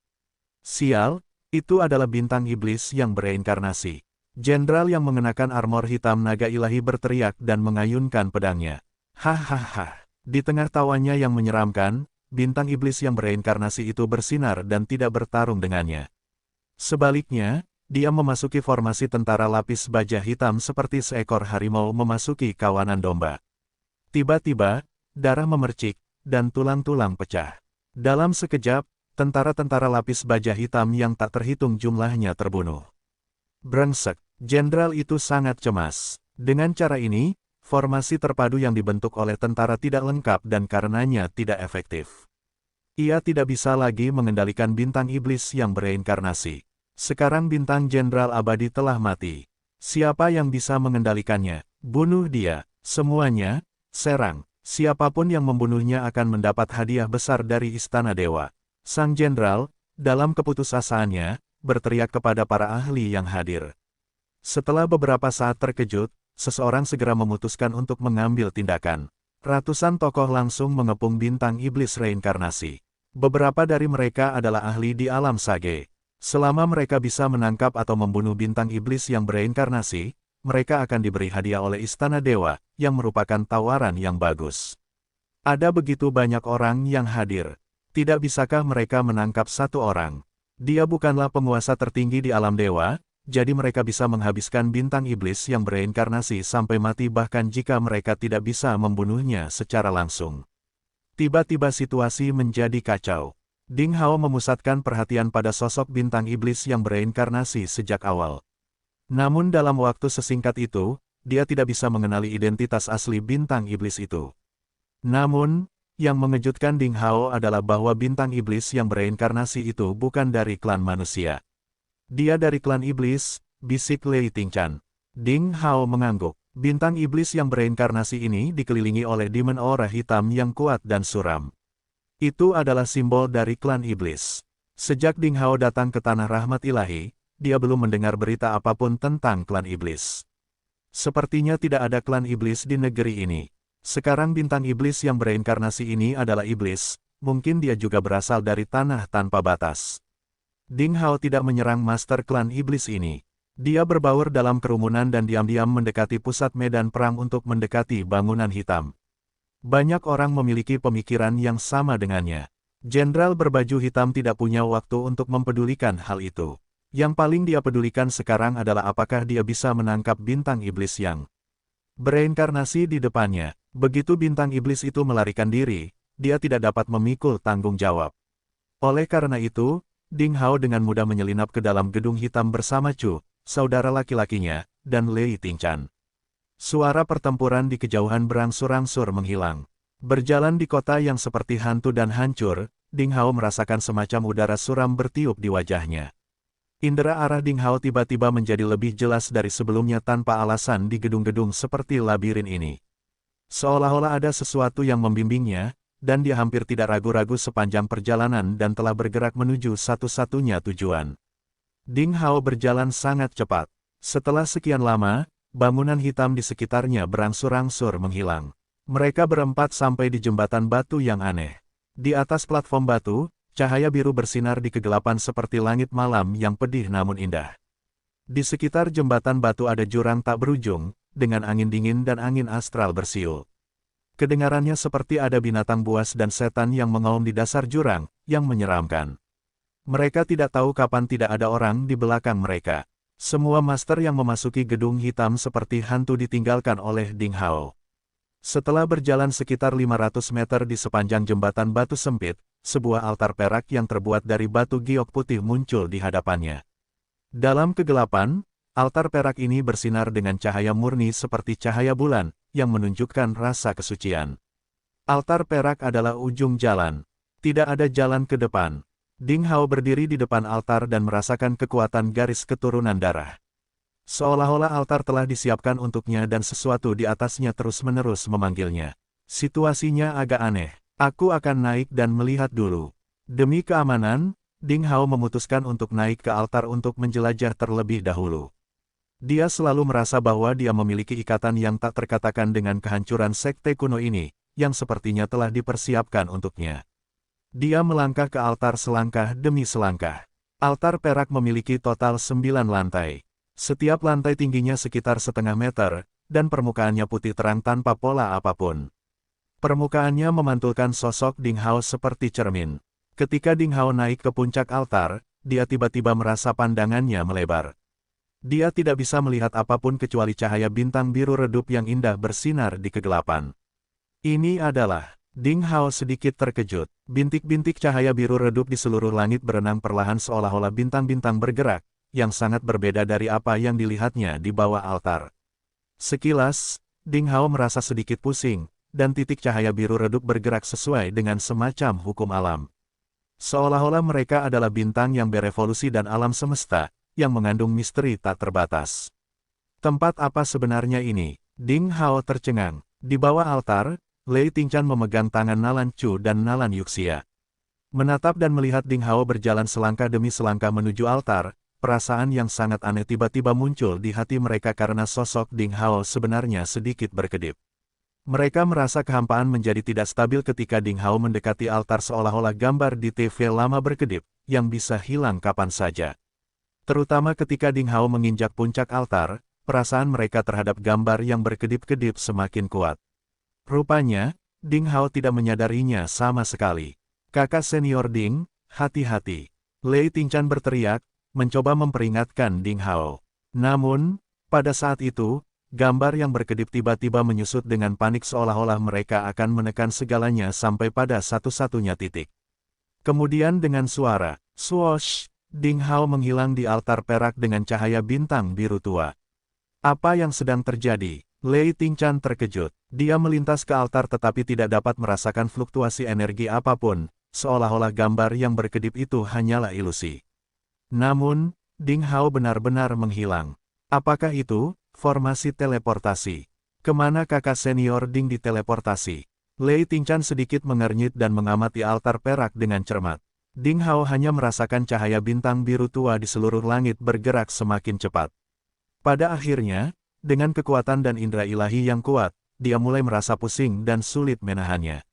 Sial, itu adalah bintang iblis yang bereinkarnasi. Jenderal yang mengenakan armor hitam naga ilahi berteriak dan mengayunkan pedangnya. Hahaha. Di tengah tawanya yang menyeramkan, bintang iblis yang bereinkarnasi itu bersinar dan tidak bertarung dengannya. Sebaliknya, dia memasuki formasi tentara lapis baja hitam seperti seekor harimau memasuki kawanan domba. Tiba-tiba, darah memercik, dan tulang-tulang pecah. Dalam sekejap, tentara-tentara lapis baja hitam yang tak terhitung jumlahnya terbunuh. Brengsek, jenderal itu sangat cemas. Dengan cara ini, formasi terpadu yang dibentuk oleh tentara tidak lengkap dan karenanya tidak efektif. Ia tidak bisa lagi mengendalikan bintang iblis yang bereinkarnasi. Sekarang bintang Jenderal Abadi telah mati. Siapa yang bisa mengendalikannya? Bunuh dia. Semuanya, serang. Siapapun yang membunuhnya akan mendapat hadiah besar dari Istana Dewa. Sang Jenderal, dalam keputusasaannya, berteriak kepada para ahli yang hadir. Setelah beberapa saat terkejut, seseorang segera memutuskan untuk mengambil tindakan. Ratusan tokoh langsung mengepung bintang iblis reinkarnasi. Beberapa dari mereka adalah ahli di alam sage. Selama mereka bisa menangkap atau membunuh bintang iblis yang bereinkarnasi, mereka akan diberi hadiah oleh Istana Dewa, yang merupakan tawaran yang bagus. Ada begitu banyak orang yang hadir. Tidak bisakah mereka menangkap satu orang? Dia bukanlah penguasa tertinggi di alam dewa, jadi mereka bisa menghabiskan bintang iblis yang bereinkarnasi sampai mati bahkan jika mereka tidak bisa membunuhnya secara langsung. Tiba-tiba situasi menjadi kacau. Ding Hao memusatkan perhatian pada sosok bintang iblis yang bereinkarnasi sejak awal. Namun dalam waktu sesingkat itu, dia tidak bisa mengenali identitas asli bintang iblis itu. Namun, yang mengejutkan Ding Hao adalah bahwa bintang iblis yang bereinkarnasi itu bukan dari klan manusia. Dia dari klan iblis, bisik Lei Tingchan. Ding Hao mengangguk. Bintang iblis yang bereinkarnasi ini dikelilingi oleh demon aura hitam yang kuat dan suram. Itu adalah simbol dari klan iblis. Sejak Ding Hao datang ke tanah rahmat ilahi, dia belum mendengar berita apapun tentang klan iblis. Sepertinya tidak ada klan iblis di negeri ini. Sekarang bintang iblis yang bereinkarnasi ini adalah iblis, mungkin dia juga berasal dari tanah tanpa batas. Ding Hao tidak menyerang master klan iblis ini. Dia berbaur dalam kerumunan dan diam-diam mendekati pusat medan perang untuk mendekati bangunan hitam. Banyak orang memiliki pemikiran yang sama dengannya. Jenderal berbaju hitam tidak punya waktu untuk mempedulikan hal itu. Yang paling dia pedulikan sekarang adalah apakah dia bisa menangkap bintang iblis yang bereinkarnasi di depannya. Begitu bintang iblis itu melarikan diri, dia tidak dapat memikul tanggung jawab. Oleh karena itu, Ding Hao dengan mudah menyelinap ke dalam gedung hitam bersama Chu, saudara laki-lakinya, dan Lei Tingchan. Suara pertempuran di kejauhan berangsur-angsur menghilang. Berjalan di kota yang seperti hantu dan hancur, Ding Hao merasakan semacam udara suram bertiup di wajahnya. Indera arah Ding Hao tiba-tiba menjadi lebih jelas dari sebelumnya tanpa alasan di gedung-gedung seperti labirin ini. Seolah-olah ada sesuatu yang membimbingnya, dan dia hampir tidak ragu-ragu sepanjang perjalanan dan telah bergerak menuju satu-satunya tujuan. Ding Hao berjalan sangat cepat. Setelah sekian lama, bangunan hitam di sekitarnya berangsur-angsur menghilang. Mereka berempat sampai di jembatan batu yang aneh. Di atas platform batu, cahaya biru bersinar di kegelapan seperti langit malam yang pedih namun indah. Di sekitar jembatan batu ada jurang tak berujung, dengan angin dingin dan angin astral bersiul. Kedengarannya seperti ada binatang buas dan setan yang mengaum di dasar jurang, yang menyeramkan. Mereka tidak tahu kapan tidak ada orang di belakang mereka. Semua master yang memasuki gedung hitam seperti hantu ditinggalkan oleh Ding Hao. Setelah berjalan sekitar 500 meter di sepanjang jembatan batu sempit, sebuah altar perak yang terbuat dari batu giok putih muncul di hadapannya. Dalam kegelapan, altar perak ini bersinar dengan cahaya murni seperti cahaya bulan, yang menunjukkan rasa kesucian. Altar perak adalah ujung jalan. Tidak ada jalan ke depan. Ding Hao berdiri di depan altar dan merasakan kekuatan garis keturunan darah. Seolah-olah altar telah disiapkan untuknya dan sesuatu di atasnya terus-menerus memanggilnya. Situasinya agak aneh. Aku akan naik dan melihat dulu. Demi keamanan, Ding Hao memutuskan untuk naik ke altar untuk menjelajah terlebih dahulu. Dia selalu merasa bahwa dia memiliki ikatan yang tak terkatakan dengan kehancuran sekte kuno ini, yang sepertinya telah dipersiapkan untuknya. Dia melangkah ke altar selangkah demi selangkah. Altar perak memiliki total 9 lantai. Setiap lantai tingginya sekitar setengah meter, dan permukaannya putih terang tanpa pola apapun. Permukaannya memantulkan sosok Ding Hao seperti cermin. Ketika Ding Hao naik ke puncak altar, dia tiba-tiba merasa pandangannya melebar. Dia tidak bisa melihat apapun kecuali cahaya bintang biru redup yang indah bersinar di kegelapan. Ini adalah... Ding Hao sedikit terkejut. Bintik-bintik cahaya biru redup di seluruh langit berenang perlahan seolah-olah bintang-bintang bergerak, yang sangat berbeda dari apa yang dilihatnya di bawah altar. Sekilas, Ding Hao merasa sedikit pusing, dan titik cahaya biru redup bergerak sesuai dengan semacam hukum alam. Seolah-olah mereka adalah bintang yang berevolusi dan alam semesta, yang mengandung misteri tak terbatas. Tempat apa sebenarnya ini? Ding Hao tercengang. Di bawah altar, Lei Tingchan memegang tangan Nalan Chu dan Nalan Yuxia. Menatap dan melihat Ding Hao berjalan selangkah demi selangkah menuju altar, perasaan yang sangat aneh tiba-tiba muncul di hati mereka karena sosok Ding Hao sebenarnya sedikit berkedip. Mereka merasa kehampaan menjadi tidak stabil ketika Ding Hao mendekati altar seolah-olah gambar di TV lama berkedip, yang bisa hilang kapan saja. Terutama ketika Ding Hao menginjak puncak altar, perasaan mereka terhadap gambar yang berkedip-kedip semakin kuat. Rupanya, Ding Hao tidak menyadarinya sama sekali. Kakak senior Ding, hati-hati. Lei Tingchan berteriak, mencoba memperingatkan Ding Hao. Namun, pada saat itu, gambar yang berkedip tiba-tiba menyusut dengan panik seolah-olah mereka akan menekan segalanya sampai pada satu-satunya titik. Kemudian dengan suara, swoosh, Ding Hao menghilang di altar perak dengan cahaya bintang biru tua. Apa yang sedang terjadi? Lei Tingchan terkejut. Dia melintas ke altar tetapi tidak dapat merasakan fluktuasi energi apapun, seolah-olah gambar yang berkedip itu hanyalah ilusi. Namun, Ding Hao benar-benar menghilang. Apakah itu formasi teleportasi? Kemana kakak senior Ding diteleportasi? Lei Tingchan sedikit mengernyit dan mengamati altar perak dengan cermat. Ding Hao hanya merasakan cahaya bintang biru tua di seluruh langit bergerak semakin cepat. Pada akhirnya, dengan kekuatan dan indera ilahi yang kuat, dia mulai merasa pusing dan sulit menahannya.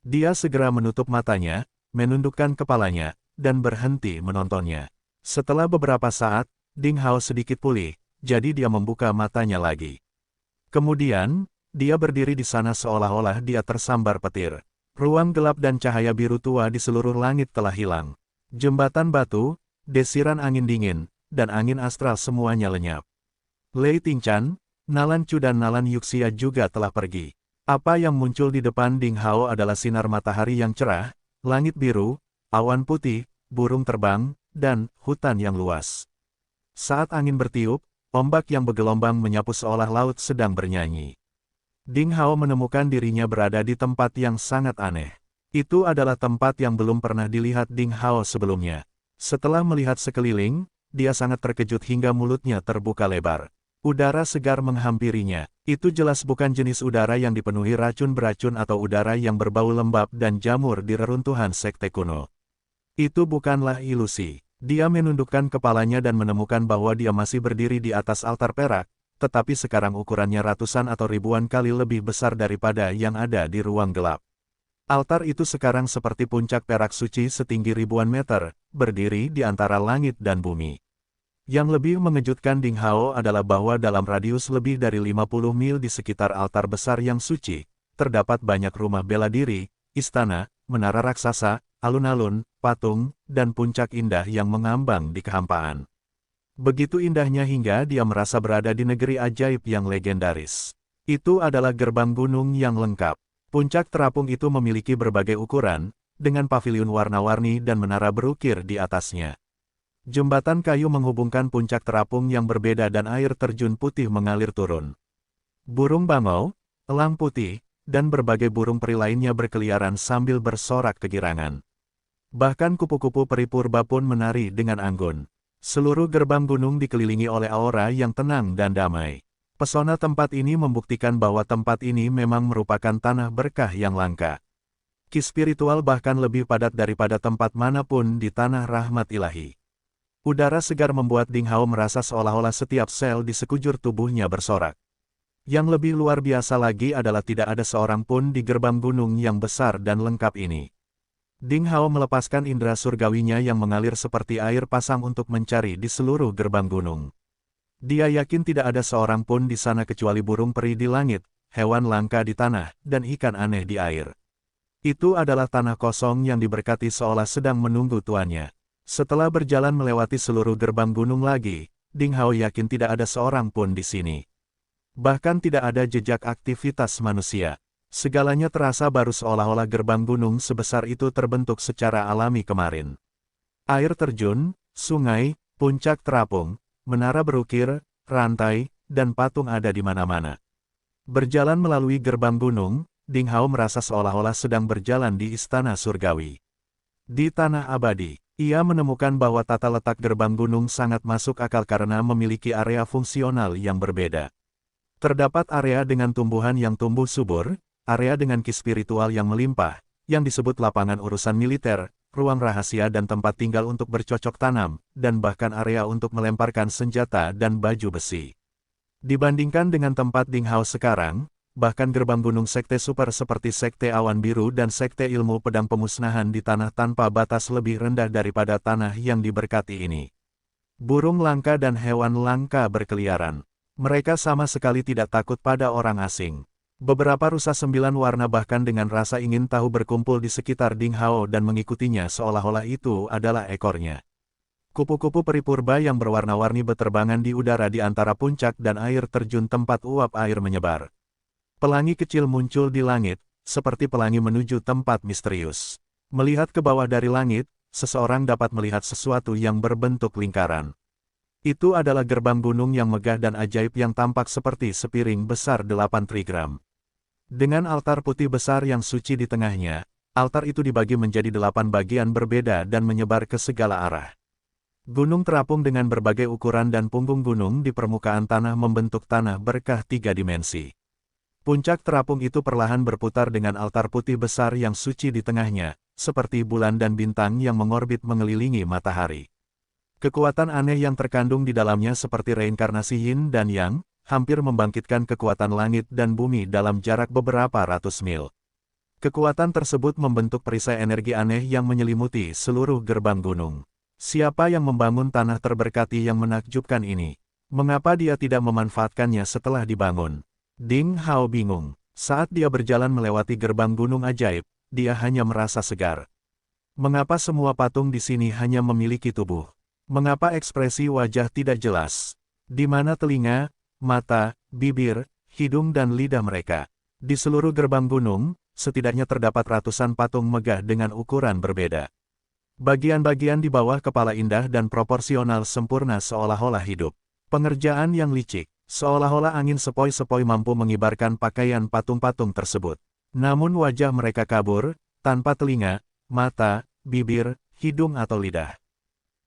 Dia segera menutup matanya, menundukkan kepalanya, dan berhenti menontonnya. Setelah beberapa saat, Ding Hao sedikit pulih, jadi dia membuka matanya lagi. Kemudian, dia berdiri di sana seolah-olah dia tersambar petir. Ruang gelap dan cahaya biru tua di seluruh langit telah hilang. Jembatan batu, desiran angin dingin, dan angin astral semuanya lenyap. Lei Tingchan, Nalan Chu dan Nalan Yuxia juga telah pergi. Apa yang muncul di depan Ding Hao adalah sinar matahari yang cerah, langit biru, awan putih, burung terbang, dan hutan yang luas. Saat angin bertiup, ombak yang bergelombang menyapu seolah laut sedang bernyanyi. Ding Hao menemukan dirinya berada di tempat yang sangat aneh. Itu adalah tempat yang belum pernah dilihat Ding Hao sebelumnya. Setelah melihat sekeliling, dia sangat terkejut hingga mulutnya terbuka lebar. Udara segar menghampirinya. Itu jelas bukan jenis udara yang dipenuhi racun beracun atau udara yang berbau lembab dan jamur di reruntuhan sekte kuno. Itu bukanlah ilusi. Dia menundukkan kepalanya dan menemukan bahwa dia masih berdiri di atas altar perak, tetapi sekarang ukurannya ratusan atau ribuan kali lebih besar daripada yang ada di ruang gelap. Altar itu sekarang seperti puncak perak suci setinggi ribuan meter, berdiri di antara langit dan bumi. Yang lebih mengejutkan Ding Hao adalah bahwa dalam radius lebih dari 50 mil di sekitar altar besar yang suci, terdapat banyak rumah bela diri, istana, menara raksasa, alun-alun, patung, dan puncak indah yang mengambang di kehampaan. Begitu indahnya hingga dia merasa berada di negeri ajaib yang legendaris. Itu adalah gerbang gunung yang lengkap. Puncak terapung itu memiliki berbagai ukuran, dengan paviliun warna-warni dan menara berukir di atasnya. Jembatan kayu menghubungkan puncak terapung yang berbeda dan air terjun putih mengalir turun. Burung bangau, elang putih, dan berbagai burung peri lainnya berkeliaran sambil bersorak kegirangan. Bahkan kupu-kupu peri purba pun menari dengan anggun. Seluruh gerbang gunung dikelilingi oleh aura yang tenang dan damai. Pesona tempat ini membuktikan bahwa tempat ini memang merupakan tanah berkah yang langka. Ki spiritual bahkan lebih padat daripada tempat manapun di tanah rahmat ilahi. Udara segar membuat Ding Hao merasa seolah-olah setiap sel di sekujur tubuhnya bersorak. Yang lebih luar biasa lagi adalah tidak ada seorang pun di gerbang gunung yang besar dan lengkap ini. Ding Hao melepaskan indera surgawinya yang mengalir seperti air pasang untuk mencari di seluruh gerbang gunung. Dia yakin tidak ada seorang pun di sana kecuali burung peri di langit, hewan langka di tanah, dan ikan aneh di air. Itu adalah tanah kosong yang diberkati seolah sedang menunggu tuannya. Setelah berjalan melewati seluruh gerbang gunung lagi, Ding Hao yakin tidak ada seorang pun di sini. Bahkan tidak ada jejak aktivitas manusia. Segalanya terasa baru seolah-olah gerbang gunung sebesar itu terbentuk secara alami kemarin. Air terjun, sungai, puncak terapung, menara berukir, rantai, dan patung ada di mana-mana. Berjalan melalui gerbang gunung, Ding Hao merasa seolah-olah sedang berjalan di istana surgawi. Di tanah abadi, ia menemukan bahwa tata letak gerbang gunung sangat masuk akal karena memiliki area fungsional yang berbeda. Terdapat area dengan tumbuhan yang tumbuh subur, area dengan ki spiritual yang melimpah, yang disebut lapangan urusan militer, ruang rahasia dan tempat tinggal untuk bercocok tanam, dan bahkan area untuk melemparkan senjata dan baju besi. Dibandingkan dengan tempat Ding Hao sekarang, bahkan gerbang gunung sekte super seperti sekte awan biru dan sekte ilmu pedang pemusnahan di tanah tanpa batas lebih rendah daripada tanah yang diberkati ini. Burung langka dan hewan langka berkeliaran. Mereka sama sekali tidak takut pada orang asing. Beberapa rusa 9 warna bahkan dengan rasa ingin tahu berkumpul di sekitar Ding Hao dan mengikutinya seolah-olah itu adalah ekornya. Kupu-kupu peri purba yang berwarna-warni berterbangan di udara di antara puncak dan air terjun tempat uap air menyebar. Pelangi kecil muncul di langit, seperti pelangi menuju tempat misterius. Melihat ke bawah dari langit, seseorang dapat melihat sesuatu yang berbentuk lingkaran. Itu adalah gerbang gunung yang megah dan ajaib yang tampak seperti sepiring besar 8 trigram. Dengan altar putih besar yang suci di tengahnya, altar itu dibagi menjadi 8 bagian berbeda dan menyebar ke segala arah. Gunung terapung dengan berbagai ukuran dan punggung gunung di permukaan tanah membentuk tanah berkah 3 dimensi. Puncak terapung itu perlahan berputar dengan altar putih besar yang suci di tengahnya, seperti bulan dan bintang yang mengorbit mengelilingi matahari. Kekuatan aneh yang terkandung di dalamnya seperti reinkarnasi yin dan yang, hampir membangkitkan kekuatan langit dan bumi dalam jarak beberapa ratus mil. Kekuatan tersebut membentuk perisai energi aneh yang menyelimuti seluruh gerbang gunung. Siapa yang membangun tanah terberkati yang menakjubkan ini? Mengapa dia tidak memanfaatkannya setelah dibangun? Ding Hao bingung. Saat dia berjalan melewati gerbang gunung ajaib, dia hanya merasa segar. Mengapa semua patung di sini hanya memiliki tubuh? Mengapa ekspresi wajah tidak jelas? Di mana telinga, mata, bibir, hidung dan lidah mereka? Di seluruh gerbang gunung, setidaknya terdapat ratusan patung megah dengan ukuran berbeda. Bagian-bagian di bawah kepala indah dan proporsional sempurna seolah-olah hidup. Pengerjaan yang licik. Seolah-olah angin sepoi-sepoi mampu mengibarkan pakaian patung-patung tersebut. Namun wajah mereka kabur, tanpa telinga, mata, bibir, hidung atau lidah.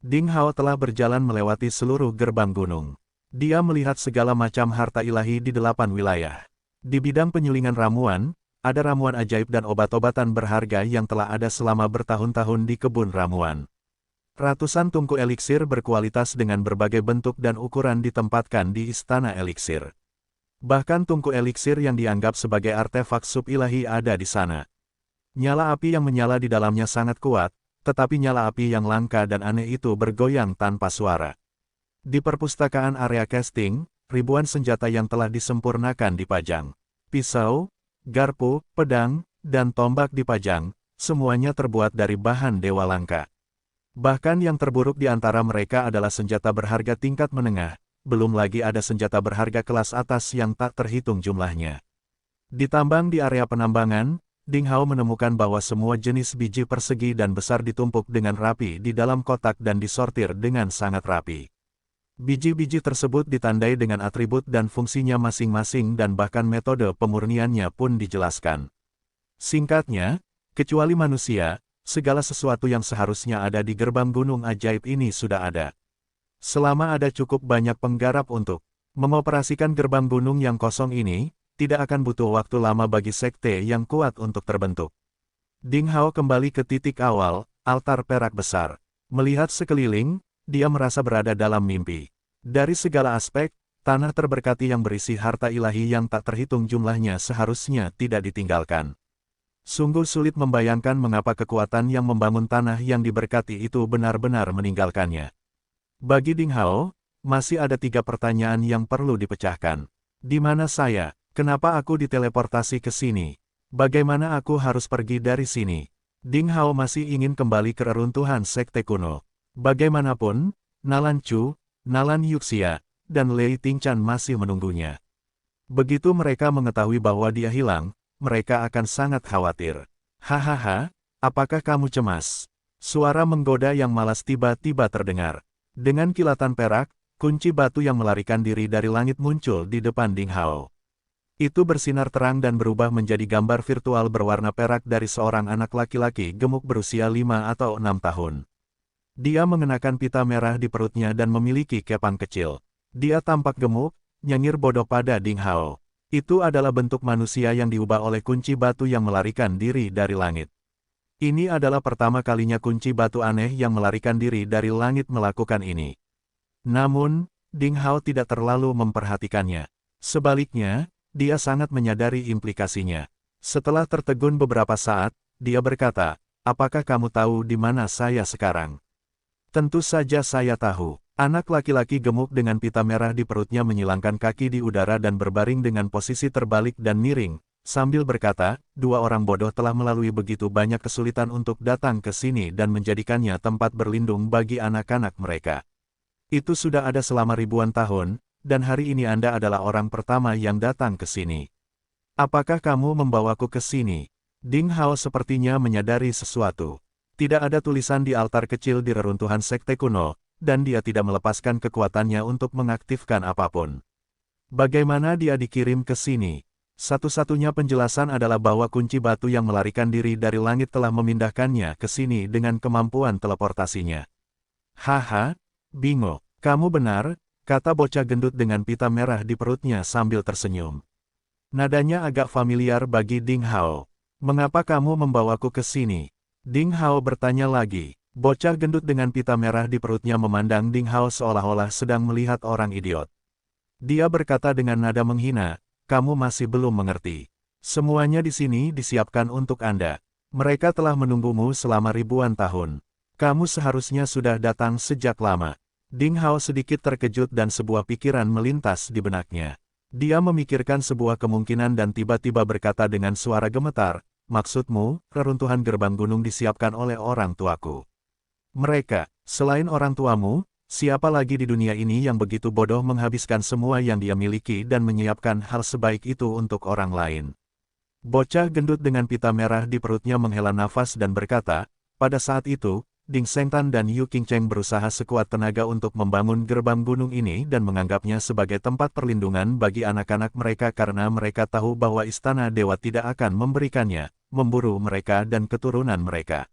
Ding Hao telah berjalan melewati seluruh gerbang gunung. Dia melihat segala macam harta ilahi di 8 wilayah. Di bidang penyulingan ramuan, ada ramuan ajaib dan obat-obatan berharga yang telah ada selama bertahun-tahun di kebun ramuan. Ratusan tungku eliksir berkualitas dengan berbagai bentuk dan ukuran ditempatkan di istana eliksir. Bahkan tungku eliksir yang dianggap sebagai artefak sub-ilahi ada di sana. Nyala api yang menyala di dalamnya sangat kuat, tetapi nyala api yang langka dan aneh itu bergoyang tanpa suara. Di perpustakaan area casting, ribuan senjata yang telah disempurnakan dipajang. Pisau, garpu, pedang, dan tombak dipajang, semuanya terbuat dari bahan dewa langka. Bahkan yang terburuk di antara mereka adalah senjata berharga tingkat menengah, belum lagi ada senjata berharga kelas atas yang tak terhitung jumlahnya. Ditambang di area penambangan, Ding Hao menemukan bahwa semua jenis biji persegi dan besar ditumpuk dengan rapi di dalam kotak dan disortir dengan sangat rapi. Biji-biji tersebut ditandai dengan atribut dan fungsinya masing-masing dan bahkan metode pemurniannya pun dijelaskan. Singkatnya, kecuali manusia, segala sesuatu yang seharusnya ada di gerbang gunung ajaib ini sudah ada. Selama ada cukup banyak penggarap untuk mengoperasikan gerbang gunung yang kosong ini, tidak akan butuh waktu lama bagi sekte yang kuat untuk terbentuk. Ding Hao kembali ke titik awal, altar perak besar. Melihat sekeliling, dia merasa berada dalam mimpi. Dari segala aspek, tanah terberkati yang berisi harta ilahi yang tak terhitung jumlahnya seharusnya tidak ditinggalkan. Sungguh sulit membayangkan mengapa kekuatan yang membangun tanah yang diberkati itu benar-benar meninggalkannya. Bagi Ding Hao, masih ada 3 pertanyaan yang perlu dipecahkan. Di mana saya? Kenapa aku diteleportasi ke sini? Bagaimana aku harus pergi dari sini? Ding Hao masih ingin kembali ke reruntuhan sekte kuno. Bagaimanapun, Nalan Chu, Nalan Yuxia, dan Lei Tingchan masih menunggunya. Begitu mereka mengetahui bahwa dia hilang, mereka akan sangat khawatir. Hahaha, apakah kamu cemas? Suara menggoda yang malas tiba-tiba terdengar. Dengan kilatan perak, kunci batu yang melarikan diri dari langit muncul di depan Ding Hao. Itu bersinar terang dan berubah menjadi gambar virtual berwarna perak dari seorang anak laki-laki gemuk berusia 5 atau 6 tahun. Dia mengenakan pita merah di perutnya dan memiliki kepang kecil. Dia tampak gemuk, nyengir bodoh pada Ding Hao. Itu adalah bentuk manusia yang diubah oleh kunci batu yang melarikan diri dari langit. Ini adalah pertama kalinya kunci batu aneh yang melarikan diri dari langit melakukan ini. Namun, Ding Hao tidak terlalu memperhatikannya. Sebaliknya, dia sangat menyadari implikasinya. Setelah tertegun beberapa saat, dia berkata, "Apakah kamu tahu di mana saya sekarang?" "Tentu saja saya tahu." Anak laki-laki gemuk dengan pita merah di perutnya menyilangkan kaki di udara dan berbaring dengan posisi terbalik dan miring, sambil berkata, "Dua orang bodoh telah melalui begitu banyak kesulitan untuk datang ke sini dan menjadikannya tempat berlindung bagi anak-anak mereka. Itu sudah ada selama ribuan tahun, dan hari ini Anda adalah orang pertama yang datang ke sini. Apakah kamu membawaku ke sini?" Ding Hao sepertinya menyadari sesuatu. Tidak ada tulisan di altar kecil di reruntuhan sekte kuno, dan dia tidak melepaskan kekuatannya untuk mengaktifkan apapun. Bagaimana dia dikirim ke sini? Satu-satunya penjelasan adalah bahwa kunci batu yang melarikan diri dari langit telah memindahkannya ke sini dengan kemampuan teleportasinya. "Haha, bingo, kamu benar," kata bocah gendut dengan pita merah di perutnya sambil tersenyum. Nadanya agak familiar bagi Ding Hao. "Mengapa kamu membawaku ke sini?" Ding Hao bertanya lagi. Bocah gendut dengan pita merah di perutnya memandang Ding Hao seolah-olah sedang melihat orang idiot. Dia berkata dengan nada menghina, "Kamu masih belum mengerti. Semuanya di sini disiapkan untuk Anda. Mereka telah menunggumu selama ribuan tahun. Kamu seharusnya sudah datang sejak lama." Ding Hao sedikit terkejut dan sebuah pikiran melintas di benaknya. Dia memikirkan sebuah kemungkinan dan tiba-tiba berkata dengan suara gemetar, "Maksudmu, reruntuhan gerbang gunung disiapkan oleh orang tuaku? Mereka, selain orang tuamu, siapa lagi di dunia ini yang begitu bodoh menghabiskan semua yang dia miliki dan menyiapkan hal sebaik itu untuk orang lain?" Bocah gendut dengan pita merah di perutnya menghela nafas dan berkata, "Pada saat itu, Ding Sengtan dan Yu Qingcheng berusaha sekuat tenaga untuk membangun gerbang gunung ini dan menganggapnya sebagai tempat perlindungan bagi anak-anak mereka karena mereka tahu bahwa istana dewa tidak akan memberikannya, memburu mereka dan keturunan mereka.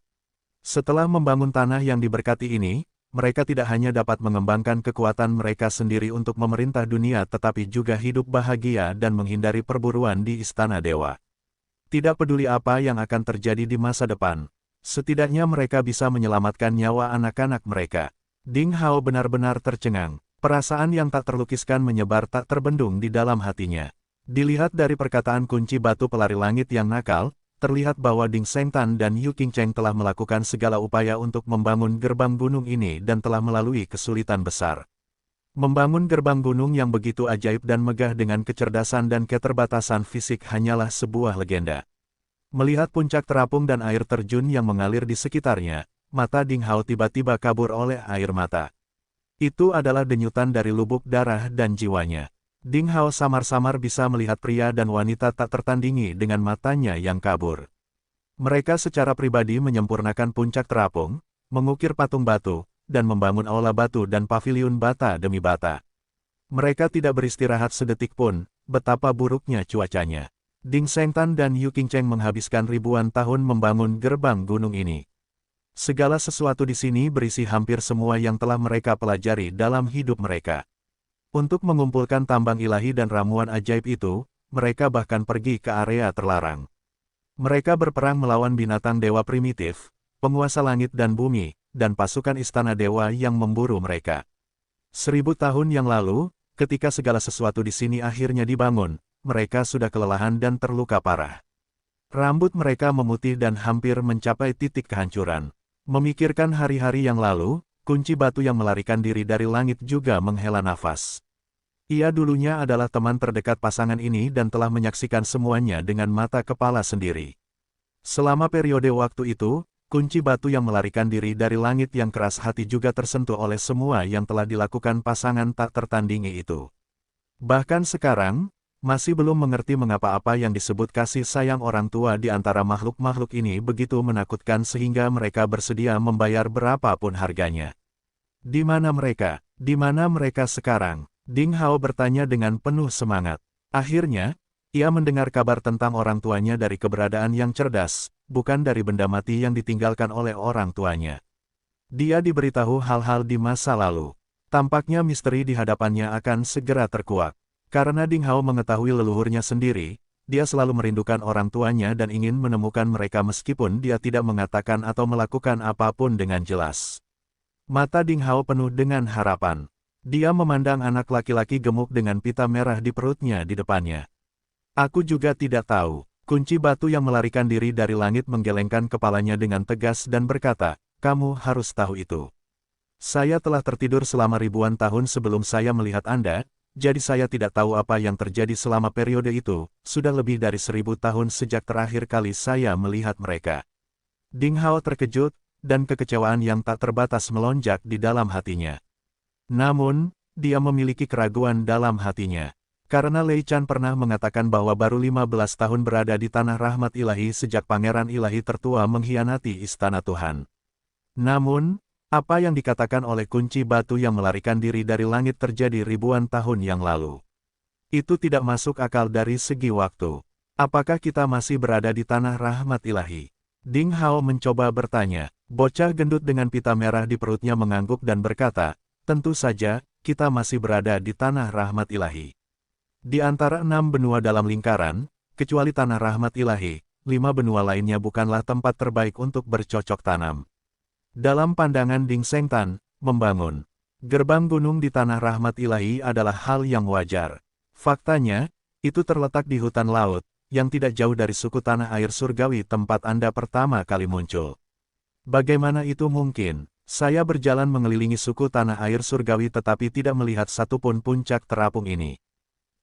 Setelah membangun tanah yang diberkati ini, mereka tidak hanya dapat mengembangkan kekuatan mereka sendiri untuk memerintah dunia tetapi juga hidup bahagia dan menghindari perburuan di Istana Dewa. Tidak peduli apa yang akan terjadi di masa depan, setidaknya mereka bisa menyelamatkan nyawa anak-anak mereka. Ding Hao benar-benar tercengang. Perasaan yang tak terlukiskan menyebar tak terbendung di dalam hatinya. Dilihat dari perkataan kunci batu pelari langit yang nakal, terlihat bahwa Ding Shengtan dan Yu Qingcheng telah melakukan segala upaya untuk membangun gerbang gunung ini dan telah melalui kesulitan besar. Membangun gerbang gunung yang begitu ajaib dan megah dengan kecerdasan dan keterbatasan fisik hanyalah sebuah legenda. Melihat puncak terapung dan air terjun yang mengalir di sekitarnya, mata Ding Hao tiba-tiba kabur oleh air mata. Itu adalah denyutan dari lubuk darah dan jiwanya. Ding Hao samar-samar bisa melihat pria dan wanita tak tertandingi dengan matanya yang kabur. Mereka secara pribadi menyempurnakan puncak terapung, mengukir patung batu, dan membangun aula batu dan paviliun bata demi bata. Mereka tidak beristirahat sedetik pun, betapa buruknya cuacanya. Ding Shengtan dan Yu Qingcheng menghabiskan ribuan tahun membangun gerbang gunung ini. Segala sesuatu di sini berisi hampir semua yang telah mereka pelajari dalam hidup mereka. Untuk mengumpulkan tambang ilahi dan ramuan ajaib itu, mereka bahkan pergi ke area terlarang. Mereka berperang melawan binatang dewa primitif, penguasa langit dan bumi, dan pasukan istana dewa yang memburu mereka. 1000 tahun yang lalu, ketika segala sesuatu di sini akhirnya dibangun, mereka sudah kelelahan dan terluka parah. Rambut mereka memutih dan hampir mencapai titik kehancuran. Memikirkan hari-hari yang lalu, kunci batu yang melarikan diri dari langit juga menghela nafas. Ia dulunya adalah teman terdekat pasangan ini dan telah menyaksikan semuanya dengan mata kepala sendiri. Selama periode waktu itu, kunci batu yang melarikan diri dari langit yang keras hati juga tersentuh oleh semua yang telah dilakukan pasangan tak tertandingi itu. Bahkan sekarang, masih belum mengerti mengapa apa yang disebut kasih sayang orang tua di antara makhluk-makhluk ini begitu menakutkan sehingga mereka bersedia membayar berapapun harganya. Di mana mereka? Di mana mereka sekarang? Ding Hao bertanya dengan penuh semangat. Akhirnya, ia mendengar kabar tentang orang tuanya dari keberadaan yang cerdas, bukan dari benda mati yang ditinggalkan oleh orang tuanya. Dia diberitahu hal-hal di masa lalu. Tampaknya misteri di hadapannya akan segera terkuak. Karena Ding Hao mengetahui leluhurnya sendiri, dia selalu merindukan orang tuanya dan ingin menemukan mereka meskipun dia tidak mengatakan atau melakukan apapun dengan jelas. Mata Ding Hao penuh dengan harapan. Dia memandang anak laki-laki gemuk dengan pita merah di perutnya di depannya. Aku juga tidak tahu. Kunci batu yang melarikan diri dari langit menggelengkan kepalanya dengan tegas dan berkata, kamu harus tahu itu. Saya telah tertidur selama ribuan tahun sebelum saya melihat Anda, jadi saya tidak tahu apa yang terjadi selama periode itu, sudah lebih dari 1000 tahun sejak terakhir kali saya melihat mereka. Ding Hao terkejut, dan kekecewaan yang tak terbatas melonjak di dalam hatinya. Namun, dia memiliki keraguan dalam hatinya. Karena Lei Chan pernah mengatakan bahwa baru 15 tahun berada di tanah rahmat ilahi sejak pangeran ilahi tertua mengkhianati istana Tuhan. Namun, apa yang dikatakan oleh kunci batu yang melarikan diri dari langit terjadi ribuan tahun yang lalu. Itu tidak masuk akal dari segi waktu. Apakah kita masih berada di tanah rahmat ilahi? Ding Hao mencoba bertanya. Bocah gendut dengan pita merah di perutnya mengangguk dan berkata, tentu saja, kita masih berada di tanah rahmat ilahi. Di antara 6 benua dalam lingkaran, kecuali tanah rahmat ilahi, 5 benua lainnya bukanlah tempat terbaik untuk bercocok tanam. Dalam pandangan Ding Shengtan, membangun gerbang gunung di tanah rahmat ilahi adalah hal yang wajar. Faktanya, itu terletak di hutan laut, yang tidak jauh dari suku tanah air surgawi tempat Anda pertama kali muncul. Bagaimana itu mungkin? Saya berjalan mengelilingi suku tanah air surgawi tetapi tidak melihat satupun puncak terapung ini.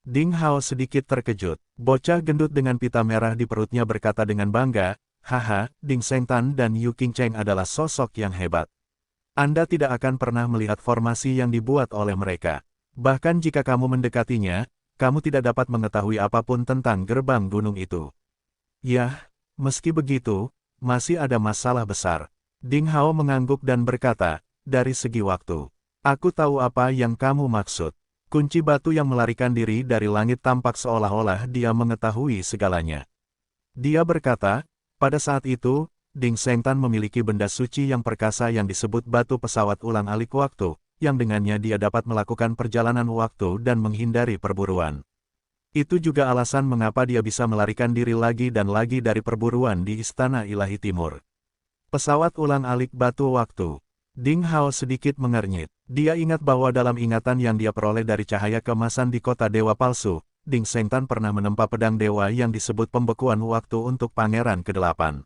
Ding Hao sedikit terkejut. Bocah gendut dengan pita merah di perutnya berkata dengan bangga, haha, Ding Shengtan dan Yu Qingcheng adalah sosok yang hebat. Anda tidak akan pernah melihat formasi yang dibuat oleh mereka. Bahkan jika kamu mendekatinya, kamu tidak dapat mengetahui apapun tentang gerbang gunung itu. Yah, meski begitu, masih ada masalah besar. Ding Hao mengangguk dan berkata, dari segi waktu. Aku tahu apa yang kamu maksud. Kunci batu yang melarikan diri dari langit tampak seolah-olah dia mengetahui segalanya. Dia berkata, pada saat itu, Ding Sengtan memiliki benda suci yang perkasa yang disebut batu pesawat ulang-alik waktu, yang dengannya dia dapat melakukan perjalanan waktu dan menghindari perburuan. Itu juga alasan mengapa dia bisa melarikan diri lagi dan lagi dari perburuan di Istana Ilahi Timur. Pesawat ulang-alik batu waktu. Ding Hao sedikit mengernyit. Dia ingat bahwa dalam ingatan yang dia peroleh dari cahaya keemasan di kota Dewa Palsu, Ding Sengtan pernah menempa pedang dewa yang disebut pembekuan waktu untuk Pangeran ke-8.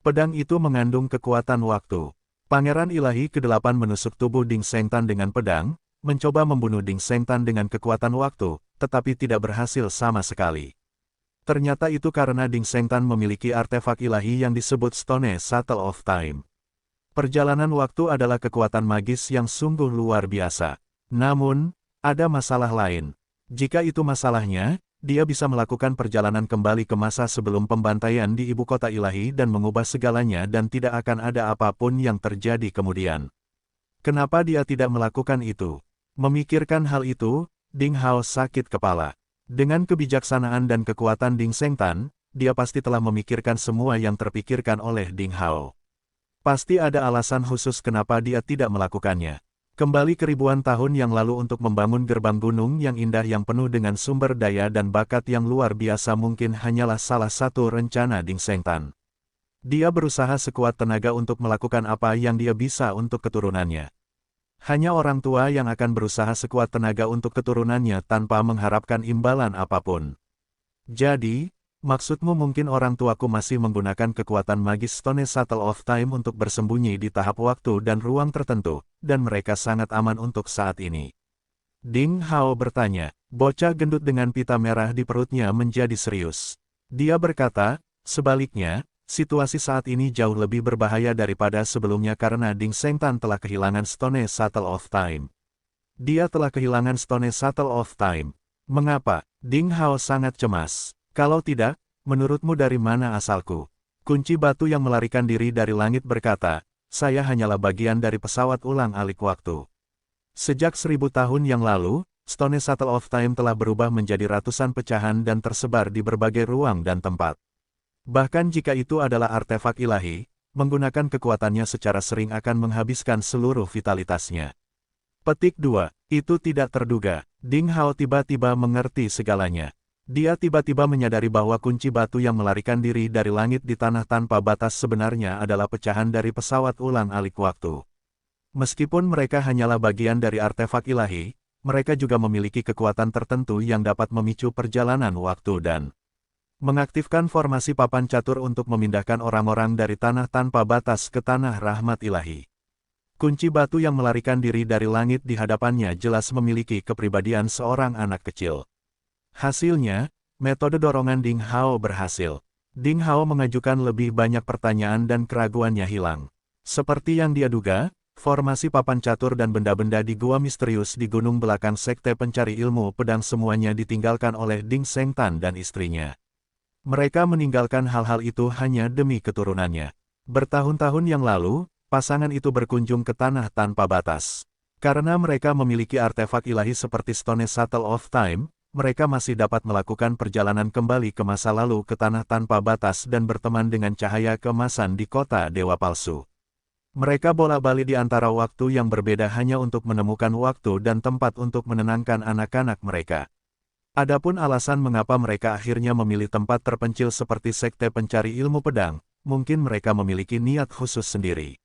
Pedang itu mengandung kekuatan waktu. Pangeran Ilahi ke-8 menusuk tubuh Ding Sengtan dengan pedang, mencoba membunuh Ding Sengtan dengan kekuatan waktu, tetapi tidak berhasil sama sekali. Ternyata itu karena Ding Sengtan memiliki artefak ilahi yang disebut Stone Shuttle of Time. Perjalanan waktu adalah kekuatan magis yang sungguh luar biasa. Namun, ada masalah lain. Jika itu masalahnya, dia bisa melakukan perjalanan kembali ke masa sebelum pembantaian di ibu kota ilahi dan mengubah segalanya dan tidak akan ada apapun yang terjadi kemudian. Kenapa dia tidak melakukan itu? Memikirkan hal itu, Ding Hao sakit kepala. Dengan kebijaksanaan dan kekuatan Ding Sengtan, dia pasti telah memikirkan semua yang terpikirkan oleh Ding Hao. Pasti ada alasan khusus kenapa dia tidak melakukannya. Kembali ke ribuan tahun yang lalu untuk membangun gerbang gunung yang indah yang penuh dengan sumber daya dan bakat yang luar biasa mungkin hanyalah salah satu rencana Ding Sengtan. Dia berusaha sekuat tenaga untuk melakukan apa yang dia bisa untuk keturunannya. Hanya orang tua yang akan berusaha sekuat tenaga untuk keturunannya tanpa mengharapkan imbalan apapun. Jadi, maksudmu mungkin orang tuaku masih menggunakan kekuatan magis Stone Shuttle of Time untuk bersembunyi di tahap waktu dan ruang tertentu, dan mereka sangat aman untuk saat ini. Ding Hao bertanya, bocah gendut dengan pita merah di perutnya menjadi serius. Dia berkata, sebaliknya, situasi saat ini jauh lebih berbahaya daripada sebelumnya karena Ding Sengtan telah kehilangan Stone Shuttle of Time. Dia telah kehilangan Stone Shuttle of Time. Mengapa? Ding Hao sangat cemas. Kalau tidak, menurutmu dari mana asalku? Kunci batu yang melarikan diri dari langit berkata, saya hanyalah bagian dari pesawat ulang-alik waktu. Sejak 1000 tahun yang lalu, Stone Shuttle of Time telah berubah menjadi ratusan pecahan dan tersebar di berbagai ruang dan tempat. Bahkan jika itu adalah artefak ilahi, menggunakan kekuatannya secara sering akan menghabiskan seluruh vitalitasnya. Petik 2. Itu tidak terduga. Ding Hao tiba-tiba mengerti segalanya. Dia tiba-tiba menyadari bahwa kunci batu yang melarikan diri dari langit di tanah tanpa batas sebenarnya adalah pecahan dari pesawat ulang-alik waktu. Meskipun mereka hanyalah bagian dari artefak ilahi, mereka juga memiliki kekuatan tertentu yang dapat memicu perjalanan waktu dan mengaktifkan formasi papan catur untuk memindahkan orang-orang dari tanah tanpa batas ke tanah rahmat ilahi. Kunci batu yang melarikan diri dari langit di hadapannya jelas memiliki kepribadian seorang anak kecil. Hasilnya, metode dorongan Ding Hao berhasil. Ding Hao mengajukan lebih banyak pertanyaan dan keraguannya hilang. Seperti yang dia duga, formasi papan catur dan benda-benda di gua misterius di gunung belakang sekte pencari ilmu pedang semuanya ditinggalkan oleh Ding Sengtan dan istrinya. Mereka meninggalkan hal-hal itu hanya demi keturunannya. Bertahun-tahun yang lalu, pasangan itu berkunjung ke tanah tanpa batas. Karena mereka memiliki artefak ilahi seperti Stone Shuttle of Time, mereka masih dapat melakukan perjalanan kembali ke masa lalu ke tanah tanpa batas dan berteman dengan cahaya keemasan di kota Dewa Palsu. Mereka bolak-balik di antara waktu yang berbeda hanya untuk menemukan waktu dan tempat untuk menenangkan anak-anak mereka. Adapun alasan mengapa mereka akhirnya memilih tempat terpencil seperti sekte pencari ilmu pedang, mungkin mereka memiliki niat khusus sendiri.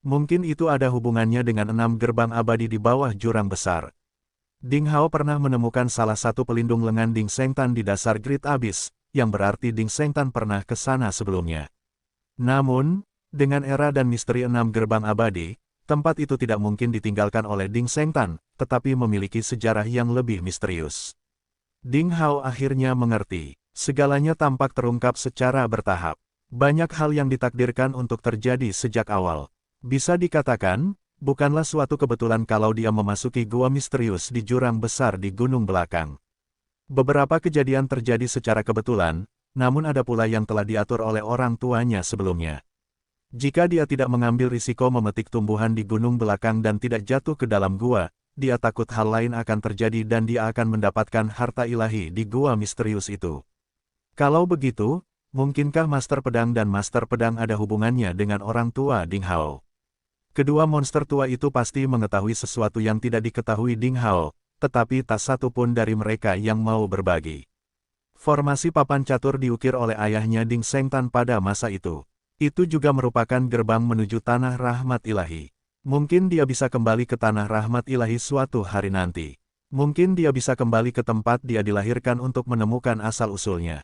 Mungkin itu ada hubungannya dengan 6 gerbang abadi di bawah jurang besar. Ding Hao pernah menemukan salah satu pelindung lengan Ding Sengtan di dasar Great Abyss, yang berarti Ding Sengtan pernah ke sana sebelumnya. Namun, dengan era dan misteri 6 gerbang abadi, tempat itu tidak mungkin ditinggalkan oleh Ding Sengtan, tetapi memiliki sejarah yang lebih misterius. Ding Hao akhirnya mengerti. Segalanya tampak terungkap secara bertahap. Banyak hal yang ditakdirkan untuk terjadi sejak awal. Bisa dikatakan, bukanlah suatu kebetulan kalau dia memasuki gua misterius di jurang besar di gunung belakang. Beberapa kejadian terjadi secara kebetulan, namun ada pula yang telah diatur oleh orang tuanya sebelumnya. Jika dia tidak mengambil risiko memetik tumbuhan di gunung belakang dan tidak jatuh ke dalam gua, dia takut hal lain akan terjadi dan dia akan mendapatkan harta ilahi di gua misterius itu. Kalau begitu, Mungkinkah Master Pedang dan Master Pedang ada hubungannya dengan orang tua Ding Hao? Kedua monster tua itu pasti mengetahui sesuatu yang tidak diketahui Ding Hao, tetapi tak satu pun dari mereka yang mau berbagi. Formasi papan catur diukir oleh ayahnya Ding Shengtan pada masa itu. Itu juga merupakan gerbang menuju tanah rahmat ilahi. Mungkin dia bisa kembali ke tanah rahmat ilahi suatu hari nanti. Mungkin dia bisa kembali ke tempat dia dilahirkan untuk menemukan asal-usulnya.